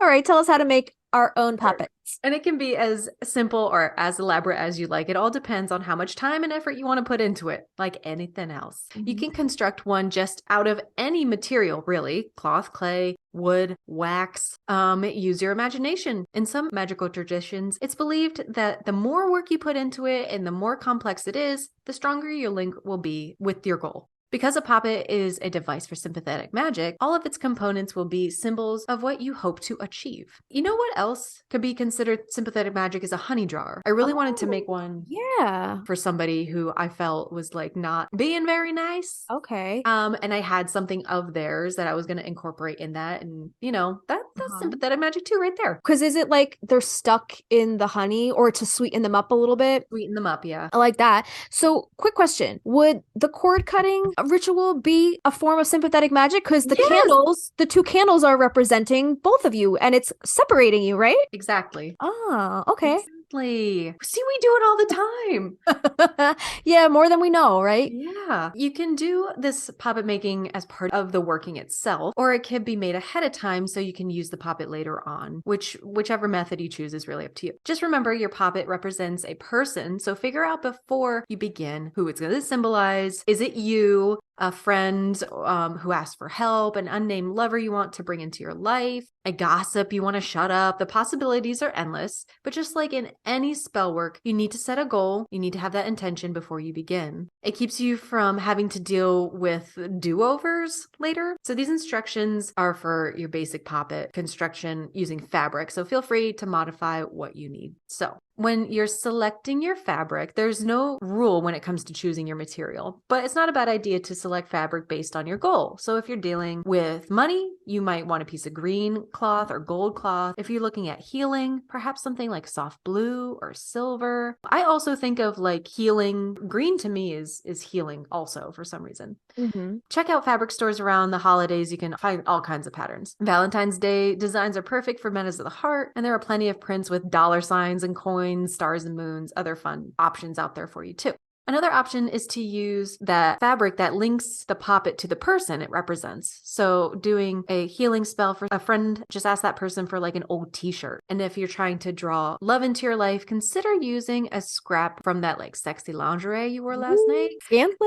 All right. Tell us how to make our own Sure. poppets. And it can be as simple or as elaborate as you like. It all depends on how much time and effort you want to put into it, like anything else. You can construct one just out of any material, really. Cloth, clay, wood, wax. Use your imagination. In some magical traditions, it's believed that the more work you put into it and the more complex it is, the stronger your link will be with your goal. Because a poppet is a device for sympathetic magic, all of its components will be symbols of what you hope to achieve. You know what else could be considered sympathetic magic is a honey jar. I really wanted to make one Yeah. for somebody who I felt was like not being very nice. Okay. And I had something of theirs that I was going to incorporate in that. And you know, that's sympathetic magic too, right there. Because is it like they're stuck in the honey or to sweeten them up a little bit? Sweeten them up, yeah. I like that. So, quick question. Would the cord cutting ritual be a form of sympathetic magic? Because the candles, the two candles are representing both of you and it's separating you, right? Exactly. Oh, okay. Exactly. See, we do it all the time. Yeah, more than we know, right? Yeah. You can do this poppet making as part of the working itself, or it can be made ahead of time so you can use the poppet later on, whichever method you choose is really up to you. Just remember your poppet represents a person, so figure out before you begin who it's going to symbolize. Is it you? A friend who asked for help, an unnamed lover you want to bring into your life, a gossip you want to shut up. The possibilities are endless, but just like in any spell work, you need to set a goal. You need to have that intention before you begin. It keeps you from having to deal with do-overs later. So these instructions are for your basic poppet construction using fabric. So feel free to modify what you need. So When you're selecting your fabric, there's no rule when it comes to choosing your material, but it's not a bad idea to select fabric based on your goal. So if you're dealing with money, you might want a piece of green cloth or gold cloth. If you're looking at healing, perhaps something like soft blue or silver. I also think of like healing. Green to me is healing also for some reason. Mm-hmm. Check out fabric stores around the holidays. You can find all kinds of patterns. Valentine's Day designs are perfect for metas of the heart, and there are plenty of prints with dollar signs and coins, stars and moons, other fun options out there for you too. Another option is to use that fabric that links the poppet to the person it represents. So doing a healing spell for a friend, just ask that person for like an old t-shirt. And if you're trying to draw love into your life, consider using a scrap from that like sexy lingerie you wore last night. Scandalous.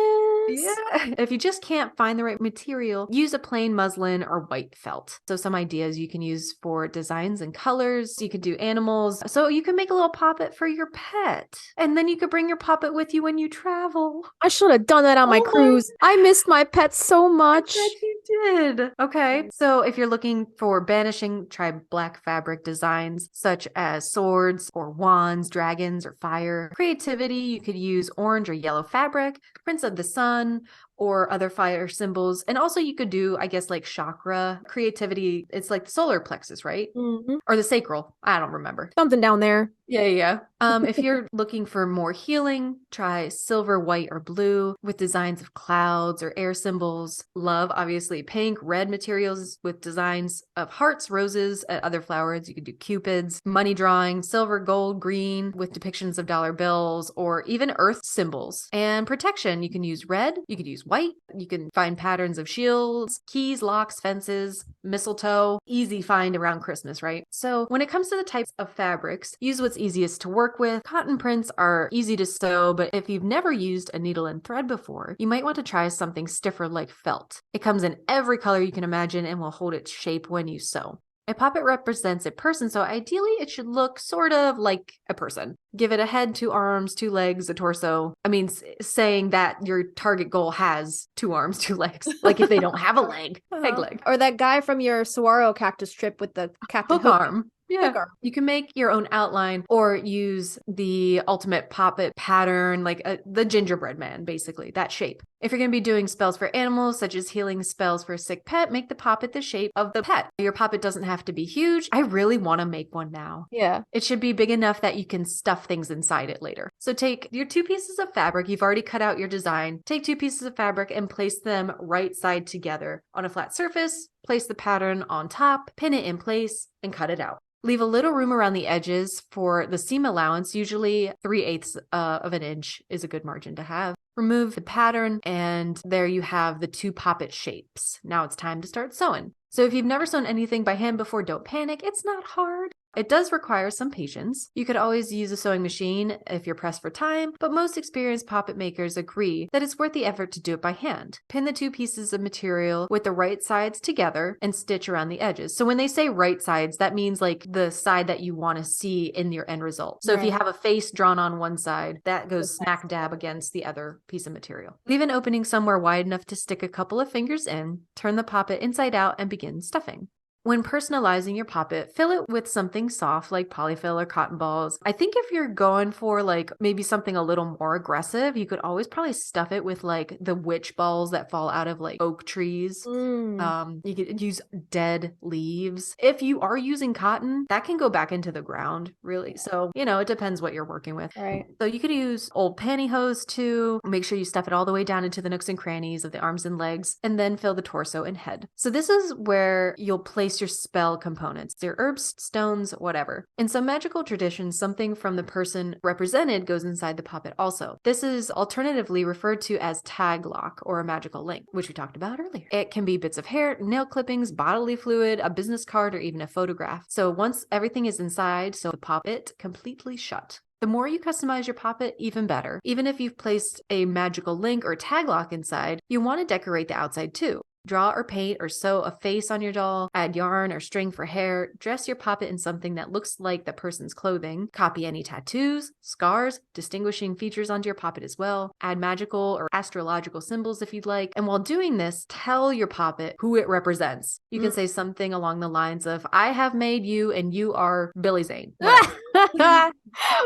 Yeah. If you just can't find the right material, use a plain muslin or white felt. So some ideas you can use for designs and colors. You could do animals. So you can make a little poppet for your pet. And then you could bring your poppet with you when you travel. I should have done that on my Oh my cruise. I missed my pets so much. Bet you did. Okay. So if you're looking for banishing, try black fabric designs such as swords or wands, dragons, or fire. Creativity, you could use orange or yellow fabric, prints of the sun, or other fire symbols. And also you could do, I guess, like chakra creativity. It's like the solar plexus, right? Mm-hmm. Or the sacral. I don't remember. Something down there. Yeah. If you're looking for more healing, try silver, white, or blue with designs of clouds or air symbols. Love, obviously, pink, red materials with designs of hearts, roses, and other flowers. You could do cupids, money drawing, silver, gold, green with depictions of dollar bills, or even earth symbols. And protection, you can use red, you could use white. You can find patterns of shields, keys, locks, fences, mistletoe. Easy find around Christmas, right? So when it comes to the types of fabrics, use what's easiest to work with. Cotton prints are easy to sew, but if you've never used a needle and thread before, you might want to try something stiffer like felt. It comes in every color you can imagine and will hold its shape when you sew. A poppet represents a person, so ideally it should look sort of like a person. Give it a head, 2 arms, 2 legs, a torso. I mean, saying that your target goal has 2 arms, 2 legs. Like if they don't have a leg, peg leg. Or that guy from your saguaro cactus trip with the Captain Hook arm. Yeah, Hook arm. you can make your own outline or use the ultimate poppet pattern, like the gingerbread man, basically, that shape. If you're going to be doing spells for animals, such as healing spells for a sick pet, make the poppet the shape of the pet. Your poppet doesn't have to be huge. I really want to make one now. Yeah. It should be big enough that you can stuff things inside it later. So take your 2 pieces of fabric. You've already cut out your design. Take 2 pieces of fabric and place them right side together on a flat surface. Place the pattern on top, pin it in place, and cut it out. Leave a little room around the edges for the seam allowance. Usually 3/8 of an inch is a good margin to have. Remove the pattern, and there you have the 2 poppet shapes. Now it's time to start sewing. So if you've never sewn anything by hand before, don't panic. It's not hard. It does require some patience. You could always use a sewing machine if you're pressed for time, but most experienced poppet makers agree that it's worth the effort to do it by hand. Pin the 2 pieces of material with the right sides together and stitch around the edges. So when they say right sides, that means like the side that you want to see in your end result. So if you have a face drawn on one side, that goes smack dab against the other piece of material. Leave an opening somewhere wide enough to stick a couple of fingers in, turn the poppet inside out, and begin stuffing. When personalizing your poppet, fill it with something soft like polyfill or cotton balls. I think if you're going for like maybe something a little more aggressive, you could always probably stuff it with like the witch balls that fall out of like oak trees. You could use dead leaves. If you are using cotton, that can go back into the ground, really. So, it depends what you're working with. Right. So you could use old pantyhose too. Make sure you stuff it all the way down into the nooks and crannies of the arms and legs, and then fill the torso and head. So this is where you'll place your spell components, your herbs, stones, whatever. In some magical traditions, something from the person represented goes inside the poppet also. This is alternatively referred to as taglock or a magical link, which we talked about earlier. It can be bits of hair, nail clippings, bodily fluid, a business card, or even a photograph. So once everything is inside, so the poppet completely shut. The more you customize your poppet, even better. Even if you've placed a magical link or taglock inside, you want to decorate the outside too. Draw or paint or sew a face on your doll, add yarn or string for hair, dress your poppet in something that looks like the person's clothing, copy any tattoos, scars, distinguishing features onto your poppet as well, add magical or astrological symbols if you'd like, and while doing this, tell your poppet who it represents. You can say something along the lines of, I have made you and you are Billy Zane.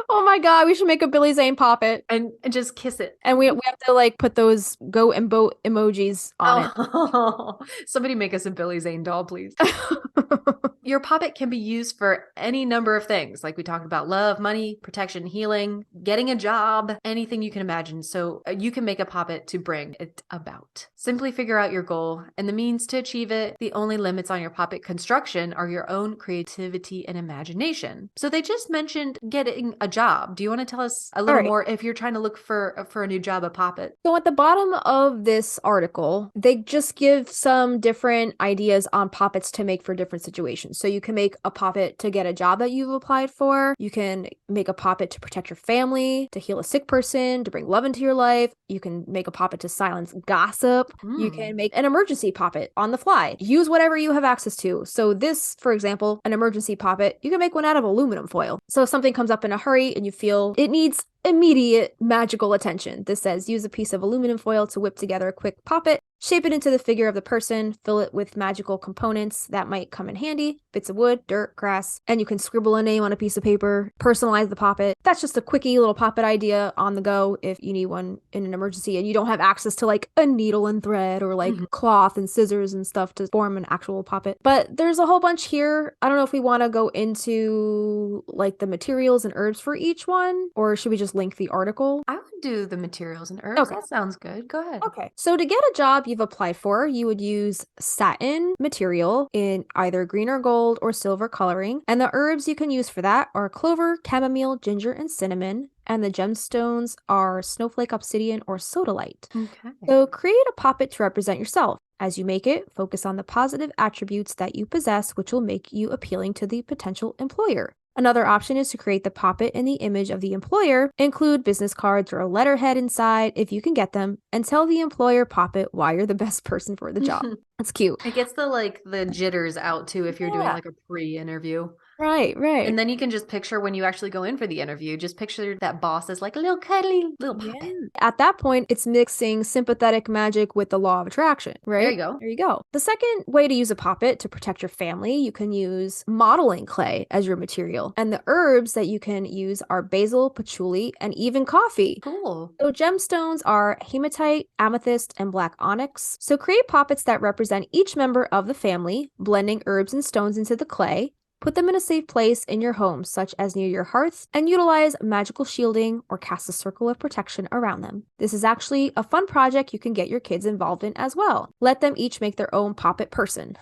Oh my god, we should make a Billy Zane poppet. And just kiss it. And we have to like put those goat and boat emojis on Oh, somebody make us a Billy Zane doll, please. it. Your poppet can be used for any number of things. Like we talked about love, money, protection, healing, getting a job, anything you can imagine. So you can make a poppet to bring it about. Simply figure out your goal and the means to achieve it. The only limits on your poppet construction are your own creativity and imagination. So they just mentioned getting a job. Do you want to tell us a little Alright. more if you're trying to look for a new job, a poppet? So at the bottom of this article, they just give some different ideas on poppets to make for different situations. So you can make a poppet to get a job that you've applied for. You can make a poppet to protect your family, to heal a sick person, to bring love into your life. You can make a poppet to silence gossip. You can make an emergency poppet on the fly. Use whatever you have access to. So this, for example, an emergency poppet, you can make one out of aluminum foil. So if something comes up in a hurry and you feel it needs immediate magical attention. This says use a piece of aluminum foil to whip together a quick poppet, shape it into the figure of the person, fill it with magical components that might come in handy, bits of wood, dirt, grass, and you can scribble a name on a piece of paper, personalize the poppet. That's just a quickie little poppet idea on the go if you need one in an emergency and you don't have access to like a needle and thread or like cloth and scissors and stuff to form an actual poppet. But there's a whole bunch here. I don't know if we want to go into like the materials and herbs for each one, or should we just link the article? I would do the materials and herbs. Okay. That sounds good. Go ahead. Okay. So to get a job you've applied for, you would use satin material in either green or gold or silver coloring. And the herbs you can use for that are clover, chamomile, ginger, and cinnamon. And the gemstones are snowflake obsidian or sodalite. Okay. So create a poppet to represent yourself. As you make it, focus on the positive attributes that you possess, which will make you appealing to the potential employer. Another option is to create the poppet in the image of the employer, include business cards or a letterhead inside if you can get them, and tell the employer poppet why you're the best person for the job. That's cute. It gets the jitters out too if you're doing Yeah. like a pre-interview. Right. And then you can just picture when you actually go in for the interview, just picture that boss as like a little cuddly little puppet. At that point, it's mixing sympathetic magic with the law of attraction, right? There you go. There you go. The second way to use a poppet to protect your family, you can use modeling clay as your material. And the herbs that you can use are basil, patchouli, and even coffee. Cool. So gemstones are hematite, amethyst, and black onyx. So create poppets that represent each member of the family, blending herbs and stones into the clay. Put them in a safe place in your home, such as near your hearth, and utilize magical shielding or cast a circle of protection around them. This is actually a fun project you can get your kids involved in as well. Let them each make their own poppet person.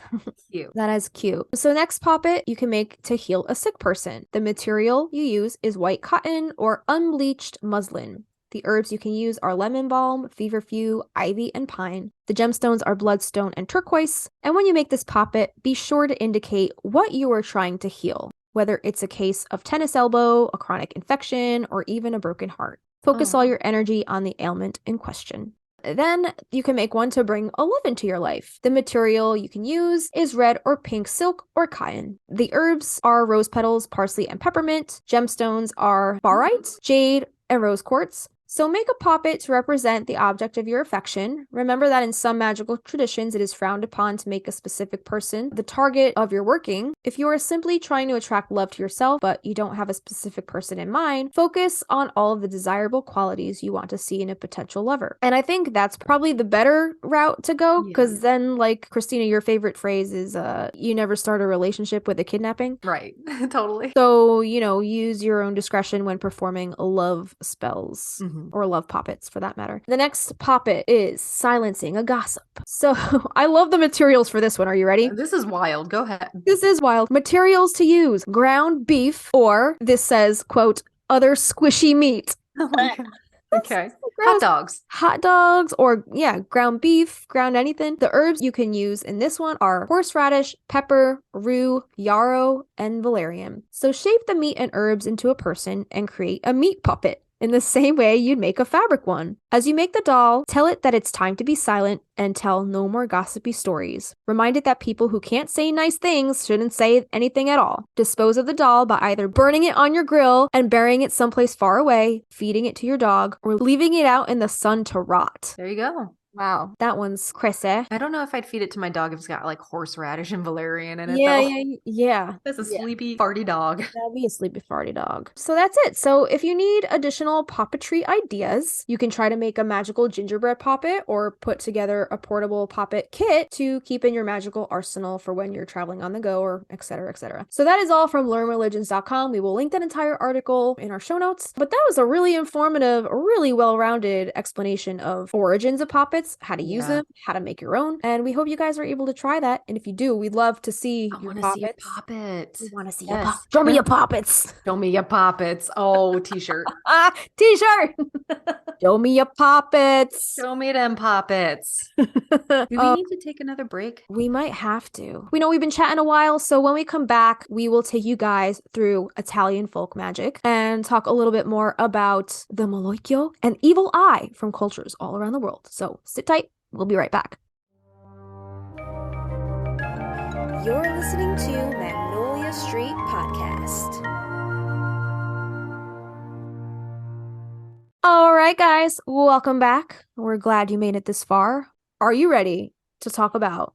Cute. That is cute. So next poppet you can make to heal a sick person. The material you use is white cotton or unbleached muslin. The herbs you can use are lemon balm, feverfew, ivy, and pine. The gemstones are bloodstone and turquoise. And when you make this poppet, be sure to indicate what you are trying to heal, whether it's a case of tennis elbow, a chronic infection, or even a broken heart. Focus all your energy on the ailment in question. Then you can make one to bring a love into your life. The material you can use is red or pink silk or cotton. The herbs are rose petals, parsley, and peppermint. Gemstones are barite, jade, and rose quartz. So make a poppet to represent the object of your affection. Remember that in some magical traditions, it is frowned upon to make a specific person the target of your working. If you are simply trying to attract love to yourself, but you don't have a specific person in mind, focus on all of the desirable qualities you want to see in a potential lover. And I think that's probably the better route to go, because then, like, Christina, your favorite phrase is, you never start a relationship with a kidnapping. Right. Totally. So, use your own discretion when performing love spells. Or love poppets for that matter. The next poppet is silencing a gossip. So I love the materials for this one. Are you ready? This is wild. Go ahead. This is wild. Materials to use: ground beef, or this says, quote, other squishy meat. Oh my God. Okay. Gross. Hot dogs. Or ground beef, ground anything. The herbs you can use in this one are horseradish, pepper, rue, yarrow, and valerian. So shape the meat and herbs into a person and create a meat puppet in the same way you'd make a fabric one. As you make the doll, tell it that it's time to be silent and tell no more gossipy stories. Remind it that people who can't say nice things shouldn't say anything at all. Dispose of the doll by either burning it on your grill and burying it someplace far away, feeding it to your dog, or leaving it out in the sun to rot. There you go. Wow, that one's crazy. I don't know if I'd feed it to my dog if it's got like horseradish and valerian in it Yeah, though. yeah. That's a Yeah. sleepy, farty dog. That'll be a sleepy farty dog. So that's it. So if you need additional puppetry ideas, you can try to make a magical gingerbread poppet or put together a portable poppet kit to keep in your magical arsenal for when you're traveling on the go or etc. etc. So that is all from learnreligions.com. We will link that entire article in our show notes. But that was a really informative, really well-rounded explanation of origins of poppets, how to use them, how to make your own. And we hope you guys are able to try that. And if you do, we'd love to see I your want to see a poppets. poppet. We want to see Yes. your Show me your poppets. Show me your poppets. Oh, t-shirt. T-shirt. Show me your poppets. Show me them poppets. Do we need to take another break? We might have to. We know we've been chatting a while, so when we come back, we will take you guys through Italian folk magic and talk a little bit more about the Malocchio and evil eye from cultures all around the world. So sit tight. We'll be right back. You're listening to Magnolia Street Podcast. All right, guys, welcome back. We're glad you made it this far. Are you ready to talk about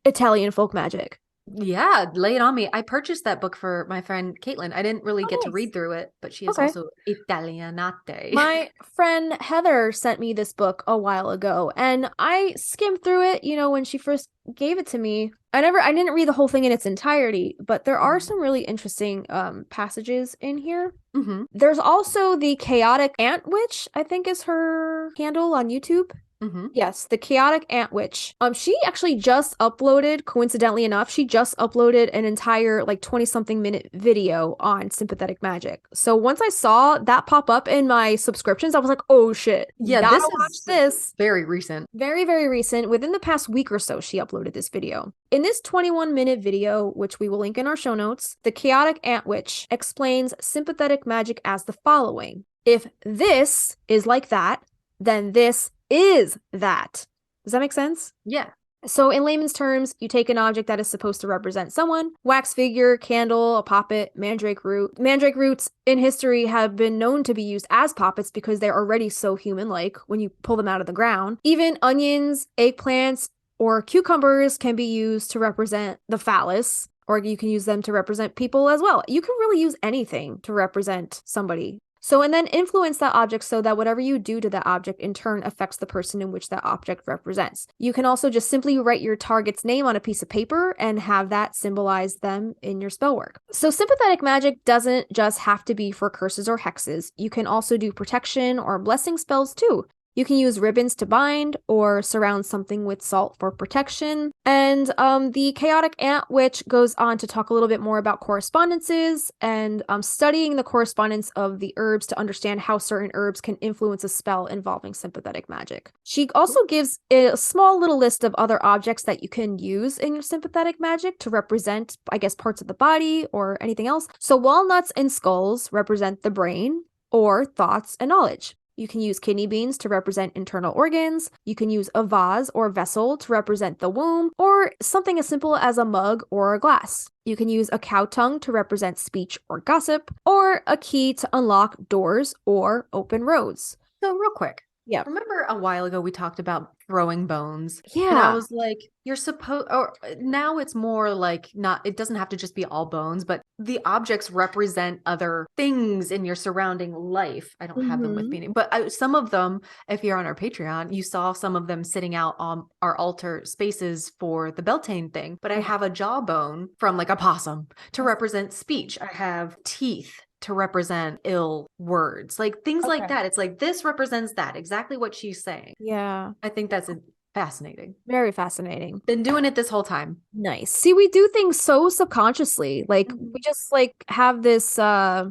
Italian folk magic? Yeah, lay it on me. I purchased that book for my friend Caitlin. I didn't really get to nice. read through it, but she is Okay. also Italianate. My friend Heather sent me this book a while ago, and I skimmed through it, when she first gave it to me. I didn't read the whole thing in its entirety, but there are some really interesting passages in here. Mm-hmm. There's also the Chaotic Ant Witch, I think is her handle on YouTube. Mm-hmm. Yes, the Chaotic Ant Witch. She actually just uploaded, coincidentally enough, she just uploaded an entire 20-something minute video on sympathetic magic. So once I saw that pop up in my subscriptions, I was like, oh shit. Yeah, gotta this watch is this. very recent. Very, very recent. Within the past week or so, she uploaded this video. In this 21-minute video, which we will link in our show notes, the Chaotic Ant Witch explains sympathetic magic as the following. If this is like that, then this is that. Does that make sense? Yeah. So in layman's terms, you take an object that is supposed to represent someone, wax figure, candle, a poppet, mandrake root. Mandrake roots in history have been known to be used as poppets because they're already so human-like when you pull them out of the ground. Even onions, eggplants, or cucumbers can be used to represent the phallus, or you can use them to represent people as well. You can really use anything to represent somebody. So, and then influence that object so that whatever you do to that object in turn affects the person in which that object represents. You can also just simply write your target's name on a piece of paper and have that symbolize them in your spellwork. So sympathetic magic doesn't just have to be for curses or hexes. You can also do protection or blessing spells too. You can use ribbons to bind or surround something with salt for protection. And the Chaotic Ant Witch goes on to talk a little bit more about correspondences and studying the correspondence of the herbs to understand how certain herbs can influence a spell involving sympathetic magic. She also gives a small little list of other objects that you can use in your sympathetic magic to represent, I guess, parts of the body or anything else. So walnuts and skulls represent the brain or thoughts and knowledge. You can use kidney beans to represent internal organs. You can use a vase or vessel to represent the womb, or something as simple as a mug or a glass. You can use a cow tongue to represent speech or gossip, or a key to unlock doors or open roads. So real quick. Yeah. Remember a while ago we talked about throwing bones? Yeah. And I was like, you're supposed, or now it's more like not, it doesn't have to just be all bones, but the objects represent other things in your surrounding life. I don't have them with me, but some of them, if you're on our Patreon, you saw some of them sitting out on our altar spaces for the Beltane thing. But I have a jawbone from like a possum to represent speech. I have teeth to represent ill words, like things like that. It's like, this represents that, exactly what she's saying. Yeah. I think that's fascinating. Very fascinating. Been doing it this whole time. Nice. See, we do things so subconsciously. Like we just have this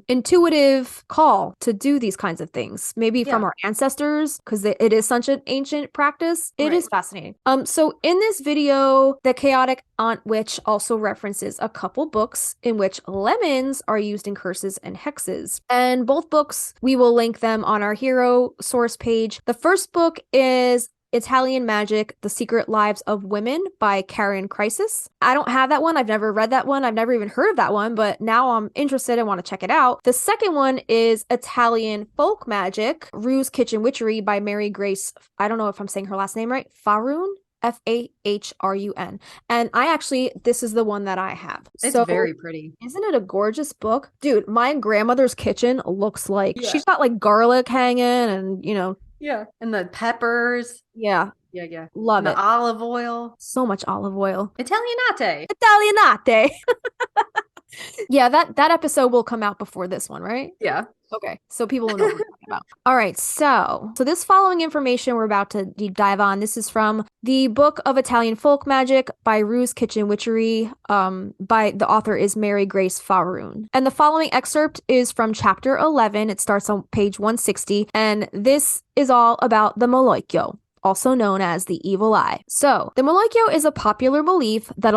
intuitive call to do these kinds of things. Maybe from our ancestors, because it is such an ancient practice. It is fascinating. So in this video, the Chaotic Ant Witch also references a couple books in which lemons are used in curses and hexes. And both books, we will link them on our hero source page. The first book is Italian Magic, The Secret Lives of Women by Karen Crisis. I don't have that one. I've never read that one. I've never even heard of that one, but now I'm interested and want to check it out. The second one is Italian Folk Magic, Rue's Kitchen Witchery by Mary Grace. I don't know if I'm saying her last name right. Fahrun? Fahrun. And this is the one that I have. It's So, very pretty. isn't it a gorgeous book? Dude, my grandmother's kitchen looks like Yeah. she's got like garlic hanging and, Yeah. And the peppers. yeah, Yeah. love And it. the olive oil. So much olive oil. Italianate. Italianate. Yeah, that episode will come out before this one, right? Yeah. Okay, so people will know what we're talking about. All right, so this following information we're about to deep dive on, this is from the Book of Italian Folk Magic by Rue's Kitchen Witchery. By the author is Mary Grace Fahrun. And the following excerpt is from chapter 11. It starts on page 160, and this is all about the Malocchio, also known as the evil eye. So, the Malocchio is a popular belief that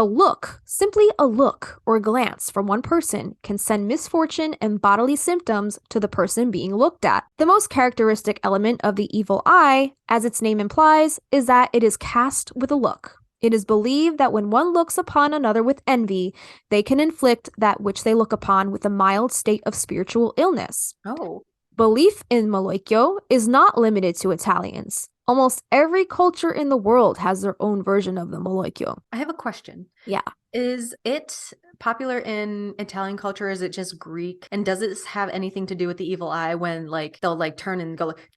simply a look or glance from one person can send misfortune and bodily symptoms to the person being looked at. The most characteristic element of the evil eye, as its name implies, is that it is cast with a look. It is believed that when one looks upon another with envy, they can inflict that which they look upon with a mild state of spiritual illness. Oh. Belief in Malocchio is not limited to Italians. Almost every culture in the world has their own version of the Malocchio. I have a question. Yeah. Is it popular in Italian culture? Is it just Greek? And does it have anything to do with the evil eye when like they'll like turn and go like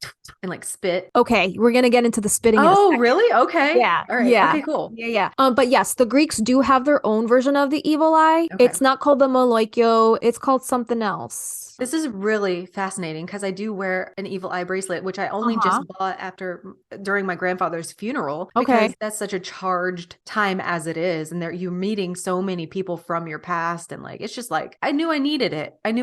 and like spit? Okay, we're gonna get into the spitting. in a Oh, second. really? Okay. Yeah. All right. Yeah. Okay, cool. Yeah. But yes, the Greeks do have their own version of the evil eye. Okay. It's not called the Malocchio. It's called something else. This is really fascinating because I do wear an evil eye bracelet, which I only just bought during my grandfather's funeral. Okay. Because that's such a charged time as it is. And you're meeting so many people from your past. And like, it's just like, I knew I needed it. And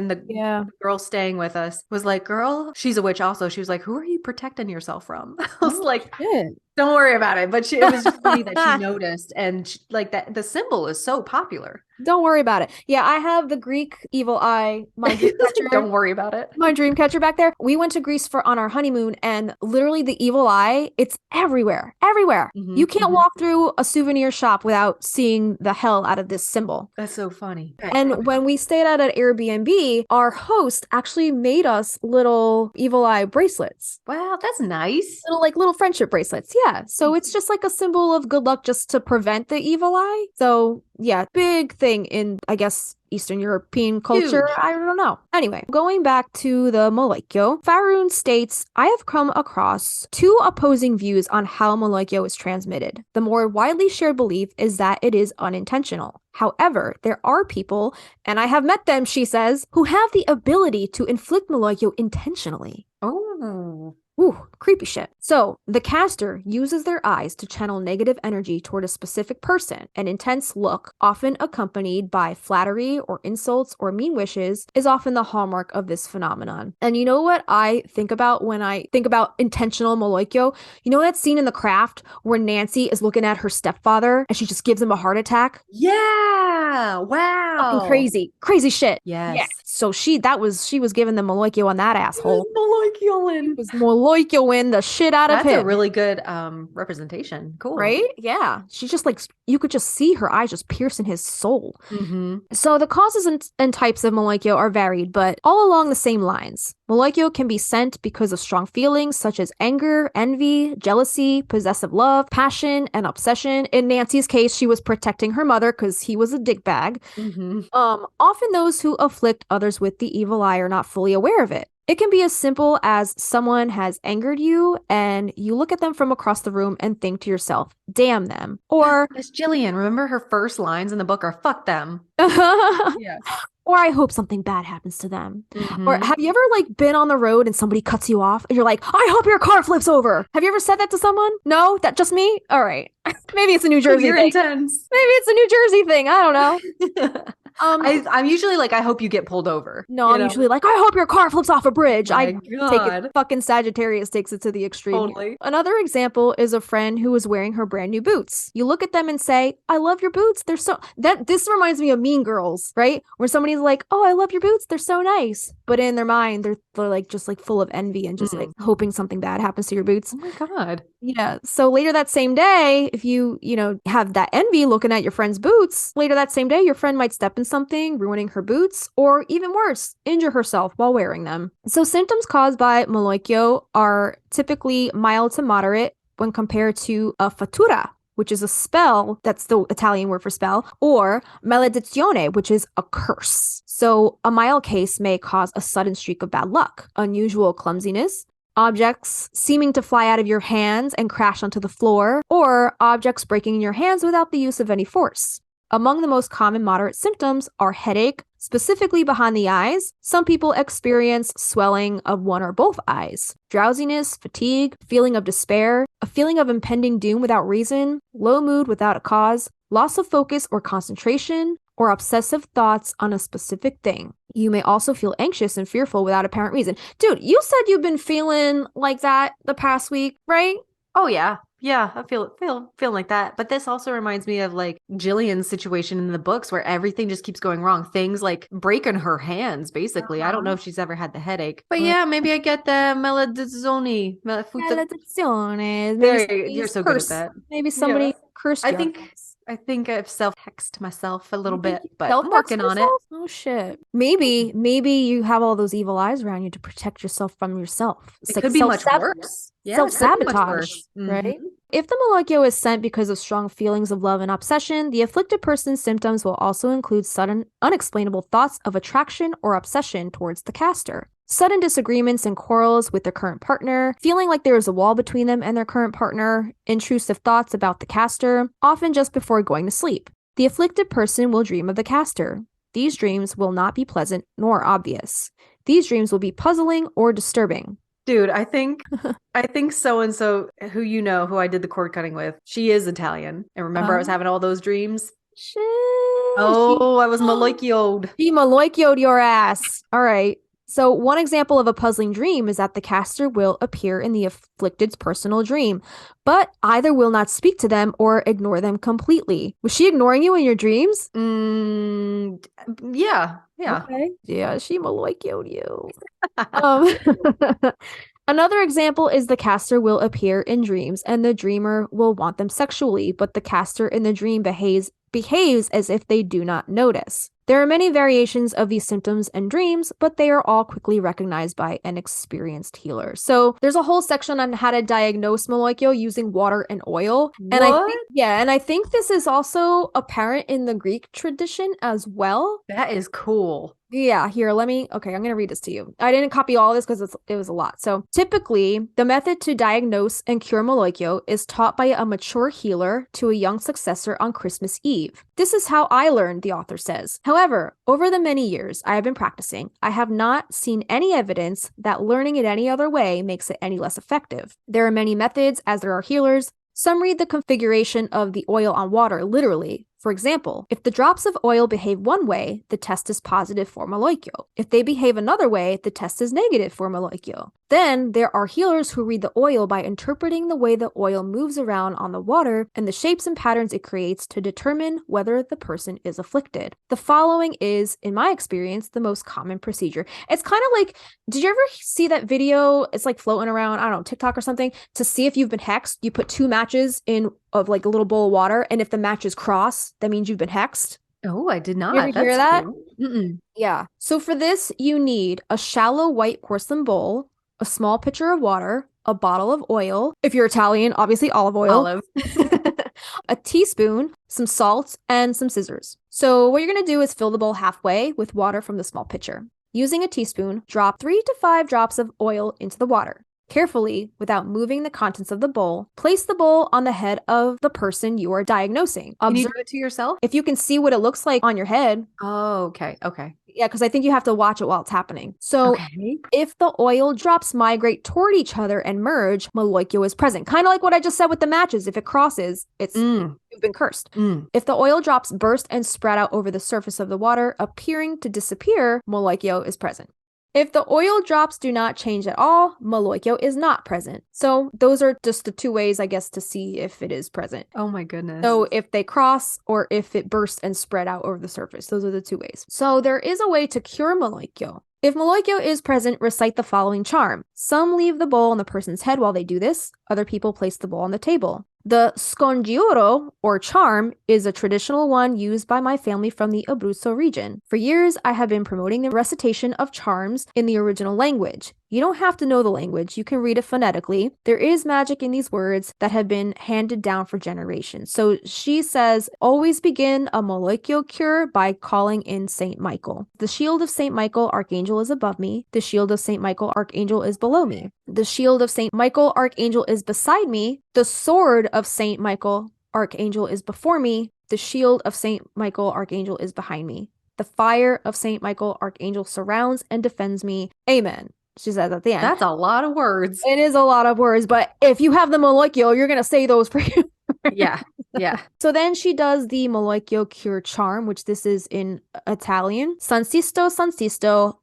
the girl staying with us was like, girl, she's a witch also. She was like, who are you protecting yourself from? I was like, Shit. don't worry about it. But it was just funny that she noticed. And like that, the symbol is so popular. Don't worry about it. Yeah, I have the Greek evil eye, my dream catcher. Don't worry about it. My dream catcher back there. We went to Greece on our honeymoon, and literally the evil eye, it's everywhere. Mhm, You can't mhm. walk through a souvenir shop without seeing the hell out of this symbol. That's so funny. And when we stayed at an Airbnb, our host actually made us little evil eye bracelets. Wow, that's nice. Little friendship bracelets. Yeah. So it's just like a symbol of good luck just to prevent the evil eye. So yeah, big thing in, I guess, Eastern European culture. Huge. I don't know. Anyway, going back to the Malocchio, Fahrun states, I have come across two opposing views on how Malocchio is transmitted. The more widely shared belief is that it is unintentional. However, there are people, and I have met them, she says, who have the ability to inflict Malocchio intentionally. Oh. Ooh, creepy shit. So, the caster uses their eyes to channel negative energy toward a specific person. An intense look, often accompanied by flattery or insults or mean wishes, is often the hallmark of this phenomenon. And you know what I think about when I think about intentional Malocchio? You know that scene in The Craft where Nancy is looking at her stepfather and she just gives him a heart attack? Yeah. Wow. Fucking crazy shit. Yes. Yeah. So she was giving the Malocchio on that asshole. Malocchio. Was Malocchioing the shit out of That's him. a really good representation. Cool. Right? Yeah. She's just like, you could just see her eyes just piercing his soul. Mm-hmm. So the causes and types of Malocchio are varied, but all along the same lines. Malocchio can be sent because of strong feelings such as anger, envy, jealousy, possessive love, passion, and obsession. In Nancy's case, she was protecting her mother because he was a dickbag. Mm-hmm. Often those who afflict others with the evil eye are not fully aware of it. It can be as simple as someone has angered you and you look at them from across the room and think to yourself, damn them. Or, Miss Jillian, remember her first lines in the book are fuck them. Yeah. or I hope something bad happens to them. Mhm. Or have you ever like been on the road and somebody cuts you off and you're like, I hope your car flips over. Have you ever said that to someone? No? That just me? All right. Maybe it's a New Jersey You're thing. intense. Maybe it's a New Jersey thing. I don't know. I'm usually like, I hope you get pulled over. No, you I'm know? usually like, I hope your car flips off a bridge. My I take God. it. Fucking Sagittarius takes it to the extreme. here. Totally. Another example is a friend who was wearing her brand new boots. You look at them and say, I love your boots. They're so this reminds me of Mean Girls, right? Where somebody's like, oh, I love your boots. They're so nice. But in their mind, they're like just like full of envy and just like hoping something bad happens to your boots. Oh my God. Yeah. So later that same day, if you have that envy looking at your friend's boots, later that same day, your friend might step in something, ruining her boots, or even worse, injure herself while wearing them. So symptoms caused by Malocchio are typically mild to moderate when compared to a fattura, which is a spell, that's the Italian word for spell, or maledizione, which is a curse. So a mild case may cause a sudden streak of bad luck, unusual clumsiness, objects seeming to fly out of your hands and crash onto the floor, or objects breaking in your hands without the use of any force. Among the most common moderate symptoms are headache, specifically behind the eyes. Some people experience swelling of one or both eyes, drowsiness, fatigue, feeling of despair, a feeling of impending doom without reason, low mood without a cause, loss of focus or concentration, or obsessive thoughts on a specific thing. You may also feel anxious and fearful without apparent reason. Dude, you said you've been feeling like that the past week, right? Oh yeah. Yeah, I feel like that. But this also reminds me of like Jillian's situation in the books where everything just keeps going wrong. Things like breaking her hands, basically. I don't know if she's ever had the headache. But yeah, maybe I get the maledizione. Maledizione. You're so good at that. Maybe somebody cursed you. I think I've self-hexed myself a little bit, but I'm Self-hexed working on it. yourself? Oh shit. Maybe you have all those evil eyes around you to protect yourself from yourself. It's It could be much worse. Yeah, it could be much self-sabotage, worse. right? If the Malocchio is sent because of strong feelings of love and obsession, the afflicted person's symptoms will also include sudden, unexplainable thoughts of attraction or obsession towards the caster. Sudden disagreements and quarrels with their current partner, feeling like there is a wall between them and their current partner, intrusive thoughts about the caster, often just before going to sleep. The afflicted person will dream of the caster. These dreams will not be pleasant nor obvious. These dreams will be puzzling or disturbing. Dude, I think so-and-so who I did the cord cutting with, she is Italian. And remember I was having all those dreams? Shit. Oh, I was Malocchio'd. He Malocchio'd your ass. All right. So one example of a puzzling dream is that the caster will appear in the afflicted's personal dream, but either will not speak to them or ignore them completely. Was she ignoring you in your dreams? Yeah. Okay. Yeah, she Malocchio'd you. Another example is the caster will appear in dreams and the dreamer will want them sexually, but the caster in the dream behaves as if they do not notice. There are many variations of these symptoms and dreams, but they are all quickly recognized by an experienced healer. So there's a whole section on how to diagnose Malocchio using water and oil. And I think this is also apparent in the Greek tradition as well. That is cool. Yeah, here, I'm going to read this to you. I didn't copy all this because it was a lot. So typically, the method to diagnose and cure Malocchio is taught by a mature healer to a young successor on Christmas Eve. This is how I learned, the author says. However, over the many years I have been practicing, I have not seen any evidence that learning it any other way makes it any less effective. There are many methods, as there are healers. Some read the configuration of the oil on water literally. For example, if the drops of oil behave one way, the test is positive for Malocchio. If they behave another way, the test is negative for Malocchio. Then there are healers who read the oil by interpreting the way the oil moves around on the water and the shapes and patterns it creates to determine whether the person is afflicted. The following is, in my experience, the most common procedure. It's kind of like, did you ever see that video? It's like floating around, I don't know, TikTok or something, to see if you've been hexed. You put 2 matches in of like a little bowl of water, and if the matches cross, that means you've been hexed. Oh, I did not. You ever hear that? Cool. Yeah. So for this, you need a shallow white porcelain bowl, a small pitcher of water, a bottle of oil. If you're Italian, obviously olive oil. A teaspoon, some salt, and some scissors. So what you're going to do is fill the bowl halfway with water from the small pitcher. Using a teaspoon, drop 3 to 5 drops of oil into the water. Carefully, without moving the contents of the bowl, place the bowl on the head of the person you are diagnosing. Can you do it to yourself? If you can see what it looks like on your head. Oh, okay. Yeah, because I think you have to watch it while it's happening. So Okay. if the oil drops migrate toward each other and merge, Malocchio is present. Kind of like what I just said with the matches. If it crosses, it's Mm, you've been cursed. mm. If the oil drops burst and spread out over the surface of the water, appearing to disappear, Malocchio is present. If the oil drops do not change at all, Malocchio is not present. So those are just the two ways, I guess, to see if it is present. Oh my goodness. So if they cross or if it bursts and spread out over the surface, those are the two ways. So there is a way to cure Malocchio. If Malocchio is present, recite the following charm. Some leave the bowl on the person's head while they do this. Other people place the bowl on the table. The scongiuro, or charm, is a traditional one used by my family from the Abruzzo region. For years, I have been promoting the recitation of charms in the original language. You don't have to know the language, you can read it phonetically. There is magic in these words that have been handed down for generations. So she says, always begin a Malocchio cure by calling in Saint Michael. The shield of Saint Michael, Archangel, is above me. The shield of Saint Michael, Archangel, is below me. The shield of Saint Michael, Archangel, is beside me. The sword of Saint Michael, Archangel, is before me. The shield of Saint Michael, Archangel, is behind me. The fire of Saint Michael, Archangel, surrounds and defends me. Amen. She says at the end. That's a lot of words. It is a lot of words, but if you have the Malocchio, you're going to say those for you. Yeah. Yeah. So then she does the Malocchio cure charm, which this is in Italian. San Sisto,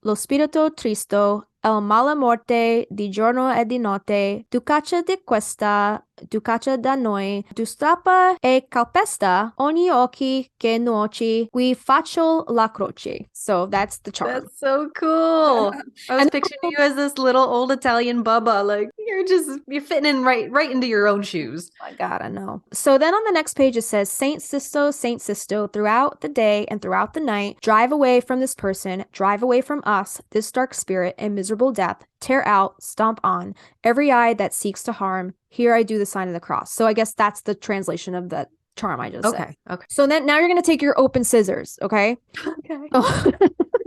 lo spirito tristo, el mala morte di giorno e di notte, ducacia di questa, ducacia da noi, strappa e calpesta ogni occhi che nuoci, qui faccio la croce. So that's the charm. That's so cool. I was And- picturing you as this little old Italian bubba. Like you're fitting in right into your own shoes. Oh my God, I know. So then on the next page, it says, Saint Sisto, throughout the day and throughout the night, drive away from this person, drive away from us, this dark spirit and miserable death, tear out, stomp on, every eye that seeks to harm. Here I do the sign of the cross. So I guess that's the translation of the charm I just said. Okay. Okay. So then now you're going to take your open scissors, okay? Okay. Oh,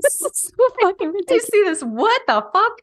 this is so fucking Do you ridiculous. see this? What the fuck?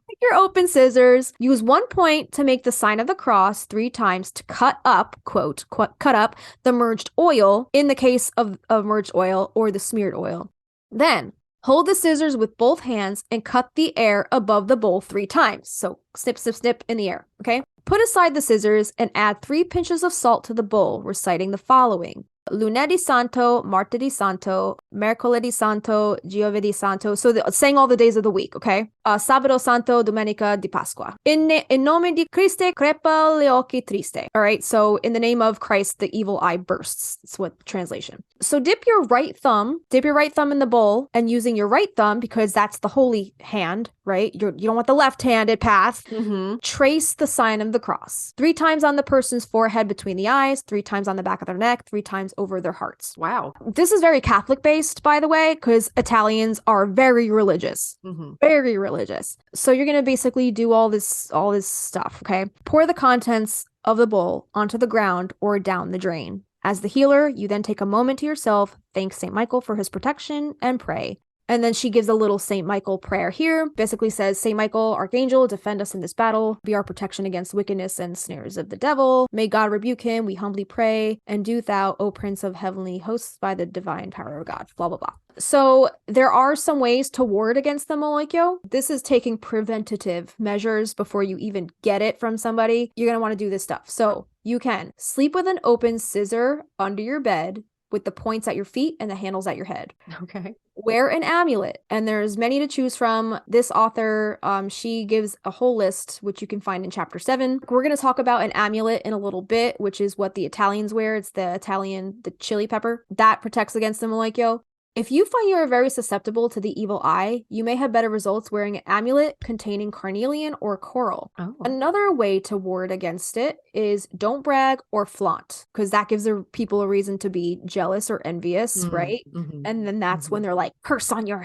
Take your open scissors, use 1 point to make the sign of the cross 3 times to cut up, quote, cut up the merged oil in the case of merged oil or the smeared oil. Then hold the scissors with both hands and cut the air above the bowl 3 times. So snip, snip, snip in the air, okay? Put aside the scissors and add 3 pinches of salt to the bowl, reciting the following. Lunedì Santo, Martedì Santo, Mercoledì Santo, Giovedì Santo. So saying all the days of the week, okay? Sabato Santo, Domenica di Pasqua. In nome di Cristo, crepa le occhi triste. All right, so in the name of Christ, the evil eye bursts. That's what translation. So dip your right thumb in the bowl, and using your right thumb, because that's the holy hand, right? You don't want the left-handed path. Mm-hmm. Trace the sign of the cross 3 times on the person's forehead between the eyes, 3 times on the back of their neck, 3 times over their hearts. Wow. This is very Catholic based, by the way, because Italians are very religious. Mm-hmm. Very religious. So you're going to basically do all this stuff, okay? Pour the contents of the bowl onto the ground or down the drain. As the healer, you then take a moment to yourself, thank St. Michael for his protection, and pray. And then she gives a little St. Michael prayer here. Basically says, St. Michael, Archangel, defend us in this battle. Be our protection against wickedness and snares of the devil. May God rebuke him, we humbly pray. And do thou, O Prince of heavenly hosts, by the divine power of God. Blah, blah, blah. So there are some ways to ward against the Malocchio. This is taking preventative measures before you even get it from somebody. You're going to want to do this stuff. So you can sleep with an open scissor under your bed with the points at your feet and the handles at your head. Okay. Wear an amulet, and there's many to choose from. This author, she gives a whole list, which you can find in chapter 7. We're going to talk about an amulet in a little bit, which is what the Italians wear. It's the chili pepper that protects against the Malocchio. If you find you are very susceptible to the evil eye, you may have better results wearing an amulet containing carnelian or coral. Oh. Another way to ward against it is don't brag or flaunt, because that gives people a reason to be jealous or envious, right? Mm-hmm. And then that's when they're like, curse on your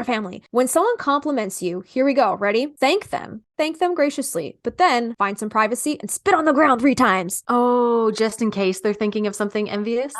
family. When someone compliments you, here we go, ready? Thank them graciously, but then find some privacy and spit on the ground 3 times. Oh, just in case they're thinking of something envious?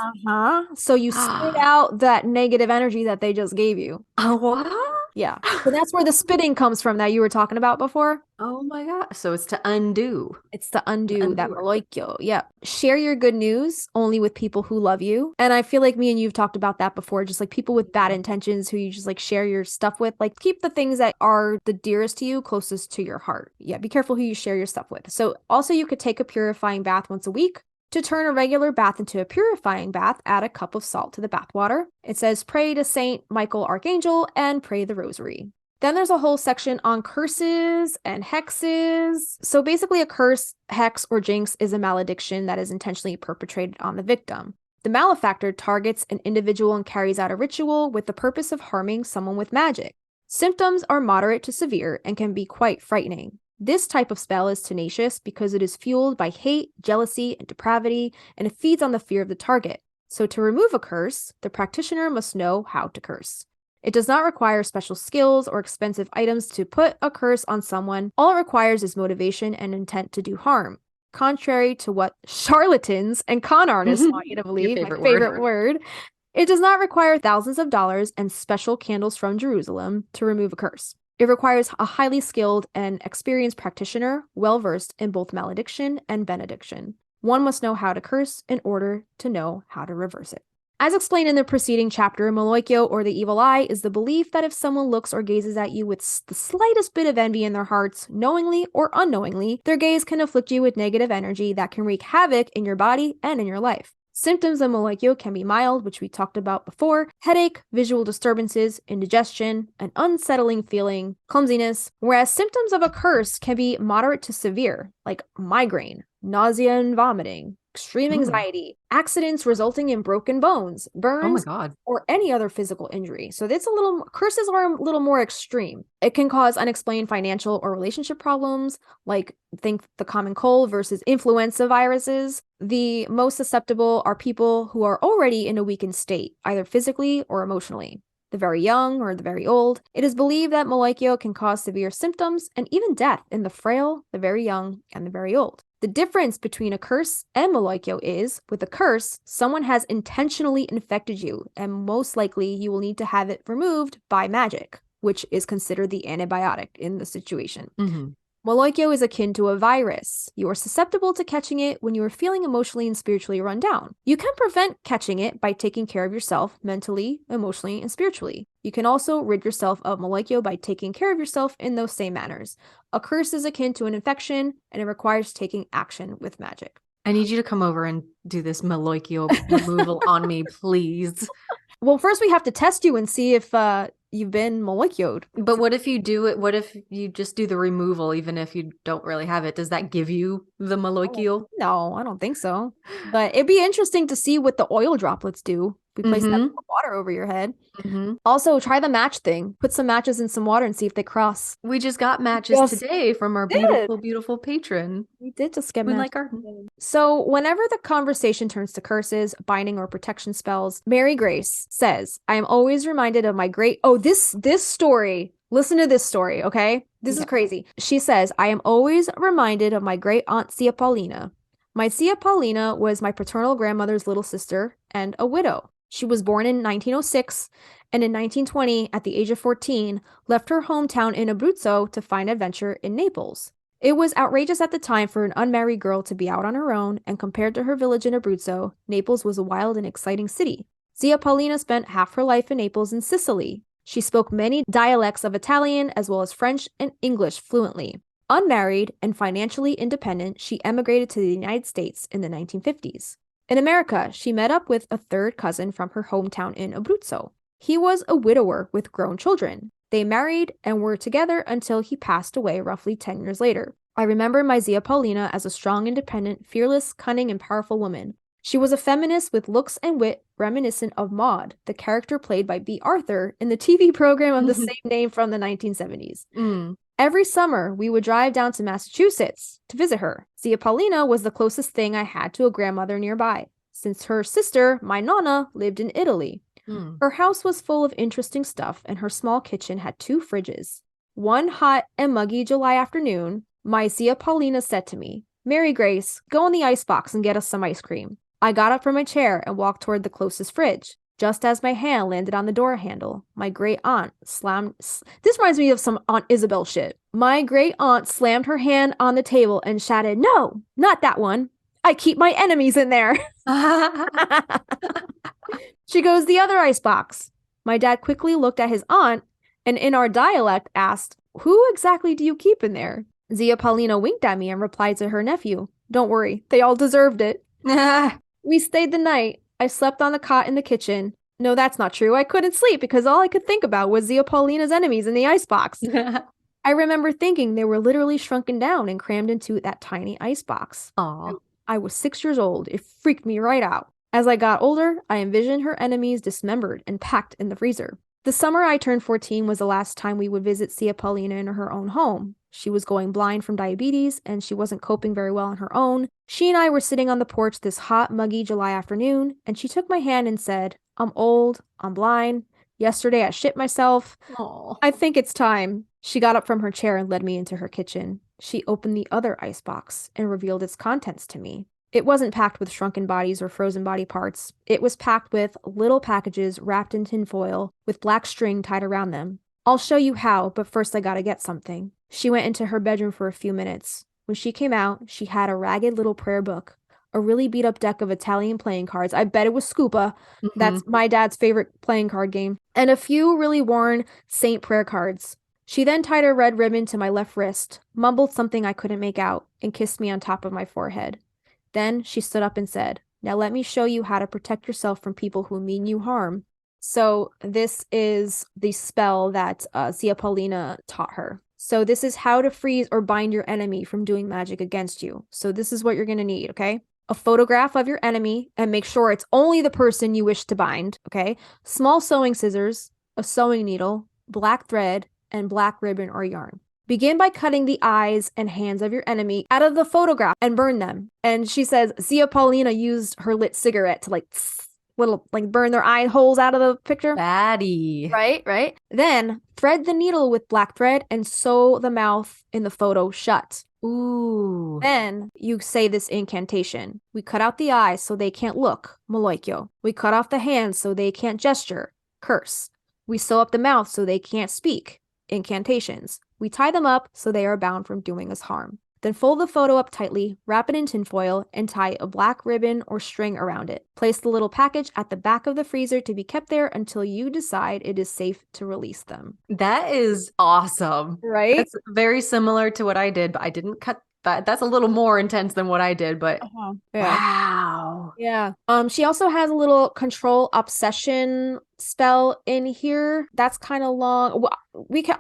So you spit out that negative energy that they just gave you. Oh, what? Yeah. So that's where the spitting comes from that you were talking about before. Oh my God. So it's to undo. It's to undo that Undo it. Malocchio. Yep. Share your good news only with people who love you. And I feel like me and you've talked about that before. Just like people with bad intentions who you just like share your stuff with. Like keep the things that are the dearest to you closest to your heart. Yeah. Be careful who you share your stuff with. So also you could take a purifying bath once a week. To turn a regular bath into a purifying bath, add a cup of salt to the bath water. It says pray to Saint Michael Archangel and pray the rosary. Then there's a whole section on curses and hexes. So basically a curse, hex, or jinx is a malediction that is intentionally perpetrated on the victim. The malefactor targets an individual and carries out a ritual with the purpose of harming someone with magic. Symptoms are moderate to severe and can be quite frightening. This type of spell is tenacious because it is fueled by hate, jealousy, and depravity, and it feeds on the fear of the target. So to remove a curse, the practitioner must know how to curse. It does not require special skills or expensive items to put a curse on someone. All it requires is motivation and intent to do harm. Contrary to what charlatans and con artists want you to believe, my favorite word, it does not require thousands of dollars and special candles from Jerusalem to remove a curse. It requires a highly skilled and experienced practitioner, well-versed in both malediction and benediction. One must know how to curse in order to know how to reverse it. As explained in the preceding chapter, Malocchio, or the evil eye, is the belief that if someone looks or gazes at you with the slightest bit of envy in their hearts, knowingly or unknowingly, their gaze can afflict you with negative energy that can wreak havoc in your body and in your life. Symptoms of Malocchio can be mild, which we talked about before, headache, visual disturbances, indigestion, an unsettling feeling, clumsiness, whereas symptoms of a curse can be moderate to severe, like migraine, nausea and vomiting, extreme anxiety, accidents resulting in broken bones, burns, or any other physical injury. So curses are a little more extreme. It can cause unexplained financial or relationship problems, like think the common cold versus influenza viruses. The most susceptible are people who are already in a weakened state, either physically or emotionally. The very young or the very old. It is believed that Malocchio can cause severe symptoms and even death in the frail, the very young, and the very old. The difference between a curse and Malocchio is, with a curse, someone has intentionally infected you, and most likely you will need to have it removed by magic, which is considered the antibiotic in the situation. Malocchio is akin to a virus. You are susceptible to catching it when you are feeling emotionally and spiritually run down. You can prevent catching it by taking care of yourself mentally, emotionally, and spiritually. You can also rid yourself of Malocchio by taking care of yourself in those same manners. A curse is akin to an infection, and it requires taking action with magic. I need you to come over and do this Malocchio removal on me, please. Well, first we have to test you and see if you've been Malocchioed. But what if you do it? What if you just do the removal, even if you don't really have it? Does that give you the Malocchio? No, I don't think so. But it'd be interesting to see what the oil droplets do. We place that water over your head. Also, try the match thing. Put some matches in some water and see if they cross. We just got matches today from our beautiful, beautiful patron. We did just get We matches. like our... So whenever the conversation turns to curses, binding, or protection spells, Mary Grace says, I am always reminded of my great... Oh, this story. Listen to this story, okay? This is crazy. She says, I am always reminded of my great aunt Tia Paulina. My Tia Paulina was my paternal grandmother's little sister and a widow. She was born in 1906 and in 1920, at the age of 14, left her hometown in Abruzzo to find adventure in Naples. It was outrageous at the time for an unmarried girl to be out on her own, and compared to her village in Abruzzo, Naples was a wild and exciting city. Zia Paulina spent half her life in Naples and Sicily. She spoke many dialects of Italian as well as French and English fluently. Unmarried and financially independent, she emigrated to the United States in the 1950s. In America, she met up with a third cousin from her hometown in Abruzzo. He was a widower with grown children. They married and were together until he passed away roughly 10 years later. I remember my Zia Paulina as a strong, independent, fearless, cunning, and powerful woman. She was a feminist with looks and wit reminiscent of Maude, the character played by B. Arthur in the TV program of the same name from the 1970s. Every summer, we would drive down to Massachusetts to visit her. Zia Paulina was the closest thing I had to a grandmother nearby, since her sister, my nonna, lived in Italy. Her house was full of interesting stuff, and her small kitchen had 2 fridges. One hot and muggy July afternoon, my Zia Paulina said to me, Mary Grace, go in the icebox and get us some ice cream. I got up from my chair and walked toward the closest fridge. Just as my hand landed on the door handle, my great aunt slammed. This reminds me of some Aunt Isabel shit. My great aunt slammed her hand on the table and shouted, "No, not that one. I keep my enemies in there." She goes, "The other icebox." My dad quickly looked at his aunt and in our dialect asked, "Who exactly do you keep in there?" Zia Paulina winked at me and replied to her nephew, "Don't worry, they all deserved it." We stayed the night. I slept on the cot in the kitchen. No, that's not true. I couldn't sleep because all I could think about was Zia Paulina's enemies in the icebox. I remember thinking they were literally shrunken down and crammed into that tiny icebox. Aw. I was 6 years old. It freaked me right out. As I got older, I envisioned her enemies dismembered and packed in the freezer. The summer I turned 14 was the last time we would visit Zia Paulina in her own home. She was going blind from diabetes, and she wasn't coping very well on her own. She and I were sitting on the porch this hot, muggy July afternoon, and she took my hand and said, "I'm old, I'm blind. Yesterday I shit myself. Aw. I think it's time." She got up from her chair and led me into her kitchen. She opened the other icebox and revealed its contents to me. It wasn't packed with shrunken bodies or frozen body parts. It was packed with little packages wrapped in tinfoil with black string tied around them. "I'll show you how, but first I gotta get something." She went into her bedroom for a few minutes. When she came out, she had a ragged little prayer book, a really beat up deck of Italian playing cards. I bet it was Scupa. That's my dad's favorite playing card game. And a few really worn saint prayer cards. She then tied a red ribbon to my left wrist, mumbled something I couldn't make out, and kissed me on top of my forehead. Then she stood up and said, "Now let me show you how to protect yourself from people who mean you harm." So this is the spell that Zia Paulina taught her. So this is how to freeze or bind your enemy from doing magic against you. So this is what you're going to need, okay? A photograph of your enemy, and make sure it's only the person you wish to bind, okay? Small sewing scissors, a sewing needle, black thread, and black ribbon or yarn. Begin by cutting the eyes and hands of your enemy out of the photograph and burn them. And she says Zia Paulina used her lit cigarette to burn their eye holes out of the picture. Baddie. Right. Then thread the needle with black thread and sew the mouth in the photo shut. Ooh. Then you say this incantation. "We cut out the eyes so they can't look. Malocchio. We cut off the hands so they can't gesture. Curse. We sew up the mouth so they can't speak. Incantations. We tie them up so they are bound from doing us harm." Then fold the photo up tightly, wrap it in tinfoil, and tie a black ribbon or string around it. Place the little package at the back of the freezer to be kept there until you decide it is safe to release them. That is awesome. Right? It's very similar to what I did, but I didn't cut that. That's a little more intense than what I did, but Yeah. wow. Yeah. She also has a little control obsession spell in here. That's kind of long. Well,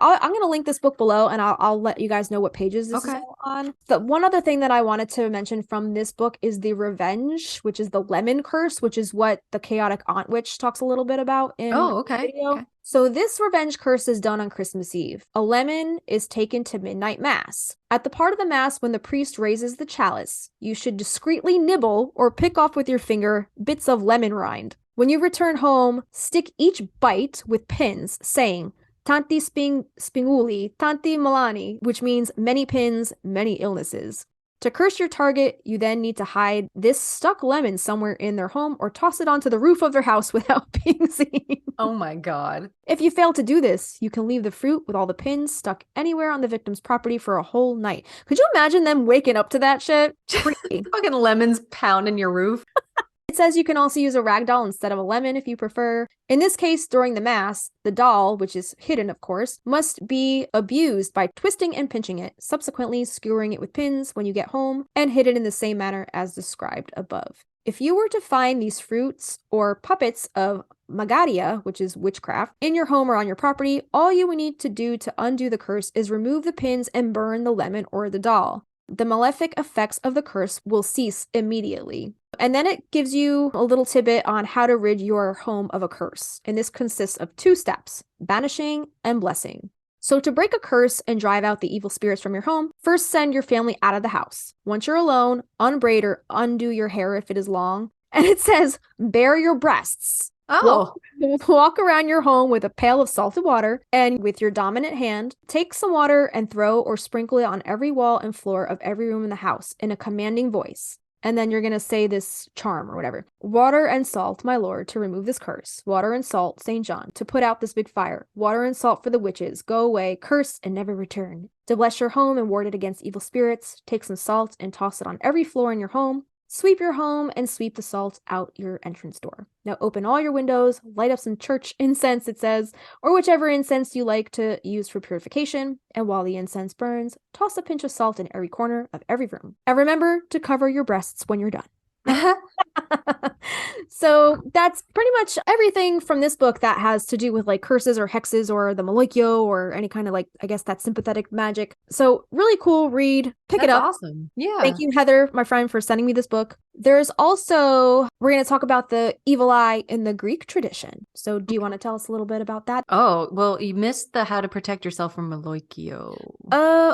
I'm gonna link this book below, and I'll let you guys know what pages this is all on. The one other thing that I wanted to mention from this book is the revenge, which is the lemon curse, which is what the chaotic aunt witch talks a little bit about in the video. Okay. So this revenge curse is done on Christmas Eve. A lemon is taken to midnight mass. At the part of the mass when the priest raises the chalice, you should discreetly nibble or pick off with your finger bits of lemon rind. When you return home, stick each bite with pins, saying, "Tanti spinguli, tanti malani," which means many pins, many illnesses. To curse your target, you then need to hide this stuck lemon somewhere in their home or toss it onto the roof of their house without being seen. Oh my God. If you fail to do this, you can leave the fruit with all the pins stuck anywhere on the victim's property for a whole night. Could you imagine them waking up to that shit? Freaky. Fucking lemons pounding your roof. It says you can also use a rag doll instead of a lemon if you prefer. In this case, during the mass, the doll, which is hidden of course, must be abused by twisting and pinching it, subsequently skewering it with pins when you get home, and hid it in the same manner as described above. If you were to find these fruits or puppets of Magnolia, which is witchcraft, in your home or on your property, all you would need to do to undo the curse is remove the pins and burn the lemon or the doll. The malefic effects of the curse will cease immediately. And then it gives you a little tidbit on how to rid your home of a curse. And this consists of 2 steps, banishing and blessing. So to break a curse and drive out the evil spirits from your home, first send your family out of the house. Once you're alone, unbraid or undo your hair if it is long. And it says, bare your breasts. Oh. Walk around your home with a pail of salted water, and with your dominant hand, take some water and throw or sprinkle it on every wall and floor of every room in the house in a commanding voice. And then you're going to say this charm or whatever. Water and salt, my lord, to remove this curse. Water and salt, St. John, to put out this big fire. Water and salt for the witches. Go away, curse, and never return. To bless your home and ward it against evil spirits, take some salt and toss it on every floor in your home. Sweep your home and sweep the salt out your entrance door. Now open all your windows, light up some church incense, it says, or whichever incense you like to use for purification. And while the incense burns, toss a pinch of salt in every corner of every room. And remember to cover your breasts when you're done. So that's pretty much everything from this book that has to do with like curses or hexes or the Malocchio or any kind of like, I guess that sympathetic magic. So really cool read. Pick it That's up. awesome. Yeah. Thank you, Heather, my friend, for sending me this book. There's also, we're going to talk about the evil eye in the Greek tradition. So do you want to tell us a little bit about that? Oh, well, you missed the how to protect yourself from Malocchio.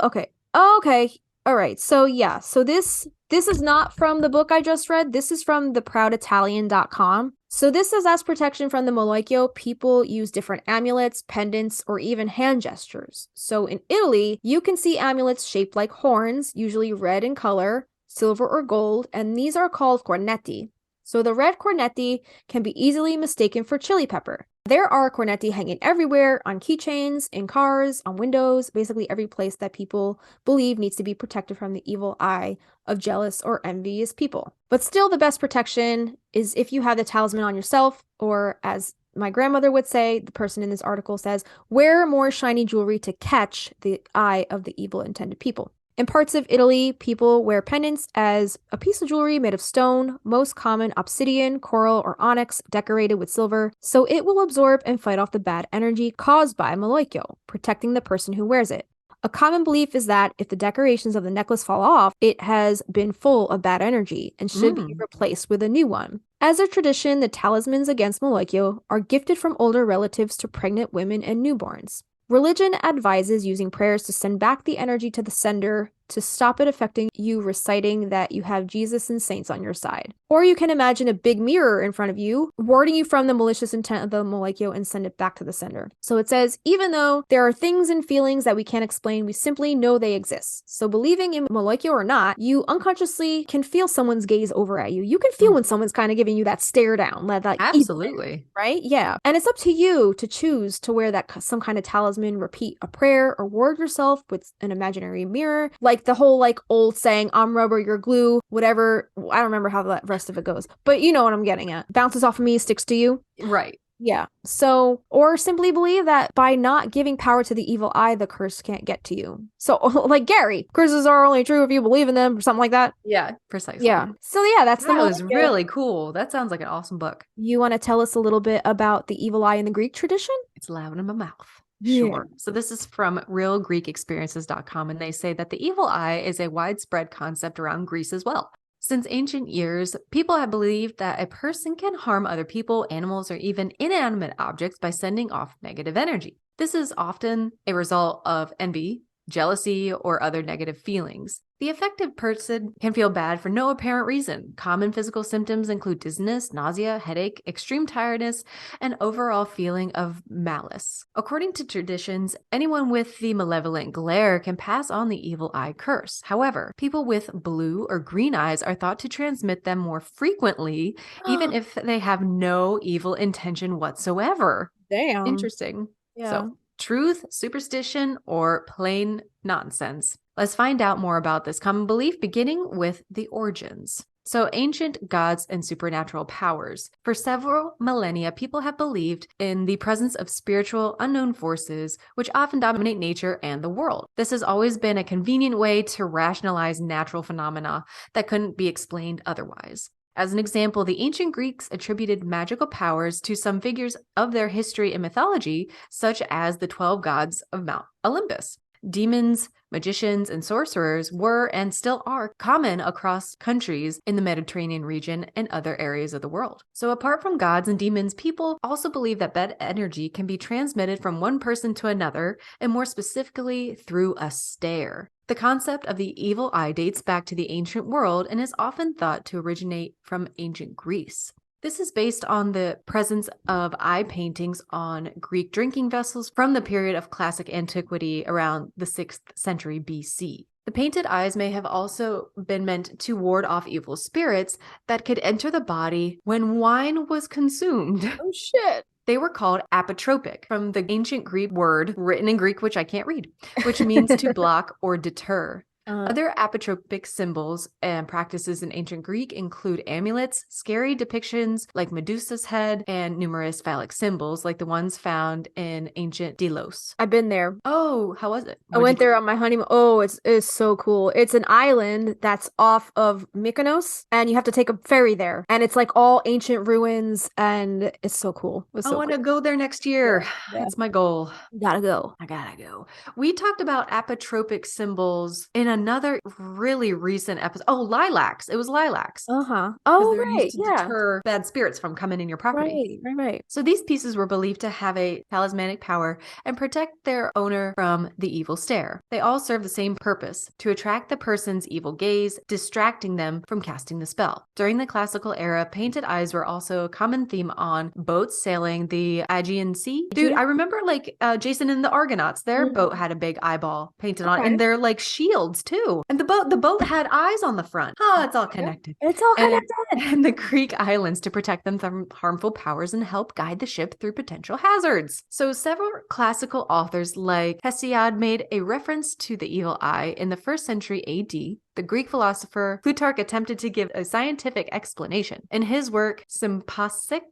Okay. Okay. All right. So yeah. So this is not from the book I just read. This is from theprouditalian.com. So this is as protection from the Malocchio. People use different amulets, pendants, or even hand gestures. So in Italy, you can see amulets shaped like horns, usually red in color, silver or gold, and these are called cornetti. So the red cornetti can be easily mistaken for chili pepper. There are cornetti hanging everywhere, on keychains, in cars, on windows, basically every place that people believe needs to be protected from the evil eye of jealous or envious people. But still, the best protection is if you have the talisman on yourself, or as my grandmother would say, the person in this article says, wear more shiny jewelry to catch the eye of the evil intended people. In parts of Italy, people wear pendants as a piece of jewelry made of stone, most common obsidian, coral, or onyx, decorated with silver, so it will absorb and fight off the bad energy caused by Malocchio, protecting the person who wears it. A common belief is that if the decorations of the necklace fall off, it has been full of bad energy and should be replaced with a new one. As a tradition, the talismans against Malocchio are gifted from older relatives to pregnant women and newborns. Religion advises using prayers to send back the energy to the sender to stop it affecting you, reciting that you have Jesus and saints on your side. Or you can imagine a big mirror in front of you, warding you from the malicious intent of the Malocchio and send it back to the sender. So it says, even though there are things and feelings that we can't explain, we simply know they exist. So believing in Malocchio or not, you unconsciously can feel someone's gaze over at you. You can feel when someone's kind of giving you that stare down, that Absolutely. right? Yeah. And it's up to you to choose to wear that some kind of talisman, repeat a prayer, or ward yourself with an imaginary mirror. Like the whole like old saying, I'm rubber, you're glue, whatever. I don't remember how the rest of it goes, but you know what I'm getting at. Bounces off of me, sticks to you. Right. Yeah. So, or simply believe that by not giving power to the evil eye, the curse can't get to you. So, like Gary, curses are only true if you believe in them or something like that. Yeah, precisely. Yeah. So yeah, that's That the was Malocchio. really cool. That sounds like an awesome book. You want to tell us a little bit about the evil eye in the Greek tradition? It's loud in my mouth. Yeah. Sure. So this is from realgreekexperiences.com, and they say that the evil eye is a widespread concept around Greece as well. Since ancient years, people have believed that a person can harm other people, animals, or even inanimate objects by sending off negative energy. This is often a result of envy, jealousy, or other negative feelings. The affected person can feel bad for no apparent reason. Common physical symptoms include dizziness, nausea, headache, extreme tiredness, and overall feeling of malice. According to traditions, anyone with the malevolent glare can pass on the evil eye curse. However, people with blue or green eyes are thought to transmit them more frequently, even if they have no evil intention whatsoever. Damn. Interesting. Yeah. So, truth, superstition, or plain nonsense? Let's find out more about this common belief, beginning with the origins. So, ancient gods and supernatural powers. For several millennia, people have believed in the presence of spiritual unknown forces, which often dominate nature and the world. This has always been a convenient way to rationalize natural phenomena that couldn't be explained otherwise. As an example, the ancient Greeks attributed magical powers to some figures of their history and mythology, such as the 12 gods of Mount Olympus. Demons, magicians, and sorcerers were and still are common across countries in the Mediterranean region and other areas of the world. So apart from gods and demons, people also believe that bad energy can be transmitted from one person to another, and more specifically through a stare. The concept of the evil eye dates back to the ancient world and is often thought to originate from ancient Greece. This is based on the presence of eye paintings on Greek drinking vessels from the period of classic antiquity around the 6th century BC. The The painted eyes may have also been meant to ward off evil spirits that could enter the body when wine was consumed. Oh shit. They were called apotropic, from the ancient Greek word written in Greek, which I can't read, which means to block or deter. Other apotropic symbols and practices in ancient Greek include amulets, scary depictions like Medusa's head, and numerous phallic symbols like the ones found in ancient Delos. I've been there. Oh, how was it? I went there on my honeymoon. Oh, it's so cool. It's an island that's off of Mykonos, and you have to take a ferry there. And it's like all ancient ruins, and it's so cool. It was I so want to cool. go there next year. Yeah. That's my goal. Gotta go. I gotta go. We talked about apotropic symbols in another really recent episode. Oh, lilacs. It was lilacs. Uh-huh. 'Cause Oh, they're right. used to Yeah. deter bad spirits from coming in your property. Right. So these pieces were believed to have a talismanic power and protect their owner from the evil stare. They all serve the same purpose, to attract the person's evil gaze, distracting them from casting the spell. During the classical era, painted eyes were also a common theme on boats sailing the Aegean Sea. Dude, I remember like Jason and the Argonauts, their boat had a big eyeball painted on it, and they're like shields too. And the boat had eyes on the front. Oh, it's all connected. It's all And- connected. And the Greek islands to protect them from harmful powers and help guide the ship through potential hazards. So several classical authors like Hesiod made a reference to the evil eye in the 1st century AD. The Greek philosopher Plutarch attempted to give a scientific explanation. In his work, Sympathetic,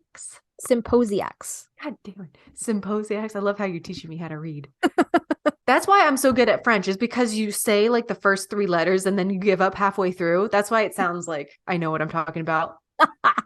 Symposiacs. God damn it. Symposiacs. I love how you're teaching me how to read. That's why I'm so good at French, is because you say like the first 3 letters and then you give up halfway through. That's why it sounds like I know what I'm talking about.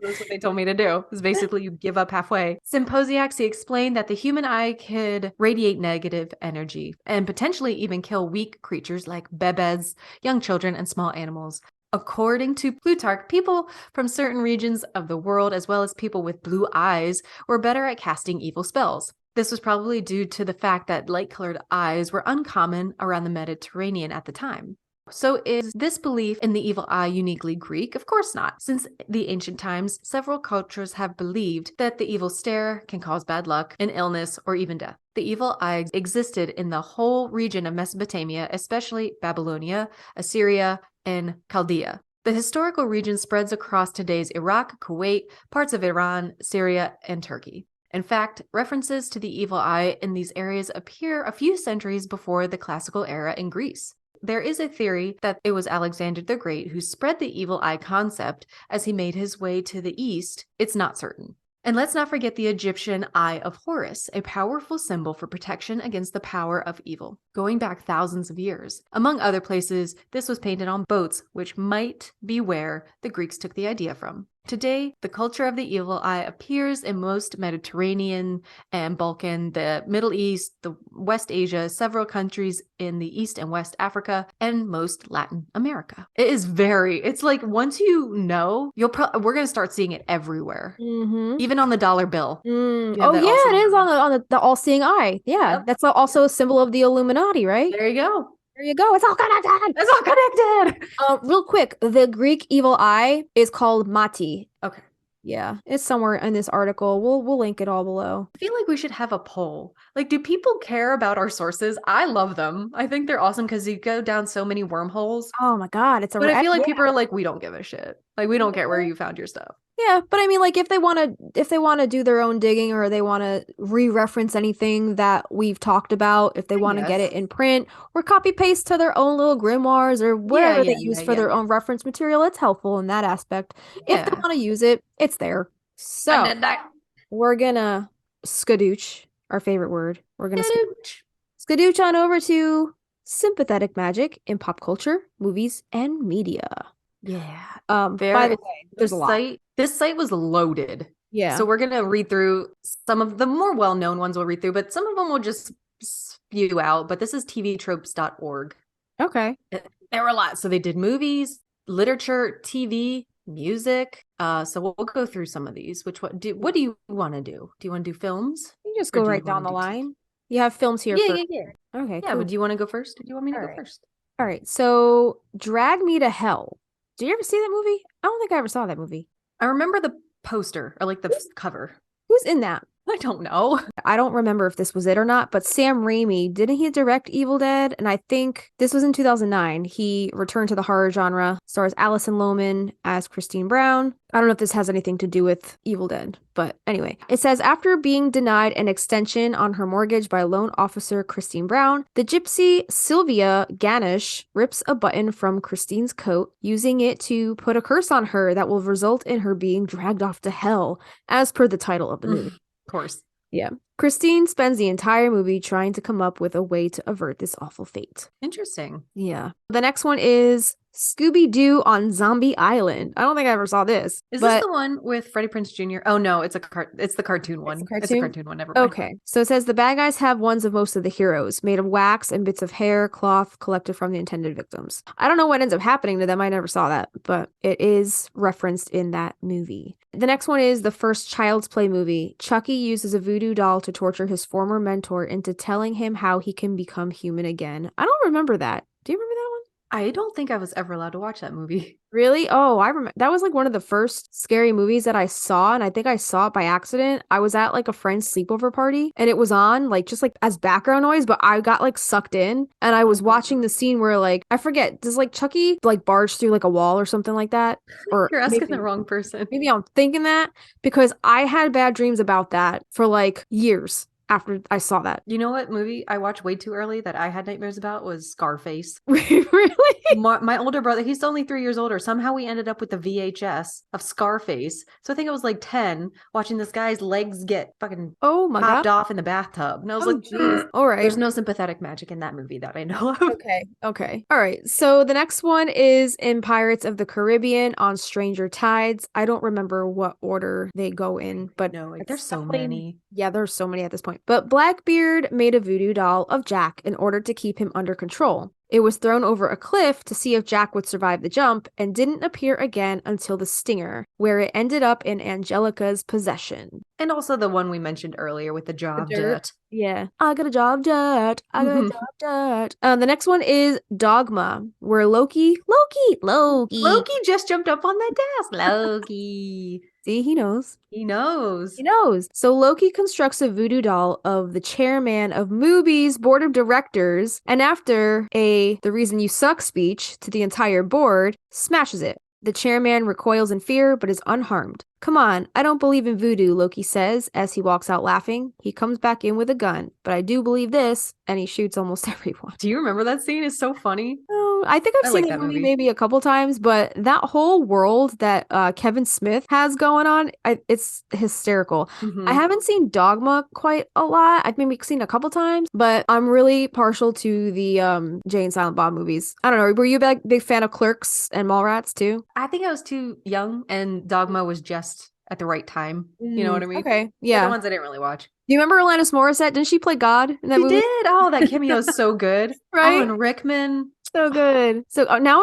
That's what they told me to do, is basically you give up halfway. Symposiacs, he explained that the human eye could radiate negative energy and potentially even kill weak creatures like bebes, young children, and small animals. According to Plutarch, people from certain regions of the world, as well as people with blue eyes, were better at casting evil spells. This was probably due to the fact that light-colored eyes were uncommon around the Mediterranean at the time. So is this belief in the evil eye uniquely Greek? Of course not. Since the ancient times, several cultures have believed that the evil stare can cause bad luck, an illness, or even death. The evil eye existed in the whole region of Mesopotamia, especially Babylonia, Assyria, and Chaldea. The historical region spreads across today's Iraq, Kuwait, parts of Iran, Syria, and Turkey. In fact, references to the evil eye in these areas appear a few centuries before the classical era in Greece. There is a theory that it was Alexander the Great who spread the evil eye concept as he made his way to the east. It's not certain. And let's not forget the Egyptian Eye of Horus, a powerful symbol for protection against the power of evil, going back thousands of years. Among other places, this was painted on boats, which might be where the Greeks took the idea from. Today, the culture of the evil eye appears in most Mediterranean and Balkan, the Middle East, the West Asia, several countries in the East and West Africa, and most Latin America. It's like once you know, we're going to start seeing it everywhere. Mm-hmm. Even on the dollar bill. Oh that yeah, all-seeing it is eye. on the all-seeing eye. Yeah, Yep. that's also a symbol of the Illuminati, right? There you go. There you go. It's all connected. It's all connected. Real quick, the Greek evil eye is called Mati. Okay. Yeah, it's somewhere in this article. We'll link it all below. I feel like we should have a poll. Like, do people care about our sources? I love them. I think they're awesome because you go down so many wormholes. Oh my God, it's a But I feel like yeah. people are like, we don't give a shit. Like, we don't care where you found your stuff. Yeah, but I mean, like, if they want to do their own digging, or they want to re-reference anything that we've talked about, if they want to get guess. it in print or copy paste to their own little grimoires or whatever they use for their yeah. own reference material, it's helpful in that aspect. If they Yeah. want to use it, it's there. So we're gonna skadooch, our favorite word. We're gonna skadooch on over to sympathetic magic in pop culture, movies, and media. Yeah. By the way, there's a lot. This site was loaded. Yeah. So we're going to read through some of the more well-known ones we'll read through, but some of them will just spew out. But this is tvtropes.org. Okay. There were a lot. So they did movies, literature, TV, music. So we'll go through some of these. What do you want to do? Do you want to do films? You just Or go do you right down wanna the do line. You have films here Yeah, first. yeah. Okay, Yeah, cool. but do you want to go first? Or do you want me to All go right. first? All right. So, Drag Me to Hell. Did you ever see that movie? I don't think I ever saw that movie. I remember the poster or like the cover. Who's in that? I don't know. I don't remember if this was it or not, but Sam Raimi, didn't he direct Evil Dead? And I think this was in 2009. He returned to the horror genre, stars Alison Lohman as Christine Brown. I don't know if this has anything to do with Evil Dead, but anyway. It says, after being denied an extension on her mortgage by loan officer Christine Brown, the gypsy Sylvia Ganesh rips a button from Christine's coat, using it to put a curse on her that will result in her being dragged off to hell, as per the title of the movie. Of course. Yeah. Christine spends the entire movie trying to come up with a way to avert this awful fate. Interesting. Yeah. The next one is Scooby-Doo on Zombie Island. I don't think I ever saw this. Is but this the one with Freddie Prinze Jr.? Oh no, it's the cartoon one. It's a cartoon one. Never mind. Okay. So it says the bad guys have ones of most of the heroes, made of wax and bits of hair, cloth collected from the intended victims. I don't know what ends up happening to them. I never saw that, but it is referenced in that movie. The next one is the first Child's Play movie. Chucky uses a voodoo doll to torture his former mentor into telling him how he can become human again. I don't remember that. Do you remember that one? I don't think I was ever allowed to watch that movie. Really? Oh, I remember. That was like one of the first scary movies that I saw, and I think I saw it by accident. I was at like a friend's sleepover party, and it was on like just like as background noise, but I got like sucked in, and I was watching the scene where like I forget, does like Chucky like barge through like a wall or something like that? Or You're asking maybe, the wrong person. maybe I'm thinking that because I had bad dreams about that for like years after I saw that. You know what movie I watched way too early that I had nightmares about was Scarface. Really? My older brother, he's only 3 years older. Somehow we ended up with the VHS of Scarface. So I think I was like 10 watching this guy's legs get fucking Oh my popped god. off in the bathtub. And I was Oh, like, jeez. All right. there's no sympathetic magic in that movie that I know of. Okay. Okay. All right. So the next one is in Pirates of the Caribbean on Stranger Tides. I don't remember what order they go in, but No, like, it's there's so definitely- many. Yeah, there's so many at this point. But Blackbeard made a voodoo doll of Jack in order to keep him under control. It was thrown over a cliff to see if Jack would survive the jump and didn't appear again until the stinger, where it ended up in Angelica's possession. And also the one we mentioned earlier with the job dirt. jet. Yeah. I got a job dirt. I got a job dirt. The next one is Dogma, where Loki just jumped up on that desk. Loki. See, he knows. He knows. He knows. So Loki constructs a voodoo doll of the chairman of Mubi's board of directors, and after the reason you suck speech to the entire board, smashes it. The chairman recoils in fear, but is unharmed. Come on, I don't believe in voodoo, Loki says as he walks out laughing. He comes back in with a gun, but I do believe this, and he shoots almost everyone. Do you remember that scene? It's so funny. Oh, I think I've I seen like that that movie movie. maybe a couple times, but that whole world that Kevin Smith has going on, it's hysterical. Mhm. I haven't seen Dogma quite a lot. I've maybe seen a couple times, but I'm really partial to the Jay and Silent Bob movies. I don't know. Were you a big fan of Clerks and Mallrats too? I think I was too young and Dogma was just at the right time. You know what I mean? Okay. They're Yeah. the ones I didn't really watch. Do you remember Alanis Morissette? Didn't she play God in that She movie? did. Oh, that cameo is so good. Right? Alan Rickman. So good. So now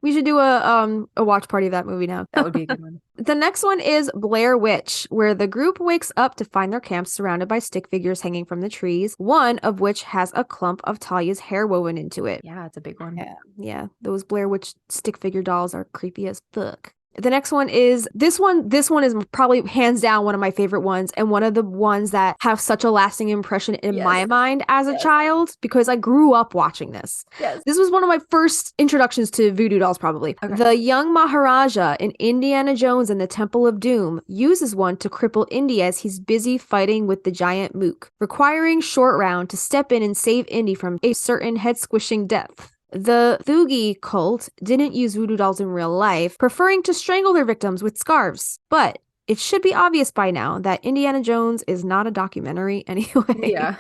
we should do a watch party of that movie now. That would be a good one. The next one is Blair Witch, where the group wakes up to find their camp surrounded by stick figures hanging from the trees, one of which has a clump of Talia's hair woven into it. Yeah, it's a big one. Yeah, those Blair Witch stick figure dolls are creepy as fuck. The next one is this one is probably hands down one of my favorite ones, and one of the ones that have such a lasting impression in Yes. my mind as a Yes. child, because I grew up watching this. Yes. This was one of my first introductions to voodoo dolls, probably. Okay. The young Maharaja in Indiana Jones and the Temple of Doom uses one to cripple Indy as he's busy fighting with the giant Mook, requiring Short Round to step in and save Indy from a certain head-squishing death. The Thugi cult didn't use voodoo dolls in real life, preferring to strangle their victims with scarves. But it should be obvious by now that Indiana Jones is not a documentary anyway. Yeah.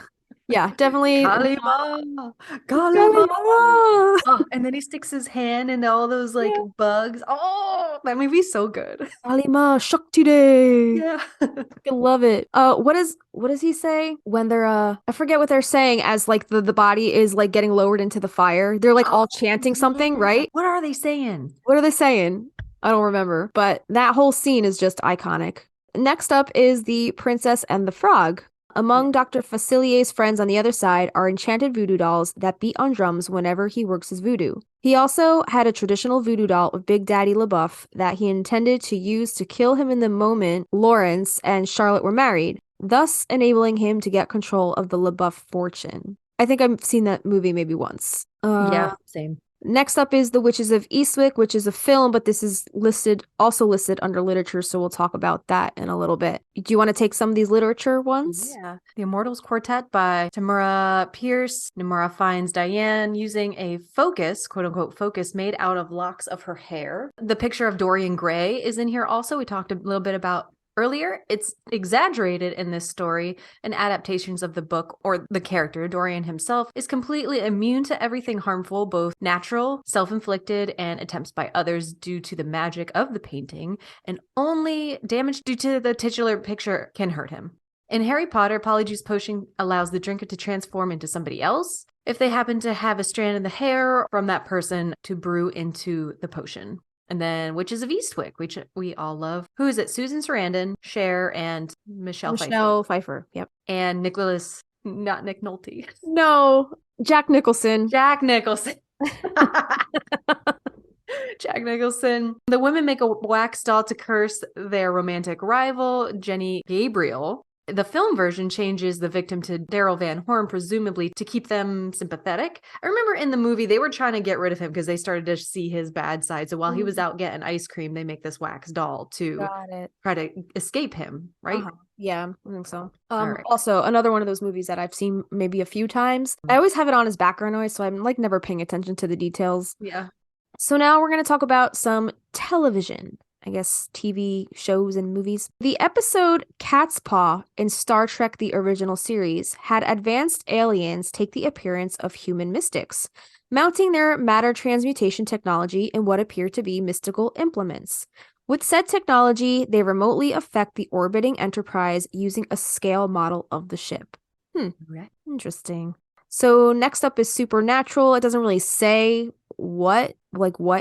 Yeah, definitely. Kalima. Kalima. Kalima. Oh, and then he sticks his hand into all those like Yeah. bugs. Oh, that movie's so good. Kalima Shakti Day. Yeah. I love it. What does he say when they're I forget what they're saying as like the body is like getting lowered into the fire. They're like all chanting something, right? What are they saying? What are they saying? I don't remember, but that whole scene is just iconic. Next up is the Princess and the Frog. Among Dr. Facilier's friends on the other side are enchanted voodoo dolls that beat on drums whenever he works his voodoo. He also had a traditional voodoo doll of Big Daddy LaBeouf that he intended to use to kill him in the moment Lawrence and Charlotte were married. thus enabling him to get control of the LaBeouf fortune. I think I've seen that movie maybe once. Yeah, same. Next up is The Witches of Eastwick, which is a film, but this is also listed under literature, so we'll talk about that in a little bit. Do you want to take some of these literature ones? Yeah. The Immortals Quartet by Tamara Pierce. Nomura finds Diane using a focus, quote unquote focus, made out of locks of her hair. The picture of Dorian Gray is in here also. We talked a little bit about earlier. It's exaggerated in this story, and adaptations of the book, or the character, Dorian himself, is completely immune to everything harmful, both natural, self-inflicted, and attempts by others due to the magic of the painting, and only damage due to the titular picture can hurt him. In Harry Potter, Polyjuice Potion allows the drinker to transform into somebody else if they happen to have a strand in the hair from that person to brew into the potion. And then Witches of Eastwick, which we all love. Who is it? Susan Sarandon, Cher, and Michelle Pfeiffer. Yep. And Nicholas, not Nick Nolte. No, Jack Nicholson. Jack Nicholson. Jack Nicholson. The women make a wax doll to curse their romantic rival, Jenny Gabriel. The film version changes the victim to Daryl Van Horn, presumably to keep them sympathetic. I remember in the movie, they were trying to get rid of him because they started to see his bad side. So while he was out getting ice cream, they make this wax doll to try to escape him, right? Yeah, I think so. Right. Also, another one of those movies that I've seen maybe a few times. I always have it on as background noise, so I'm like never paying attention to the details. Yeah. So now we're going to talk about some television. I guess TV shows and movies. The episode Cat's Paw in Star Trek the Original Series had advanced aliens take the appearance of human mystics, mounting their matter transmutation technology in what appear to be mystical implements. With said technology, they remotely affect the orbiting Enterprise using a scale model of the ship. Interesting. So next up is Supernatural. It doesn't really say what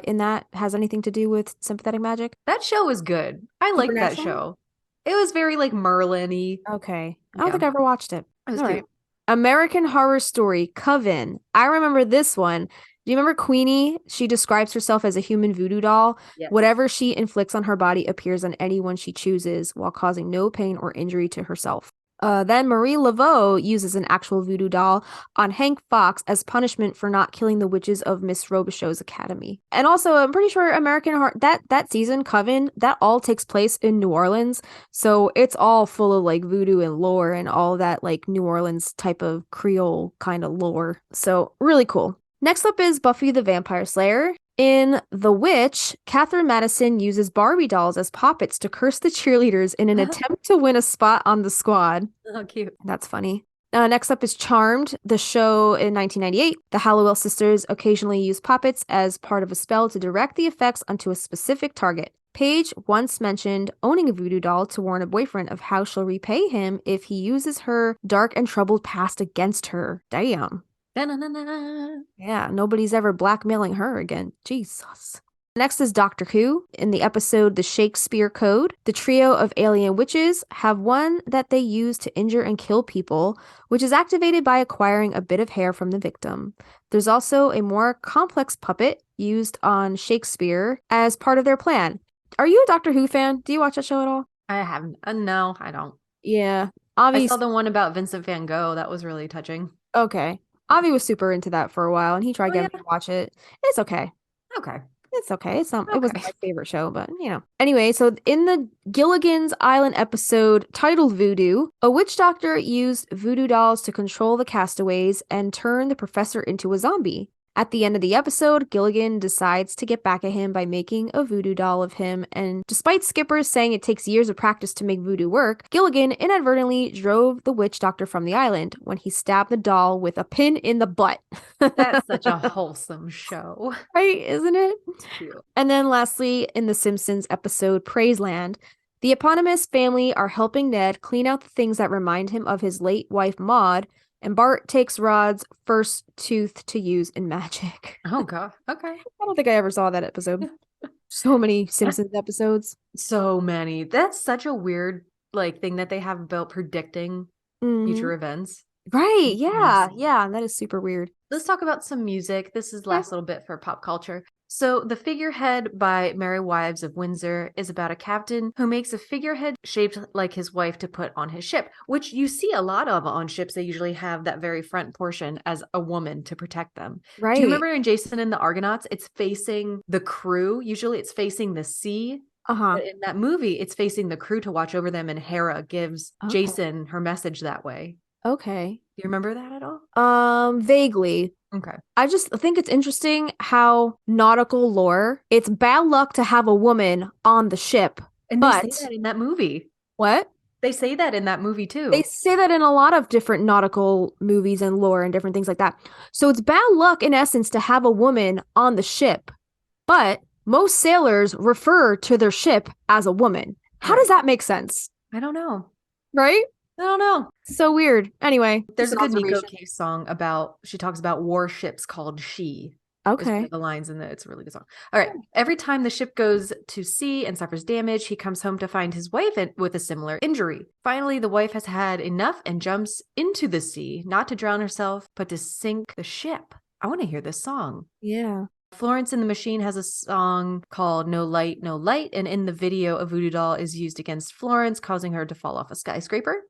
in that has anything to do with sympathetic magic. That show was good. I liked that show. It was very like Merlin-y. Okay. I don't think I ever watched it. It was All cute. right. American Horror Story, Coven. I remember this one. Do you remember Queenie? She describes herself as a human voodoo doll. Yes. Whatever she inflicts on her body appears on anyone she chooses while causing no pain or injury to herself. Then Marie Laveau uses an actual voodoo doll on Hank Fox as punishment for not killing the witches of Miss Robichaux's academy. And also, I'm pretty sure that season, Coven, that all takes place in New Orleans. So it's all full of like voodoo and lore and all that like New Orleans type of Creole kind of lore. So really cool. Next up is Buffy the Vampire Slayer. In The Witch, Catherine Madison uses Barbie dolls as poppets to curse the cheerleaders in an attempt to win a spot on the squad. Oh, cute. That's funny. Next up is Charmed, the show in 1998. The Hallowell sisters occasionally use puppets as part of a spell to direct the effects onto a specific target. Paige once mentioned owning a voodoo doll to warn a boyfriend of how she'll repay him if he uses her dark and troubled past against her. Damn. Da-na-na-na. Yeah, nobody's ever blackmailing her again. Jesus. Next is Doctor Who. In the episode The Shakespeare Code, the trio of alien witches have one that they use to injure and kill people, which is activated by acquiring a bit of hair from the victim. There's also a more complex puppet used on Shakespeare as part of their plan. Are you a Doctor Who fan? Do you watch that show at all? I haven't. No, I don't. Yeah. I saw the one about Vincent van Gogh. That was really touching. Okay. Avi was super into that for a while, and he tried getting me to watch it. It's okay. Okay. It's okay. It's not. It wasn't my favorite show, but you know. Anyway, so in the Gilligan's Island episode titled Voodoo, a witch doctor used voodoo dolls to control the castaways and turn the professor into a zombie. At the end of the episode, Gilligan decides to get back at him by making a voodoo doll of him, and despite Skipper's saying it takes years of practice to make voodoo work, Gilligan inadvertently drove the witch doctor from the island when he stabbed the doll with a pin in the butt. That's such a wholesome show. Right, isn't it? Cute. And then lastly, in The Simpsons episode Praiseland, the eponymous family are helping Ned clean out the things that remind him of his late wife Maude, and Bart takes Rod's first tooth to use in magic. Oh, God. Okay. I don't think I ever saw that episode. So many Simpsons episodes. So many. That's such a weird thing that they have about predicting future events. Right. Yeah. Yeah. That is super weird. Let's talk about some music. This is the last little bit for pop culture. So, The Figurehead by Merry Wives of Windsor is about a captain who makes a figurehead shaped like his wife to put on his ship, which you see a lot of on ships. They usually have that very front portion as a woman to protect them. Right. Do you remember in Jason and the Argonauts, it's facing the crew? Usually it's facing the sea. Uh-huh. But in that movie, it's facing the crew to watch over them, and Hera gives Okay. Jason her message that way. Okay. Do you remember that at all? Vaguely. Okay. I just think it's interesting how nautical lore, it's bad luck to have a woman on the ship. And But they say that in that movie. what? They say that in that movie too. They say that in a lot of different nautical movies and lore and different things like that. So it's bad luck in essence to have a woman on the ship. But most sailors refer to their ship as a woman. How does that make sense? I don't know. Right? I don't know. So weird. Anyway, There's a just good an Nico observation. Case song about, she talks about warships called She. Is one Okay. of the lines in it's a really good song. All right. Every time the ship goes to sea and suffers damage, he comes home to find his wife with a similar injury. Finally, the wife has had enough and jumps into the sea, not to drown herself, but to sink the ship. I want to hear this song. Yeah. Florence and the Machine has a song called No Light, No Light, and in the video, a voodoo doll is used against Florence, causing her to fall off a skyscraper.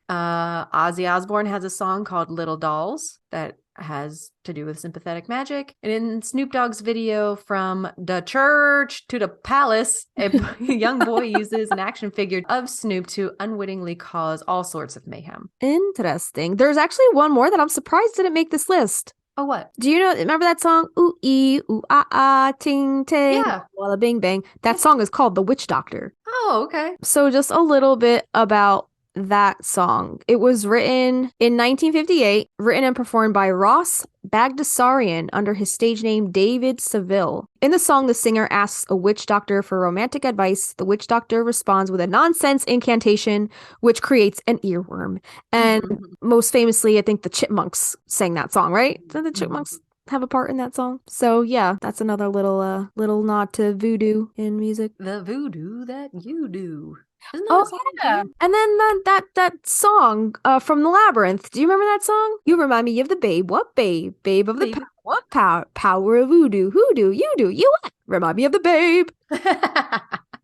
Ozzy Osbourne has a song called Little Dolls that has to do with sympathetic magic. And in Snoop Dogg's video From the Church to the Palace, a young boy uses an action figure of Snoop to unwittingly cause all sorts of mayhem. Interesting. There's actually one more that I'm surprised didn't make this list. Oh, what? Do you remember that song? Ooh, ee, ooh, ah, ah, ting, ting, Yeah. walla, bing, bang. That song is called The Witch Doctor. Oh, okay. So just a little bit about that song. It was written in 1958, written and performed by Ross Bagdasarian under his stage name David Seville. In the song, the singer asks a witch doctor for romantic advice. The witch doctor responds with a nonsense incantation, which creates an earworm. And most famously, I think the Chipmunks sang that song, right? Did the Chipmunks have a part in that song? So yeah, that's another little nod to voodoo in music. The voodoo that you do. Isn't that Oh a song yeah, too? and then that song from the Labyrinth. Do you remember that song? You remind me of the babe. What babe? Babe of the Babe. what power of voodoo? Who do you do? You what? Remind me of the babe.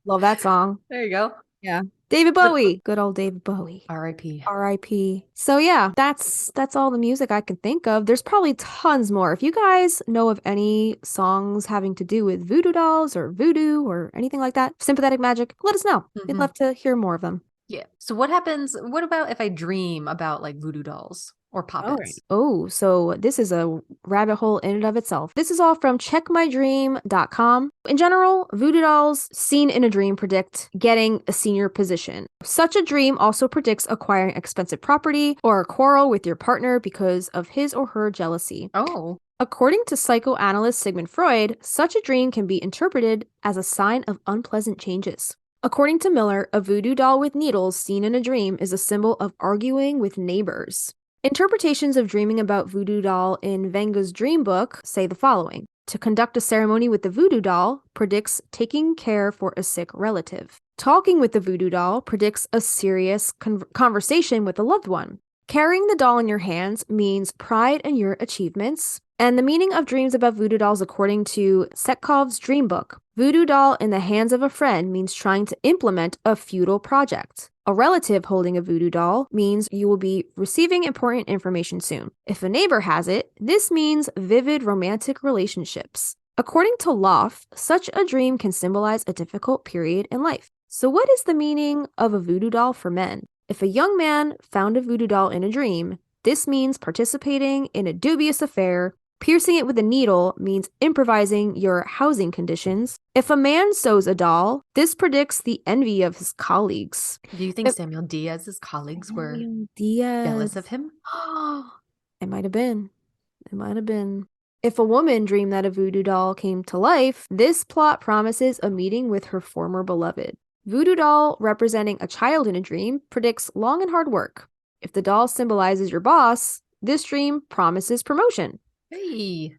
Love that song. There you go. Yeah, David Bowie. Good old David Bowie. R.I.P. R.I.P. So yeah, that's all the music I can think of. There's probably tons more. If you guys know of any songs having to do with voodoo dolls or voodoo or anything like that, sympathetic magic, let us know. We'd love to hear more of them. Yeah. So what happens? What about if I dream about like voodoo dolls or poppets? Oh, so this is a rabbit hole in and of itself. This is all from checkmydream.com. In general, voodoo dolls seen in a dream predict getting a senior position. Such a dream also predicts acquiring expensive property or a quarrel with your partner because of his or her jealousy. Oh. According to psychoanalyst Sigmund Freud, such a dream can be interpreted as a sign of unpleasant changes. According to Miller, a voodoo doll with needles seen in a dream is a symbol of arguing with neighbors. Interpretations of dreaming about voodoo doll in Venga's dream book say the following. To conduct a ceremony with the voodoo doll predicts taking care for a sick relative. Talking with the voodoo doll predicts a serious conversation with a loved one. Carrying the doll in your hands means pride in your achievements. And the meaning of dreams about voodoo dolls according to Setkov's dream book. Voodoo doll in the hands of a friend means trying to implement a futile project. A relative holding a voodoo doll means you will be receiving important information soon. If a neighbor has it, this means vivid romantic relationships. According to Loff, such a dream can symbolize a difficult period in life. So what is the meaning of a voodoo doll for men? If a young man found a voodoo doll in a dream, this means participating in a dubious affair. Piercing it with a needle means improvising your housing conditions. If a man sews a doll, this predicts the envy of his colleagues. Do you think Samuel Diaz's colleagues were jealous of him? It might have been. It might have been. If a woman dreamed that a voodoo doll came to life, this plot promises a meeting with her former beloved. Voodoo doll representing a child in a dream predicts long and hard work. If the doll symbolizes your boss, this dream promises promotion. Hey.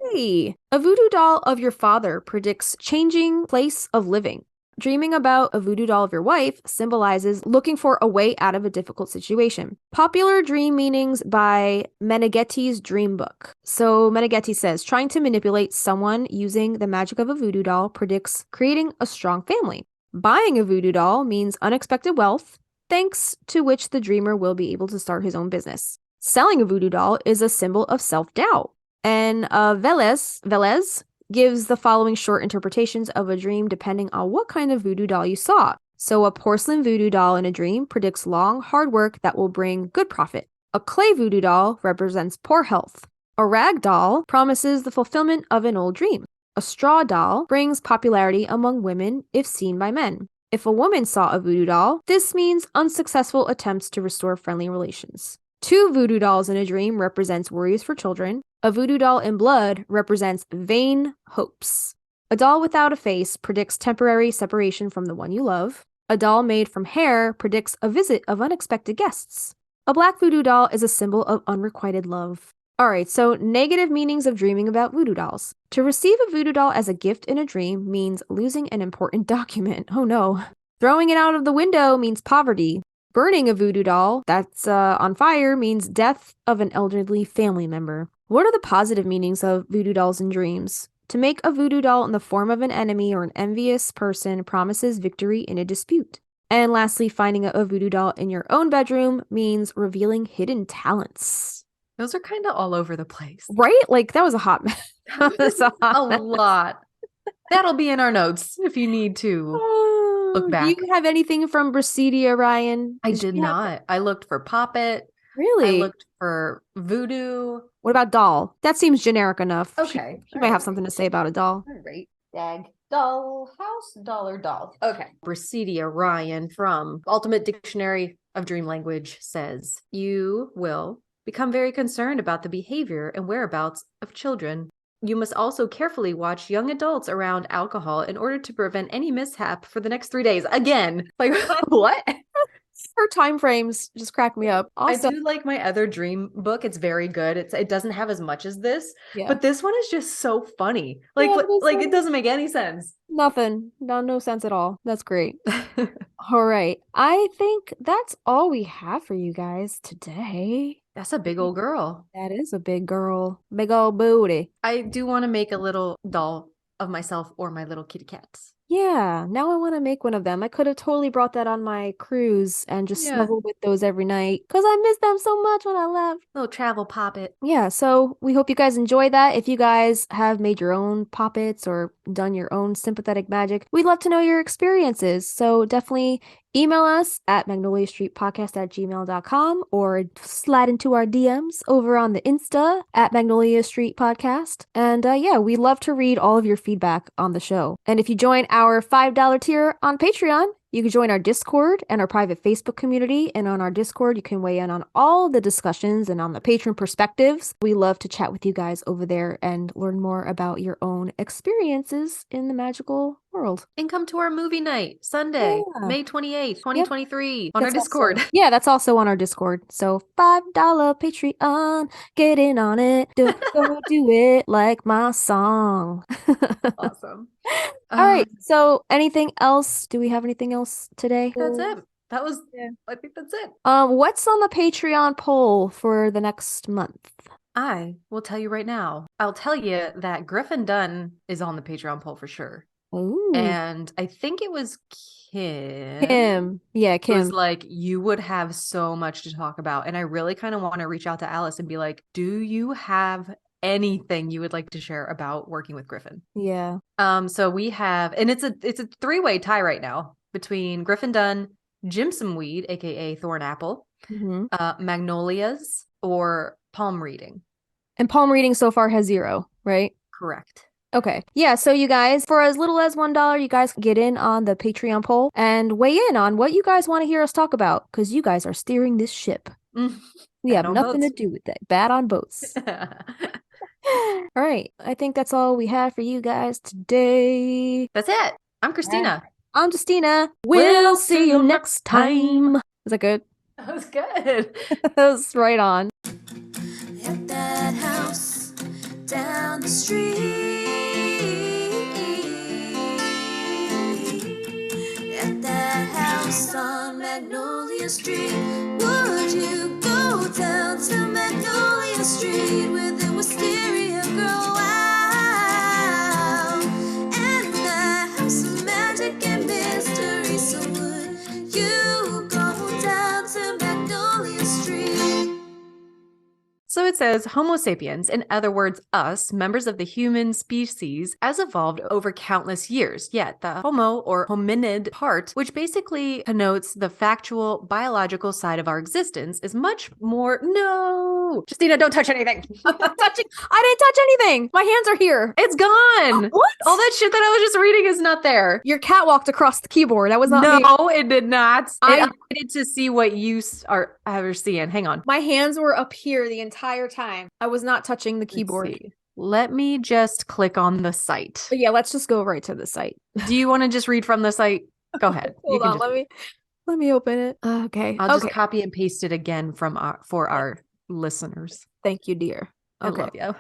A voodoo doll of your father predicts changing place of living. dreaming about a voodoo doll of your wife symbolizes looking for a way out of a difficult situation. Popular dream meanings by Meneghetti's Dream Book. So Meneghetti says, trying to manipulate someone using the magic of a voodoo doll predicts creating a strong family. Buying a voodoo doll means unexpected wealth, thanks to which the dreamer will be able to start his own business. Selling a voodoo doll is a symbol of self-doubt. And Velez gives the following short interpretations of a dream depending on what kind of voodoo doll you saw. So a porcelain voodoo doll in a dream predicts long, hard work that will bring good profit. A clay voodoo doll represents poor health. A rag doll promises the fulfillment of an old dream. A straw doll brings popularity among women if seen by men. If a woman saw a voodoo doll, this means unsuccessful attempts to restore friendly relations. 2 voodoo dolls in a dream represents worries for children. A voodoo doll in blood represents vain hopes. A doll without a face predicts temporary separation from the one you love. A doll made from hair predicts a visit of unexpected guests. A black voodoo doll is a symbol of unrequited love. Alright, so negative meanings of dreaming about voodoo dolls. To receive a voodoo doll as a gift in a dream means losing an important document. Oh no. Throwing it out of the window means poverty. Burning a voodoo doll that's on fire means death of an elderly family member. What are the positive meanings of voodoo dolls in dreams? To make a voodoo doll in the form of an enemy or an envious person promises victory in a dispute. And lastly, finding a voodoo doll in your own bedroom means revealing hidden talents. Those are kind of all over the place. Right? Like, that was a hot mess. That's a lot. That'll be in our notes if you need to look back. Do you have anything from Brasidia, Ryan? I did not. I looked for poppet. Really? I looked for voodoo. What about doll? That seems generic enough. Okay. She might have something to say about a doll. All right. Dag. Doll. House. Dollar. Doll. Okay. Brasidia Ryan from Ultimate Dictionary of Dream Language says, you will become very concerned about the behavior and whereabouts of children. You must also carefully watch young adults around alcohol in order to prevent any mishap for the next 3 days. Again, like what? Her time frames just crack me up. Also, I do like my other dream book. It's very good. It doesn't have as much as this, yeah. but this one is just so funny. Like, Yeah, it doesn't make any sense. Nothing. No sense at all. That's great. All right. I think that's all we have for you guys today. That's a big old girl. That is a big girl. Big old booty. I do want to make a little doll of myself or my little kitty cats. Yeah, now I want to make one of them. I could have totally brought that on my cruise and just snuggled with those every night because I missed them so much when I left. Little travel poppet. Yeah, so we hope you guys enjoy that. If you guys have made your own poppets or done your own sympathetic magic, we'd love to know your experiences. So definitely email us at magnoliastreetpodcast@gmail.com or slide into our DMs over on the Insta at Magnolia Street Podcast. And yeah, we love to read all of your feedback on the show. And if you join our $5 tier on Patreon, you can join our Discord and our private Facebook community. And on our Discord, you can weigh in on all the discussions and on the patron perspectives. We love to chat with you guys over there and learn more about your own experiences in the magical world. And come to our movie night Sunday, May 28th, 2023 on our Discord. That's also on our Discord. So $5 Patreon, get in on it. Go do it like my song. Awesome. All right. So anything else? Do we have anything else today? That's it. That was, I think that's it. What's on the Patreon poll for the next month? I will tell you right now. I'll tell you that Griffin Dunn is on the Patreon poll for sure. Ooh. And I think it was Kim. Yeah, Kim. It was like, you would have so much to talk about. And I really kind of want to reach out to Alice and be like, do you have anything you would like to share about working with Griffin? Yeah. So we have, and it's a 3-way tie right now between Griffin Dunn, Jimson Weed, aka Thorn Apple, Magnolias, or palm reading. And palm reading so far has 0, right? Correct. Okay. Yeah, so you guys, for as little as $1, you guys can get in on the Patreon poll and weigh in on what you guys want to hear us talk about, because you guys are steering this ship. We have nothing to do with that. Bad on boats. All right. I think that's all we have for you guys today. That's it. I'm Christina. I'm Justina. We'll see you next time. Is that good? That was good. That was right on. At that house down the street, house on Magnolia Street? Would you go down to Magnolia Street with the wisteria girl? Wow. And that house of magic and mystery. So would you go down to Magnolia Street? So it says Homo sapiens, in other words, us, members of the human species, has evolved over countless years. Yet the homo or hominid part, which basically connotes the factual biological side of our existence, is much more. No, Justina, don't touch anything. I didn't touch anything. My hands are here. It's gone. What? All that shit that I was just reading is not there. Your cat walked across the keyboard. That was not me. No, it did not. I- I needed to see what you are seeing. Hang on. My hands were up here the entire time. I was not touching the Let's keyboard. see. Let me just click on the site. But yeah, let's just go right to the site. Do you want to just read from the site? Go ahead. You Hold can on, just read. let me open it. Okay. I'll just Okay. copy and paste it again from for our listeners. Thank you, dear. I Okay. love you.